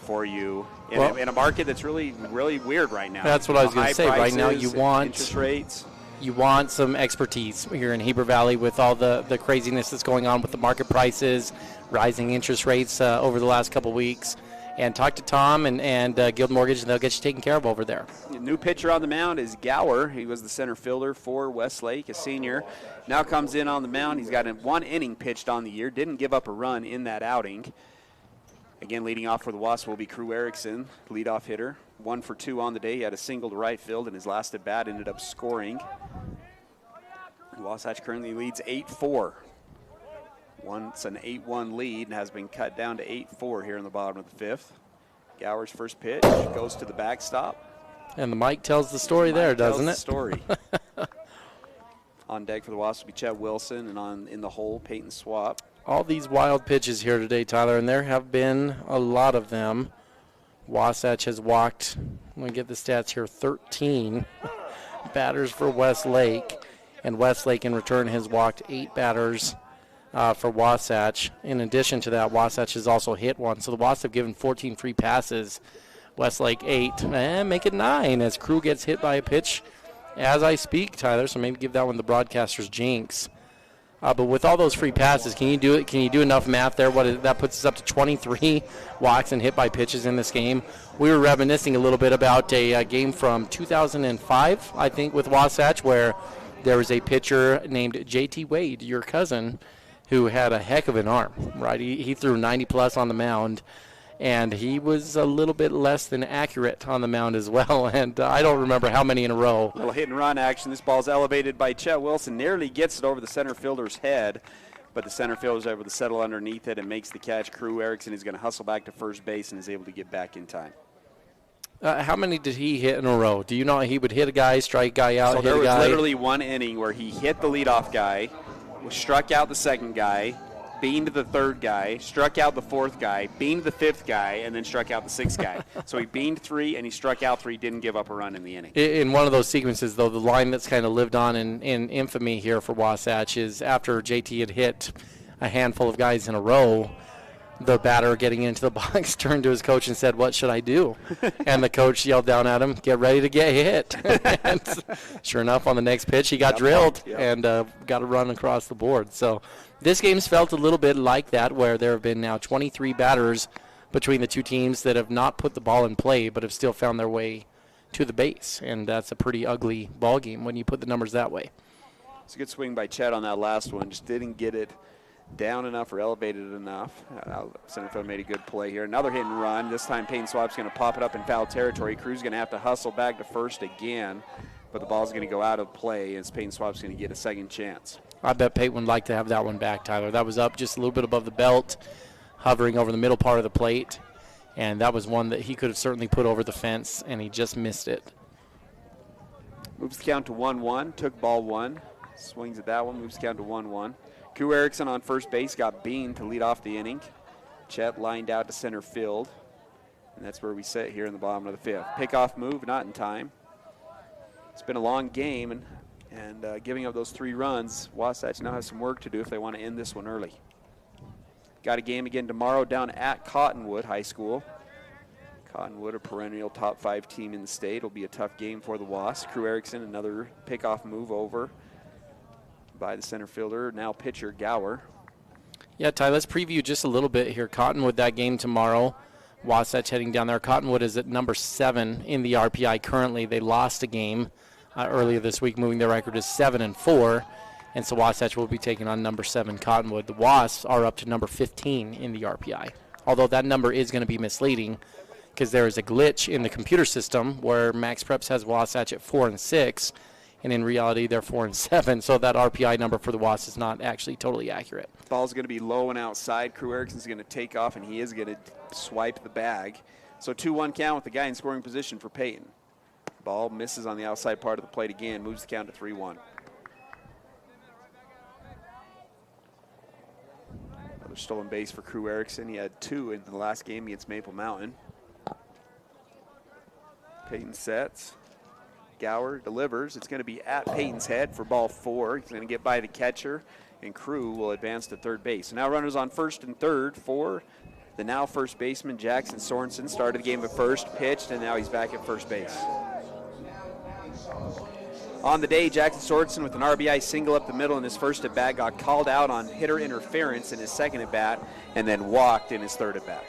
Speaker 4: for you in a market that's really, really weird right now.
Speaker 8: That's what I was going to say. Right now you want
Speaker 4: interest rates.
Speaker 8: You want some expertise here in Heber Valley with all the craziness that's going on with the market prices, rising interest rates over the last couple weeks. And talk to Tom and Guild Mortgage, and they'll get you taken care of over there.
Speaker 4: The new pitcher on the mound is Gower. He was the center fielder for Westlake, a senior. Now comes in on the mound. He's got 1 inning pitched on the year. Didn't give up a run in that outing. Again, leading off for the Wasps will be Crew Erickson, leadoff hitter. 1 for 2 on the day. He had a single to right field, and his last at bat ended up scoring. Wasatch currently leads 8-4. It's an 8-1 lead and has been cut down to 8-4 here in the bottom of the 5th. Gower's first pitch goes to the backstop.
Speaker 8: And the mic tells the story there, doesn't it?
Speaker 4: The story. On deck for the Wasps will be Chet Wilson, and in the hole, Payton Swapp.
Speaker 8: All these wild pitches here today, Tyler, and there have been a lot of them. Wasatch has walked, let me get the stats here, 13 batters for Westlake, and Westlake in return has walked 8 batters for Wasatch. In addition to that, Wasatch has also hit 1. So the Wasps have given 14 free passes. Westlake 8. And make it 9 as Crew gets hit by a pitch as I speak, Tyler. So maybe give that one the broadcaster's jinx. But with all those free passes, can you do it? Can you do enough math there? That puts us up to 23 walks and hit by pitches in this game. We were reminiscing a little bit about a game from 2005, I think, with Wasatch, where there was a pitcher named J.T. Wade, your cousin, who had a heck of an arm, right? He threw 90-plus on the mound, and he was a little bit less than accurate on the mound as well, and I don't remember how many in a row.
Speaker 4: Little hit-and-run action. This ball's elevated by Chet Wilson. Nearly gets it over the center fielder's head, but the center fielder is able to settle underneath it and makes the catch. Crew Erickson is going to hustle back to first base and is able to get back in time.
Speaker 8: How many did he hit in a row? Do you know he would hit a guy, strike a guy out,
Speaker 4: So
Speaker 8: hit
Speaker 4: there
Speaker 8: a
Speaker 4: was
Speaker 8: guy?
Speaker 4: literally one inning where he hit the leadoff guy, struck out the second guy, beamed the third guy, struck out the fourth guy, beamed the fifth guy, and then struck out the sixth guy. So he beamed 3 and he struck out 3, didn't give up a run in the inning.
Speaker 8: In one of those sequences, though, the line that's kind of lived on in infamy here for Wasatch is after JT had hit a handful of guys in a row, the batter getting into the box turned to his coach and said, "What should I do?" And the coach yelled down at him, "Get ready to get hit." And sure enough, on the next pitch, he got drilled and got a run across the board. So this game's felt a little bit like that, where there have been now 23 batters between the two teams that have not put the ball in play but have still found their way to the base. And that's a pretty ugly ball game when you put the numbers that way.
Speaker 4: It's a good swing by Chet on that last one. Just didn't get it down enough or elevated enough. Center field made a good play here. Another hit and run. This time Payton Swapp's going to pop it up in foul territory. Crew's going to have to hustle back to first again, but the ball's going to go out of play as Payton Swapp's going to get a second chance.
Speaker 8: I bet Payton would like to have that one back, Tyler. That was up just a little bit above the belt, hovering over the middle part of the plate, and that was one that he could have certainly put over the fence, and he just missed it.
Speaker 4: Moves the count to 1-1, took ball 1, swings at that one, moves the count to 1-1. Crew Erickson on first base got Bean to lead off the inning. Chet lined out to center field, and that's where we sit here in the bottom of the fifth. Pickoff move, not in time. It's been a long game, and giving up those 3 runs, Wasatch now has some work to do if they want to end this one early. Got a game again tomorrow down at Cottonwood High School. Cottonwood, a perennial top 5 team in the state. It'll be a tough game for the Wasps. Crew Erickson, another pickoff move over by the center fielder, now pitcher Gower.
Speaker 8: Yeah, Ty, let's preview just a little bit here. Cottonwood, that game tomorrow. Wasatch heading down there. Cottonwood is at number 7 in the RPI currently. They lost a game earlier this week, moving their record to 7-4. And so Wasatch will be taking on number 7 Cottonwood. The Wasps are up to number 15 in the RPI. Although that number is going to be misleading because there is a glitch in the computer system where Max Preps has Wasatch at 4-6. And in reality, they're 4-7, so that RPI number for the Wasps is not actually totally accurate.
Speaker 4: Ball's going to be low and outside. Crew Erickson's going to take off, and he is going to swipe the bag. So 2-1 count with the guy in scoring position for Payton. Ball misses on the outside part of the plate again, moves the count to 3-1. Another stolen base for Crew Erickson. He had 2 in the last game against Maple Mountain. Payton sets. Gower delivers. It's going to be at Payton's head for ball 4. He's going to get by the catcher, and Crew will advance to third base. So now runners on first and third for the now first baseman, Jackson Sorensen. Started the game at first, pitched, and now he's back at first base. On the day, Jackson Sorensen with an RBI single up the middle in his first at-bat, got called out on hitter interference in his second at-bat, and then walked in his third at-bat.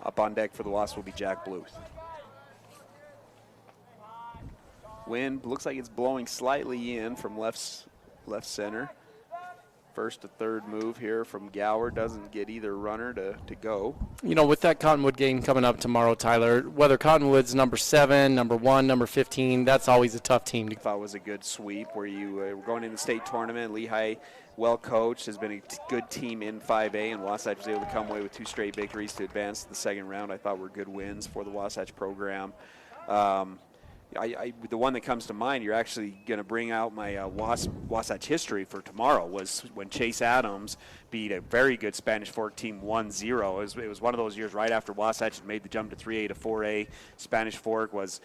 Speaker 4: Up on deck for the Wasps will be Jack Bluth. Wind looks like it's blowing slightly in from left center. First to third move here from Gower. Doesn't get either runner to go.
Speaker 8: You know, with that Cottonwood game coming up tomorrow, Tyler, whether Cottonwood's number 7, number 1, number 15, that's always a tough team.
Speaker 4: I thought it was a good sweep where you were going into the state tournament. Lehigh, well coached, has been a good team in 5A, and Wasatch was able to come away with 2 straight victories to advance to the second round. I thought were good wins for the Wasatch program. The one that comes to mind, you're actually going to bring out my Wasatch history for tomorrow, was when Chase Adams beat a very good Spanish Fork team 1-0. It was one of those years right after Wasatch had made the jump to 3A to 4A. Spanish Fork was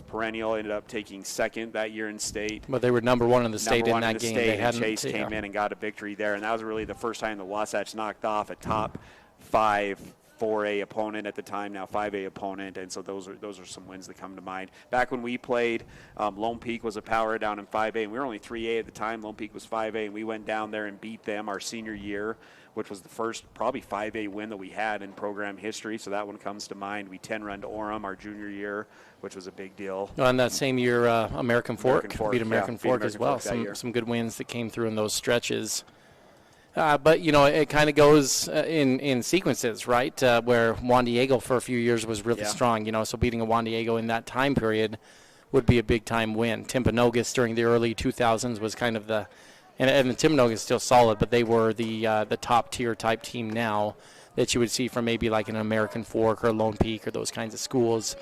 Speaker 4: perennial, ended up taking second that year in state.
Speaker 8: But they were number 1 in the state in that game. They
Speaker 4: hadn't, Chase came in and got a victory there, and that was really the first time the Wasatch knocked off a top 5 4A opponent at the time, now 5A opponent, and so those are some wins that come to mind. Back when we played, Lone Peak was a power down in 5A, and we were only 3A at the time. Lone Peak was 5A, and we went down there and beat them our senior year, which was the first probably 5A win that we had in program history, so that one comes to mind. We 10-run to Orem our junior year, which was a big deal.
Speaker 8: Well, and that same year, American Fork beat American Fork as well. Some good wins that came through in those stretches. But, you know, it kind of goes in sequences, right, where Juan Diego for a few years was really strong, you know, so beating a Juan Diego in that time period would be a big-time win. Timpanogos during the early 2000s was kind of the And the Timnogan is still solid, but they were the top-tier type team now that you would see from maybe like an American Fork or Lone Peak or those kinds of schools.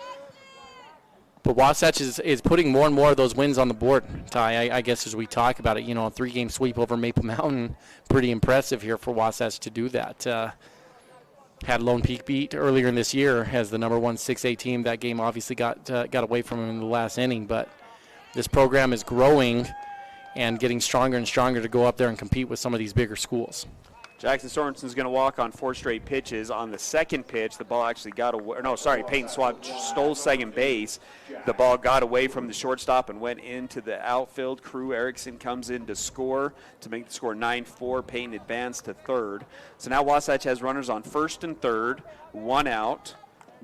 Speaker 8: But Wasatch is putting more and more of those wins on the board, Ty, I guess as we talk about it. A 3-game sweep over Maple Mountain, pretty impressive here for Wasatch to do that. Had Lone Peak beat earlier in this year as the number 1 6A team. That game obviously got away from them in the last inning, but this program is growing and getting stronger and stronger to go up there and compete with some of these bigger schools.
Speaker 4: Jackson Sorensen's going to walk on 4 straight pitches. On the second pitch, the ball actually got away. Payton Swapp stole second base. The ball got away from the shortstop and went into the outfield. Crew Erickson comes in to score to make the score 9-4. Payton advanced to third. So now Wasatch has runners on first and third, 1 out,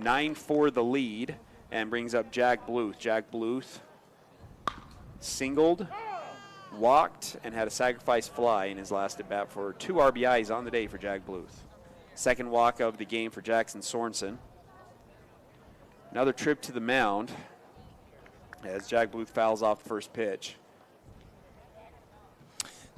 Speaker 4: 9-4 the lead, and brings up Jack Bluth. Jack Bluth singled, walked, and had a sacrifice fly in his last at bat for 2 RBIs on the day for Jack Bluth. Second walk of the game for Jackson Sorensen. Another trip to the mound as Jack Bluth fouls off the first pitch.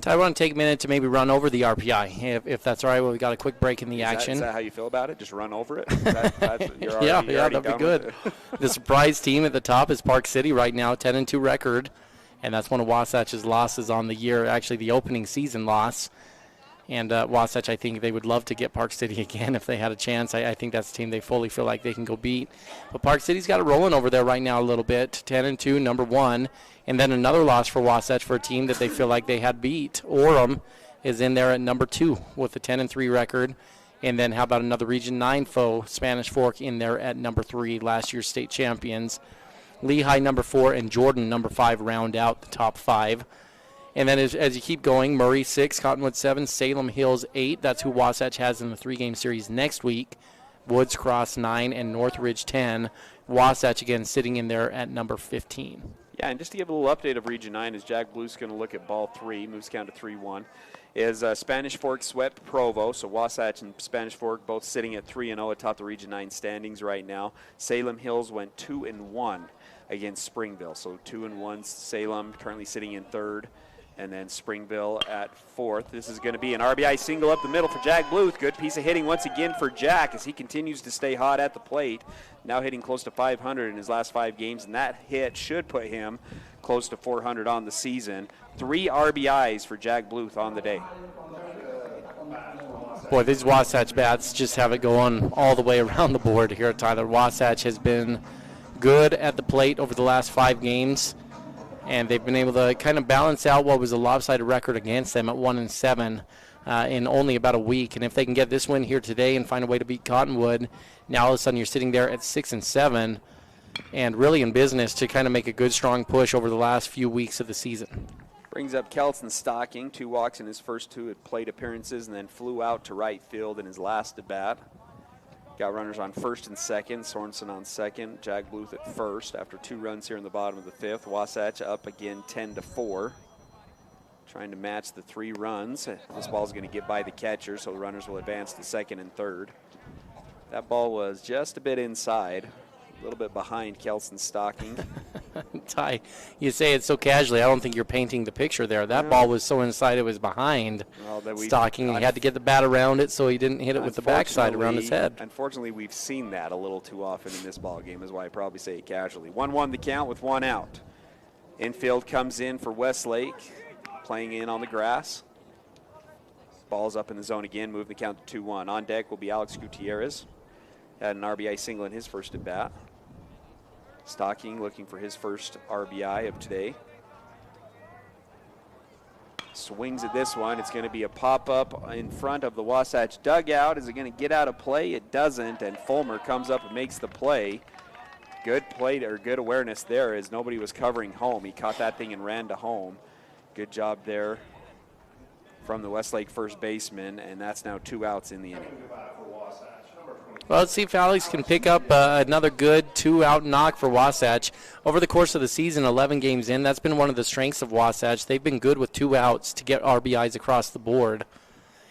Speaker 8: Ty, I want to take a minute to maybe run over the RPI, if that's all right. Well, we got a quick break in the action.
Speaker 4: Is that how you feel about it? Just run over it?
Speaker 8: Yeah, that'd be good. The surprise team at the top is Park City right now, 10-2 record. And that's one of Wasatch's losses on the year, actually the opening season loss. And Wasatch, I think they would love to get Park City again if they had a chance. I think that's a team they fully feel like they can go beat. But Park City's got it rolling over there right now a little bit, 10-2, number 1. And then another loss for Wasatch for a team that they feel like they had beat. Orem is in there at number 2 with a 10-3 record. And then how about another Region 9 foe, Spanish Fork, in there at number 3, last year's state champions. Lehigh number 4 and Jordan number 5 round out the top 5. And then as you keep going, Murray 6, Cottonwood 7, Salem Hills 8. That's who Wasatch has in the 3-game series next week. Woods Cross 9 and Northridge 10. Wasatch again sitting in there at number 15.
Speaker 4: Yeah, and just to give a little update of Region 9 as Jack Bluth's going to look at ball 3, moves count to 3-1. Is Spanish Fork swept Provo, so Wasatch and Spanish Fork both sitting at 3-0 atop the Region 9 standings right now. Salem Hills went 2-1 against Springville, so 2-1 Salem currently sitting in third, and then Springville at fourth. This is going to be an RBI single up the middle for Jack Bluth. Good piece of hitting once again for Jack as he continues to stay hot at the plate. Now hitting close to 500 in his last 5 games, and that hit should put him close to 400 on the season. 3 RBIs for Jack Bluth on the day.
Speaker 8: Boy, these Wasatch bats just have it going all the way around the board here, Tyler. Wasatch has been good at the plate over the last 5 games, and they've been able to kind of balance out what was a lopsided record against them at 1-7 in only about a week. And if they can get this win here today and find a way to beat Cottonwood, now all of a sudden you're sitting there at 6-7 and really in business to kind of make a good, strong push over the last few weeks of the season.
Speaker 4: Brings up Kelton Stocking, 2 walks in his first 2 at plate appearances, and then flew out to right field in his last at bat. Got runners on first and second, Sorensen on second, Jack Bluth at first after 2 runs here in the bottom of the 5th. Wasatch up again 10-4. Trying to match the 3 runs. This ball's going to get by the catcher, so the runners will advance to second and third. That ball was just a bit inside, a little bit behind Kelson Stocking.
Speaker 8: Ty, you say it so casually. I don't think you're painting the picture there. That ball was so inside it was behind Stocking. He had to get the bat around it so he didn't hit it with the backside around his head.
Speaker 4: Unfortunately, we've seen that a little too often in this ball game, is why I probably say it casually. 1-1 the count with 1 out. Infield comes in for Westlake, playing in on the grass. Ball's up in the zone again, moving the count to 2-1. On deck will be Alex Gutierrez. Had an RBI single in his first at bat. Stocking looking for his first RBI of today. Swings at this one. It's going to be a pop-up in front of the Wasatch dugout. Is it going to get out of play? It doesn't, and Fulmer comes up and makes the play. Good play, or good awareness there, as nobody was covering home. He caught that thing and ran to home. Good job there from the Westlake first baseman, and that's now 2 outs in the inning.
Speaker 8: Well, let's see if Alex can pick up another good 2-out knock for Wasatch. Over the course of the season, 11 games in, that's been one of the strengths of Wasatch. They've been good with 2 outs to get RBIs across the board,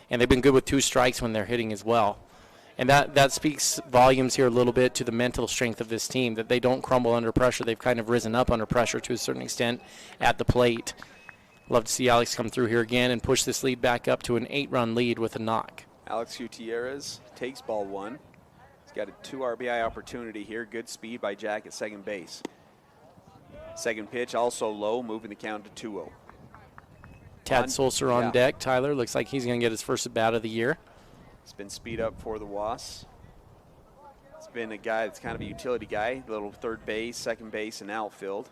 Speaker 8: and they've been good with 2 strikes when they're hitting as well. And that speaks volumes here a little bit to the mental strength of this team, that they don't crumble under pressure. They've kind of risen up under pressure to a certain extent at the plate. Love to see Alex come through here again and push this lead back up to an 8-run lead with a knock.
Speaker 4: Alex Gutierrez takes ball 1. He's got a 2 RBI opportunity here. Good speed by Jack at second base. Second pitch also low, moving the count to 2-0.
Speaker 8: Tad Solser on deck. Tyler looks like he's going to get his first at bat of the year.
Speaker 4: It's been speed up for the Wasps. It's been a guy that's kind of a utility guy, little third base, second base, and outfield.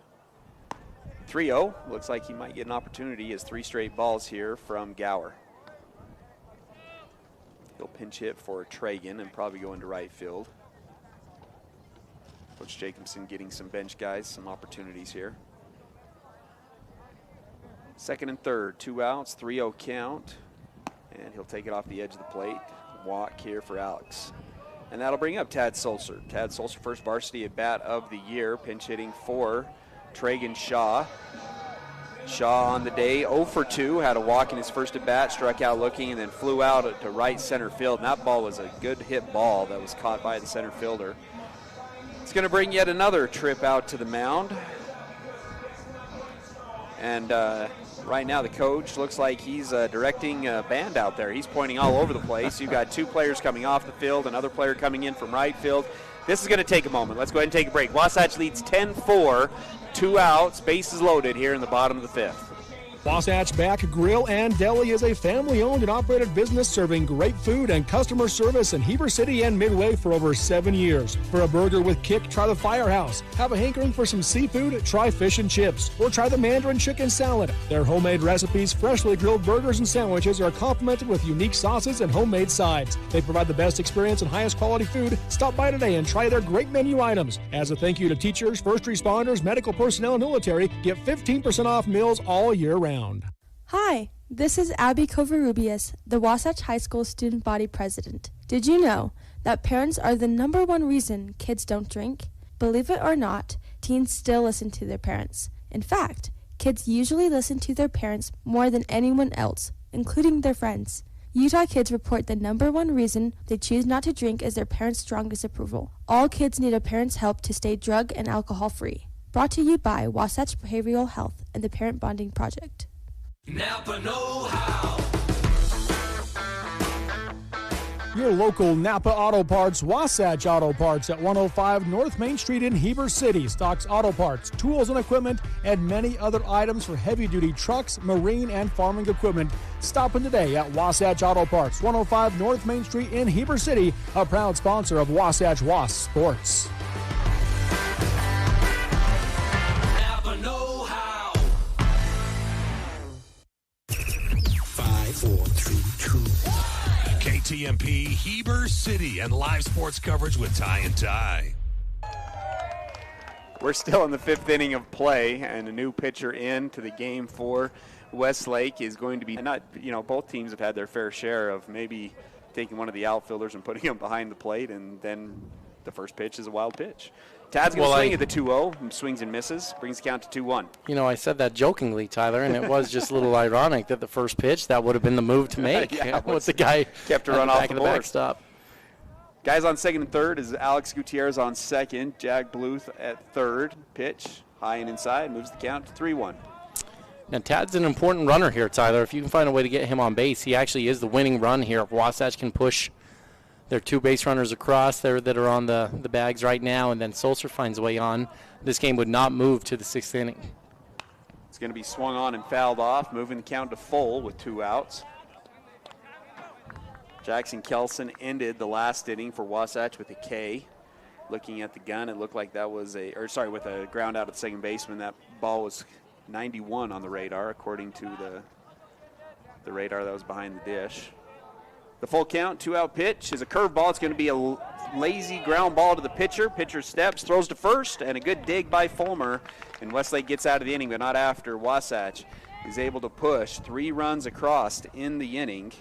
Speaker 4: 3-0. Looks like he might get an opportunity. He has 3 straight balls here from Gower. He'll pinch hit for Tragan and probably go into right field. Coach Jacobson getting some bench guys, some opportunities here. Second and third, 2 outs, 3-0 count. And he'll take it off the edge of the plate. Walk here for Alex. And that'll bring up Tad Solser. Tad Solser, first varsity at bat of the year, pinch hitting for Tragan Shaw. Shaw on the day, 0 for 2, had a walk in his first at bat, struck out looking, and then flew out to right center field. And that ball was a good hit ball that was caught by the center fielder. It's going to bring yet another trip out to the mound. And right now the coach looks like he's directing a band out there. He's pointing all over the place. You've got 2 players coming off the field, another player coming in from right field. This is going to take a moment. Let's go ahead and take a break. Wasatch leads 10-4, 2 outs, bases loaded here in the bottom of the 5th.
Speaker 10: Wasatch Back Grill and Deli is a family-owned and operated business serving great food and customer service in Heber City and Midway for over 7 years. For a burger with kick, try the Firehouse. Have a hankering for some seafood? Try fish and chips. Or try the Mandarin chicken salad. Their homemade recipes, freshly grilled burgers and sandwiches are complemented with unique sauces and homemade sides. They provide the best experience and highest quality food. Stop by today and try their great menu items. As a thank you to teachers, first responders, medical personnel, and military, get 15% off meals all year round.
Speaker 15: Hi, this is Abby Covarrubias, the Wasatch High School Student Body President. Did you know that parents are the #1 reason kids don't drink? Believe it or not, teens still listen to their parents. In fact, kids usually listen to their parents more than anyone else, including their friends. Utah kids report the #1 reason they choose not to drink is their parents' strong disapproval. All kids need a parent's help to stay drug and alcohol free. Brought to you by Wasatch Behavioral Health and the Parent Bonding Project.
Speaker 14: Napa know-how.
Speaker 10: Your local Napa Auto Parts, Wasatch Auto Parts at 105 North Main Street in Heber City stocks auto parts, tools and equipment, and many other items for heavy-duty trucks, marine, and farming equipment. Stop in today at Wasatch Auto Parts, 105 North Main Street in Heber City, a proud sponsor of Wasatch Wasps Sports.
Speaker 14: Napa know-how. 5, 4, 3, 2, 1. KTMP, Heber City, and live sports coverage with Ty and Ty.
Speaker 4: We're still in the 5th inning of play, and a new pitcher in to the game for Westlake is going to be both teams have had their fair share of maybe taking one of the outfielders and putting him behind the plate, and then the first pitch is a wild pitch. Tad's going to swing at the 2-0, and swings and misses, brings the count to 2-1.
Speaker 8: You know, I said that jokingly, Tyler, and it was just a little ironic that the first pitch, that would have been the move to make. With the guy
Speaker 4: kept to run off
Speaker 8: back
Speaker 4: the
Speaker 8: backstop.
Speaker 4: Guys on second and third is Alex Gutierrez on second. Jack Bluth at third. Pitch, high and inside, moves the count to 3-1.
Speaker 8: Now, Tad's an important runner here, Tyler. If you can find a way to get him on base, he actually is the winning run here. If Wasatch can push their 2 base runners across there that are on the bags right now, and then Solser finds a way on, this game would not move to the 6th inning.
Speaker 4: It's going to be swung on and fouled off, moving the count to full with 2 outs. Jackson Kelson ended the last inning for Wasatch with a K. Looking at the gun, it looked like that was with a ground out at second baseman. That ball was 91 on the radar, according to the radar that was behind the dish. The full count, 2-out pitch is a curveball. It's going to be a lazy ground ball to the pitcher. Pitcher steps, throws to first, and a good dig by Fulmer. And Westlake gets out of the inning, but not after. Wasatch is able to push 3 runs across in the inning.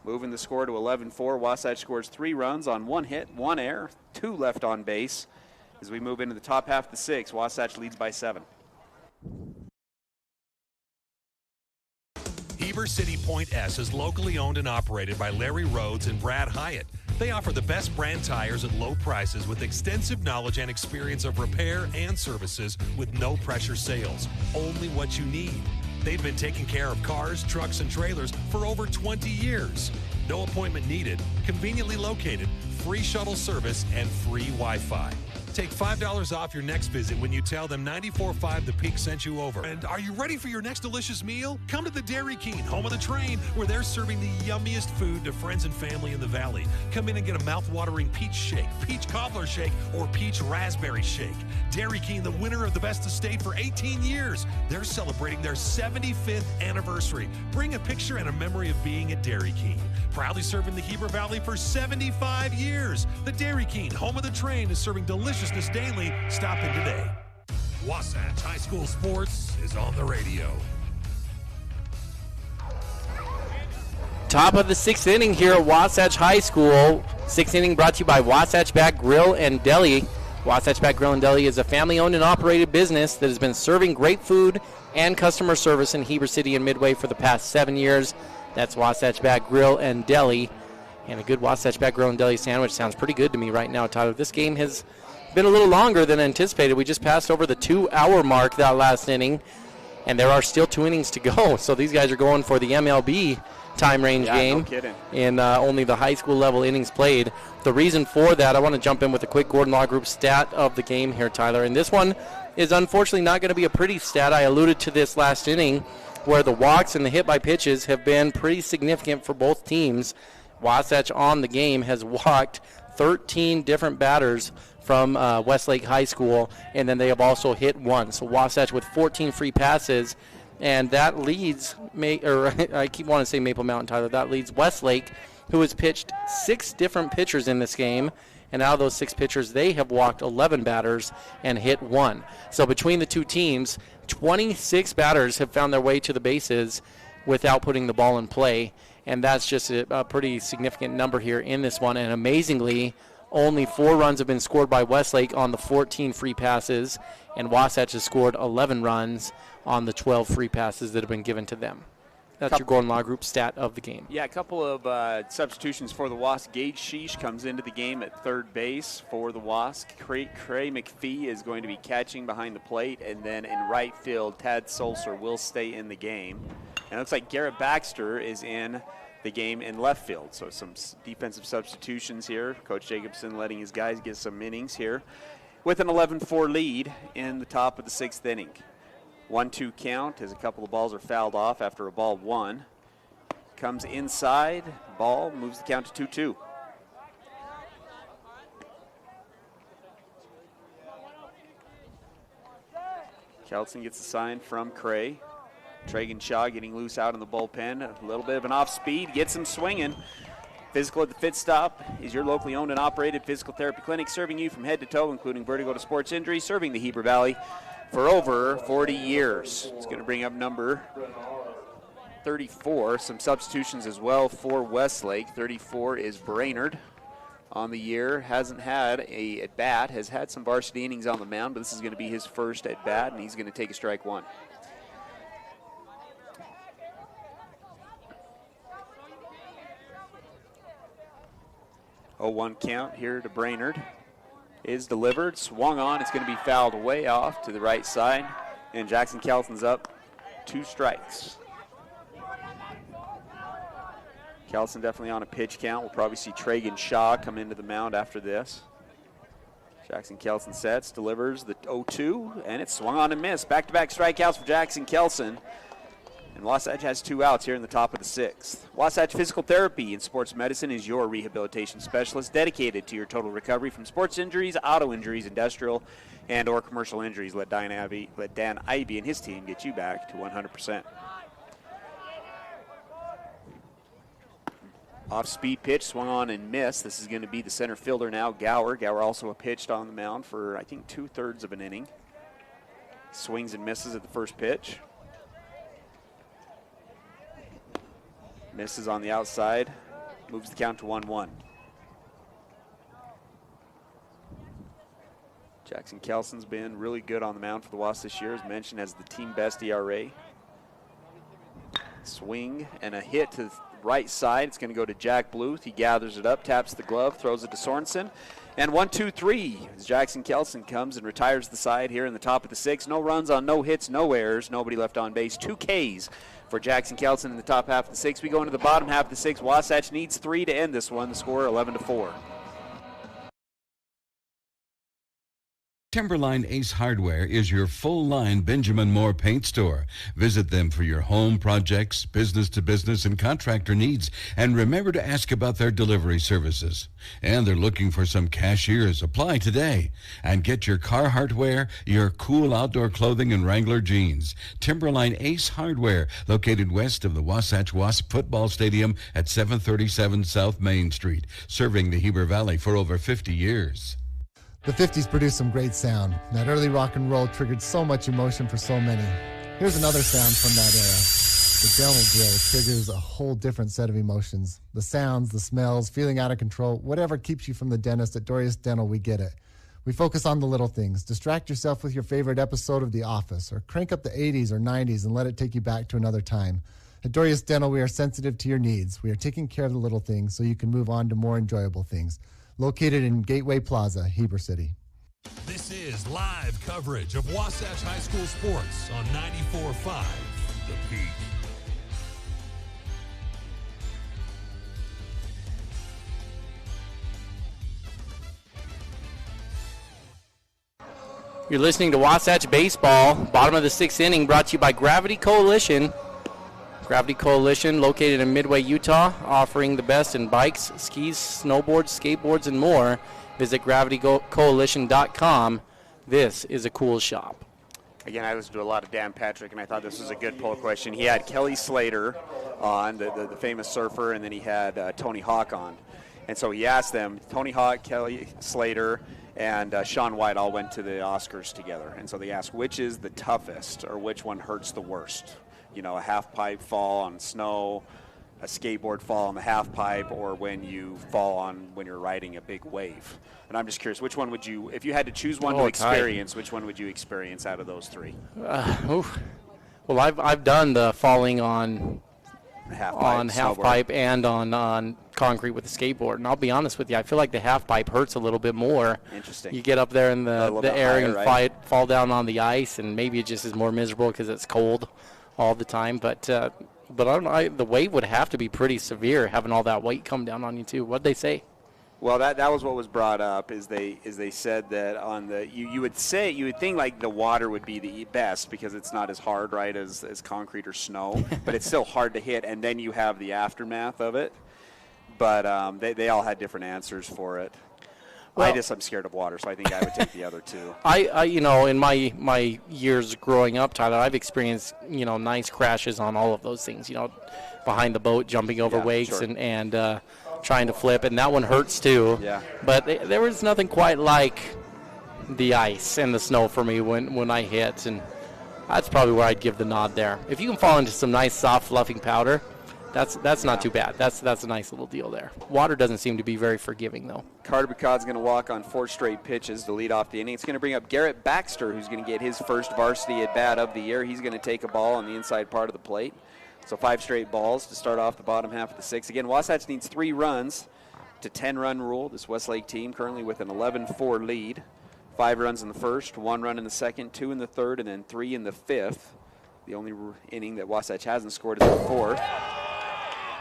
Speaker 4: Moving the score to 11-4. Wasatch scores 3 runs on 1 hit, 1 error, 2 left on base. As we move into the top half of the 6th, Wasatch leads by 7.
Speaker 16: Heber City Point S is locally owned and operated by Larry Rhodes and Brad Hyatt. They offer the best brand tires at low prices with extensive knowledge and experience of repair and services with no pressure sales. Only what you need. They've been taking care of cars, trucks, and trailers for over 20 years. No appointment needed, conveniently located, free shuttle service, and free Wi-Fi. Take $5 off your next visit when you tell them 94.5 The Peak sent you over.
Speaker 14: And are you ready for your next delicious meal? Come to the Dairy King, home of the train, where they're serving the yummiest food to friends and family in the valley. Come in and get a mouth-watering peach shake, peach cobbler shake, or peach raspberry shake. Dairy King, the winner of the Best Estate for 18 years. They're celebrating their 75th anniversary. Bring a picture and a memory of being at Dairy King. Proudly serving the Heber Valley for 75 years. The Dairy King, home of the train, is serving deliciousness daily. Stop in today. Wasatch High School Sports is on the radio.
Speaker 8: Top of the 6th inning here at Wasatch High School. 6th inning brought to you by Wasatch Back Grill and Deli. Wasatch Back Grill and Deli is a family-owned and operated business that has been serving great food and customer service in Heber City and Midway for the past 7 years. That's Wasatch Back Grill and Deli. And a good Wasatch Back Grill and Deli sandwich sounds pretty good to me right now, Tyler. This game has been a little longer than anticipated. We just passed over the 2-hour mark that last inning, and there are still 2 innings to go. So these guys are going for the MLB time range game.
Speaker 4: No kidding.
Speaker 8: In only the high school level innings played. The reason for that, I want to jump in with a quick Gordon Law Group stat of the game here, Tyler. And this one is unfortunately not going to be a pretty stat. I alluded to this last inning, where the walks and the hit by pitches have been pretty significant for both teams. Wasatch on the game has walked 13 different batters from Westlake High School, and then they have also hit 1. So Wasatch with 14 free passes, and that leads, I keep wanting to say Maple Mountain, Tyler, that leads Westlake, who has pitched 6 different pitchers in this game, and out of those 6 pitchers, they have walked 11 batters and hit 1. So between the two teams, 26 batters have found their way to the bases without putting the ball in play, and that's just a pretty significant number here in this one. And amazingly, only 4 runs have been scored by Westlake on the 14 free passes, and Wasatch has scored 11 runs on the 12 free passes that have been given to them. That's your Gordon Law Group stat of the game.
Speaker 4: Yeah, a couple of substitutions for the Wasp. Gage Sheesh comes into the game at third base for the Wasp. Cray McPhee is going to be catching behind the plate, and then in right field, Tad Solser will stay in the game. And it looks like Garrett Baxter is in the game in left field. So some defensive substitutions here. Coach Jacobson letting his guys get some innings here with an 11-4 lead in the top of the 6th inning. 1-2 count as a couple of balls are fouled off after a ball 1. Comes inside, ball moves the count to 2-2. Kelson gets a sign from Cray. Tragan Shaw getting loose out in the bullpen. A little bit of an off speed, gets him swinging. Physical at the Fit Stop is your locally owned and operated physical therapy clinic serving you from head to toe, including vertigo to sports injury, serving the Heber Valley for over 40 years. It's going to bring up number 34. Some substitutions as well for Westlake. 34 is Brainerd. On the year, hasn't had a at-bat, has had some varsity innings on the mound, but this is going to be his first at-bat, and he's going to take a strike 1. Oh, 1 count here to Brainerd. Is delivered, swung on. It's going to be fouled way off to the right side, and Jackson Kelson's up 2 strikes. Kelson definitely on a pitch count. We'll probably see Tragan Shaw come into the mound after this. Jackson Kelson sets, delivers the 0-2, and it's swung on and missed. Back-to-back strikeouts for Jackson Kelson. And Wasatch has 2 outs here in the top of the 6th. Wasatch Physical Therapy and Sports Medicine is your rehabilitation specialist dedicated to your total recovery from sports injuries, auto injuries, industrial, and or commercial injuries. Let Dan Ivey and his team get you back to 100%. Off-speed pitch, swung on and missed. This is going to be the center fielder now, Gower. Gower also pitched on the mound for, I think, 2/3 of an inning. Swings and misses at the first pitch. Misses on the outside, moves the count to 1-1. Jackson Kelson's been really good on the mound for the Wasps this year, as mentioned, as the team best ERA. Swing and a hit to right side. It's going to go to Jack Bluth. He gathers it up, taps the glove, throws it to Sorensen. And 1-2-3 as Jackson Kelson comes and retires the side here in the top of the 6th. No runs on no hits, no errors, nobody left on base. 2 Ks for Jackson Kelson in the top half of the 6th. We go into the bottom half of the 6th. Wasatch needs 3 to end this one. The score 11-4.
Speaker 6: Timberline Ace Hardware is your full-line Benjamin Moore paint store. Visit them for your home projects, business-to-business, and contractor needs. And remember to ask about their delivery services. And they're looking for some cashiers. Apply today. And get your Carhartt wear, your cool outdoor clothing, and Wrangler jeans. Timberline Ace Hardware, located west of the Wasatch Wasps football stadium at 737 South Main Street, serving the Heber Valley for over 50 years.
Speaker 7: The 50s produced some great sound. That early rock and roll triggered so much emotion for so many. Here's another sound from that era. The dental drill triggers a whole different set of emotions. The sounds, the smells, feeling out of control, whatever keeps you from the dentist at Dorius Dental, we get it. We focus on the little things. Distract yourself with your favorite episode of The Office, or crank up the 80s or 90s and let it take you back to another time. At Dorius Dental, we are sensitive to your needs. We are taking care of the little things so you can move on to more enjoyable things. Located in Gateway Plaza, Heber City.
Speaker 14: This is live coverage of Wasatch High School sports on 94.5 The Peak.
Speaker 8: You're listening to Wasatch Baseball, bottom of the 6th inning, brought to you by Gravity Coalition. Gravity Coalition, located in Midway, Utah, offering the best in bikes, skis, snowboards, skateboards, and more. Visit gravitycoalition.com. This is a cool shop.
Speaker 4: Again, I listened to a lot of Dan Patrick, and I thought this was a good poll question. He had Kelly Slater on, the famous surfer, and then he had Tony Hawk on. And so he asked them, Tony Hawk, Kelly Slater, and Shaun White all went to the Oscars together. And so they asked, which is the toughest, or which one hurts the worst? You know, a half pipe fall on snow, a skateboard fall on the half pipe, or when you fall on when you're riding a big wave. And I'm just curious, which one would you, if you had to choose one to experience, which one would you experience out of those 3?
Speaker 8: Well, I've done the falling on half pipe and on concrete with a skateboard. And I'll be honest with you, I feel like the half pipe hurts a little bit more.
Speaker 4: Interesting.
Speaker 8: You get up there in the air and fall down on the ice, and maybe it just is more miserable because it's cold all the time, but I don't know. The wave would have to be pretty severe, having all that weight come down on you too. What'd they say?
Speaker 4: Well, that was what was brought up. Is they said that on the you would think like the water would be the best because it's not as hard, right, as concrete or snow, but it's still hard to hit, and then you have the aftermath of it. But they all had different answers for it. Well, I'm scared of water, so I think I would take the other 2.
Speaker 8: In my years growing up, Tyler, I've experienced, nice crashes on all of those things, behind the boat, jumping over wakes and trying to flip, and that one hurts too.
Speaker 4: Yeah.
Speaker 8: But there was nothing quite like the ice and the snow for me when I hit, and that's probably where I'd give the nod there. If you can fall into some nice, soft, fluffing powder, that's not too bad. That's a nice little deal there. Water doesn't seem to be very forgiving, though.
Speaker 4: Carter Bacot's going to walk on 4 straight pitches to lead off the inning. It's going to bring up Garrett Baxter, who's going to get his first varsity at-bat of the year. He's going to take a ball on the inside part of the plate. So 5 straight balls to start off the bottom half of the 6th. Again, Wasatch needs 3 runs to 10-run rule. This Westlake team currently with an 11-4 lead. 5 runs in the first, 1 run in the second, 2 in the third, and then 3 in the 5th. The only inning that Wasatch hasn't scored is the 4th.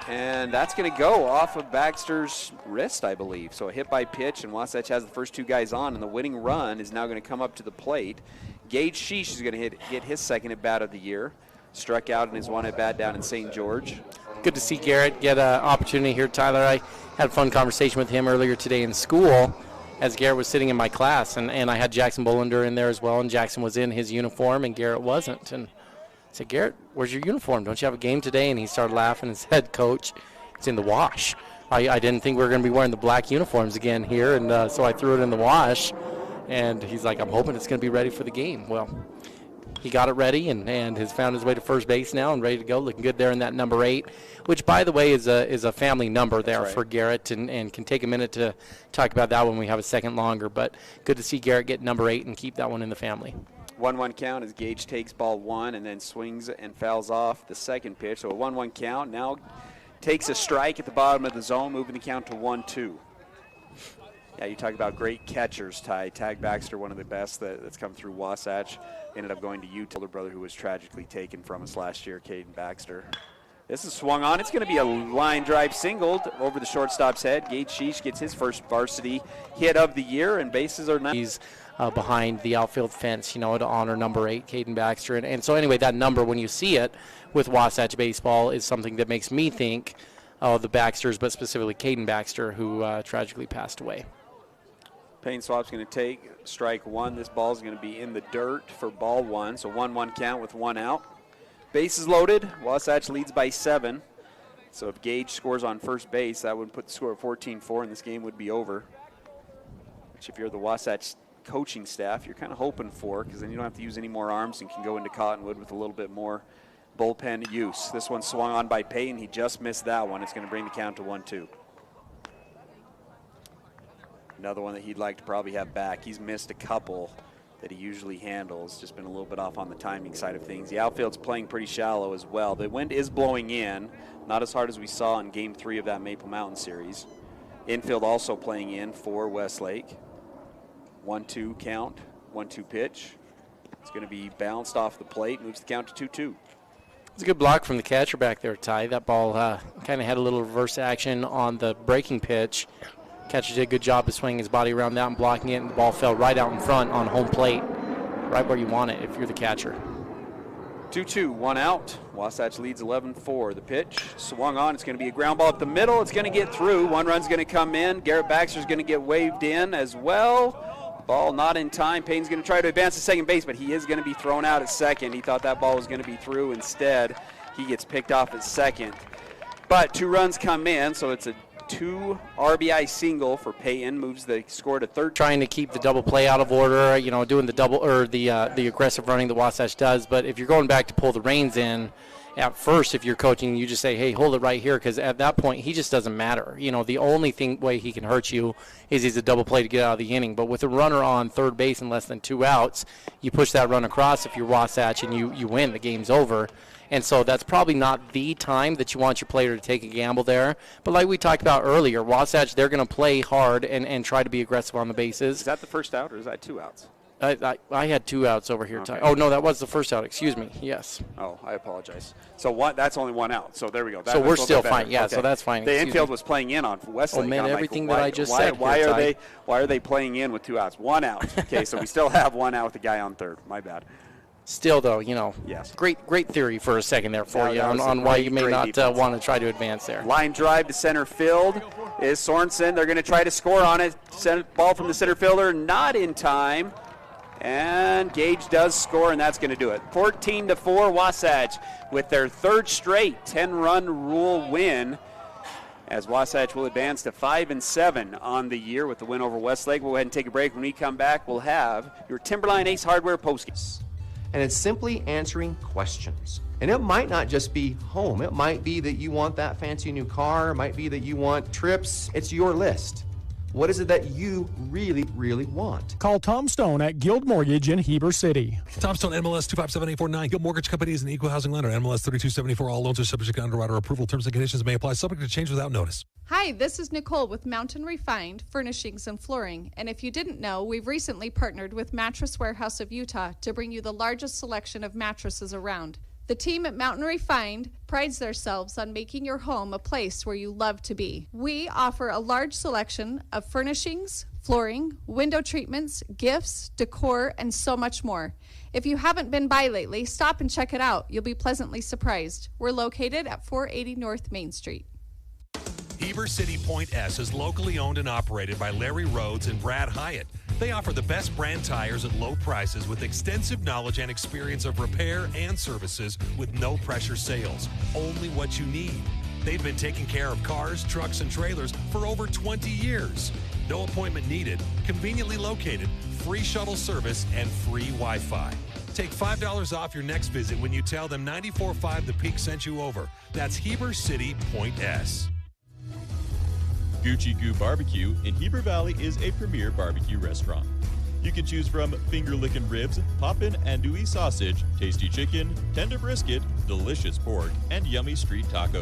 Speaker 4: And that's going to go off of Baxter's wrist, I believe. So a hit by pitch, and Wasatch has the first 2 guys on, and the winning run is now going to come up to the plate. Gage Sheesh is going to get his second at-bat of the year. Struck out in his 1 at-bat down in St. George.
Speaker 8: Good to see Garrett get an opportunity here, Tyler. I had a fun conversation with him earlier today in school as Garrett was sitting in my class, and I had Jackson Bollinger in there as well, and Jackson was in his uniform, and Garrett wasn't. And I said, Garrett, where's your uniform? Don't you have a game today? And he started laughing and said, Coach, it's in the wash. I didn't think we were going to be wearing the black uniforms again here, and so I threw it in the wash. And he's like, I'm hoping it's going to be ready for the game. Well, he got it ready and has found his way to first base now and ready to go, looking good there in that number 8, which, by the way, is a family number there for Garrett, and can take a minute to talk about that when we have a second longer. But good to see Garrett get number 8 and keep that one in the family.
Speaker 4: 1-1 count as Gage takes ball 1 and then swings and fouls off the second pitch. So a 1-1 count. Now takes a strike at the bottom of the zone, moving the count to 1-2. Yeah, you talk about great catchers, Ty. Tag Baxter, one of the best that's come through Wasatch. Ended up going to Utah. Older brother who was tragically taken from us last year, Payton Baxter. This is swung on. It's going to be a line drive singled over the shortstop's head. Gage Sheesh gets his first varsity hit of the year, and bases are not.
Speaker 8: He's behind the outfield fence, to honor number 8, Payton Baxter. And so anyway, that number, when you see it with Wasatch baseball, is something that makes me think of the Baxters, but specifically Payton Baxter, who tragically passed away.
Speaker 4: Payton Swapp's going to take strike 1. This ball is going to be in the dirt for ball 1. So 1-1 count with 1 out. Bases loaded. Wasatch leads by 7. So if Gage scores on first base, that would put the score at 14-4, and this game would be over. Which, if you're the Wasatch coaching staff, you're kind of hoping for, because then you don't have to use any more arms and can go into Cottonwood with a little bit more bullpen use. This one swung on by Payton. He just missed that one. It's going to bring the count to 1-2. Another one that he'd like to probably have back. He's missed a couple that he usually handles, just been a little bit off on the timing side of things. The outfield's playing pretty shallow as well. The wind is blowing in, not as hard as we saw in Game 3 of that Maple Mountain series. Infield also playing in for Westlake. 1-2 count, 1-2 pitch. It's going to be bounced off the plate, moves the count to 2-2.
Speaker 8: It's a good block from the catcher back there, Ty. That ball kind of had a little reverse action on the breaking pitch. Catcher did a good job of swinging his body around that and blocking it, and the ball fell right out in front on home plate, right where you want it if you're the catcher.
Speaker 4: 2-2, 1 out. Wasatch leads 11-4. The pitch swung on. It's going to be a ground ball up the middle. It's going to get through. One run's going to come in. Garrett Baxter's going to get waved in as well. Ball not in time. Payton's going to try to advance to second base, but he is going to be thrown out at second. He thought that ball was going to be through. Instead, he gets picked off at second. But 2 runs come in, so it's a 2 RBI single for Payton, moves the score to third.
Speaker 8: Trying to keep the double play out of order, doing the double or the aggressive running that Wasatch does. But if you're going back to pull the reins in, at first, if you're coaching, you just say, hey, hold it right here, because at that point, he just doesn't matter. The only way he can hurt you is he's a double play to get out of the inning. But with a runner on third base and less than 2 outs, you push that run across if you're Wasatch and you win, the game's over. And so that's probably not the time that you want your player to take a gamble there. But like we talked about earlier, Wasatch, they're going to play hard and try to be aggressive on the bases.
Speaker 4: Is that the first out, or is that 2 outs?
Speaker 8: I had 2 outs over here.
Speaker 4: Okay.
Speaker 8: Oh, no, that was the first out. Excuse me. Yes.
Speaker 4: Oh, I apologize. So that's only 1 out. So there we go.
Speaker 8: So we're still fine. Yeah, okay. So that's fine.
Speaker 4: The infield was playing in on Westlake.
Speaker 8: Oh, man, everything that I just said.
Speaker 4: Why are they playing in with 2 outs? 1 out. Okay, so we still have 1 out with the guy on third. My bad.
Speaker 8: Still, though,
Speaker 4: yes.
Speaker 8: Great theory for a second there for you on why you may not want to try to advance there.
Speaker 4: Line drive to center field is Sorensen. They're going to try to score on it. Ball from the center fielder, not in time. And Gage does score, and that's going to do it. 14-4, Wasatch with their 3rd straight 10-run rule win, as Wasatch will advance to 5-7 on the year with the win over Westlake. We'll go ahead and take a break. When we come back, we'll have your Timberline Ace Hardware postgame.
Speaker 9: And it's simply answering questions. And it might not just be home. It might be that you want that fancy new car. It might be that you want trips. It's your list. What is it that you really, really want?
Speaker 10: Call Tom Stone at Guild Mortgage in Heber City.
Speaker 14: Tom Stone, MLS 257849. Guild Mortgage Company is an equal housing lender. MLS 3274. All loans are subject to underwriter approval. Terms and conditions may apply. Subject to change without notice.
Speaker 11: Hi, this is Nicole with Mountain Refined Furnishings and Flooring. And if you didn't know, we've recently partnered with Mattress Warehouse of Utah to bring you the largest selection of mattresses around. The team at Mountain Refined prides themselves on making your home a place where you love to be. We offer a large selection of furnishings, flooring, window treatments, gifts, decor, and so much more. If you haven't been by lately, stop and check it out. You'll be pleasantly surprised. We're located at 480 North Main Street.
Speaker 14: Heber City Point S is locally owned and operated by Larry Rhodes and Brad Hyatt. They offer the best brand tires at low prices with extensive knowledge and experience of repair and services with no pressure sales. Only what you need. They've been taking care of cars, trucks, and trailers for over 20 years. No appointment needed, conveniently located, free shuttle service, and free Wi-Fi. Take $5 off your next visit when you tell them 94.5 The Peak sent you over. That's Heber City Point S.
Speaker 12: Gucci Goo Barbecue in Heber Valley is a premier barbecue restaurant. You can choose from finger-licking ribs, poppin' andouille sausage, tasty chicken, tender brisket, delicious pork, and yummy street tacos.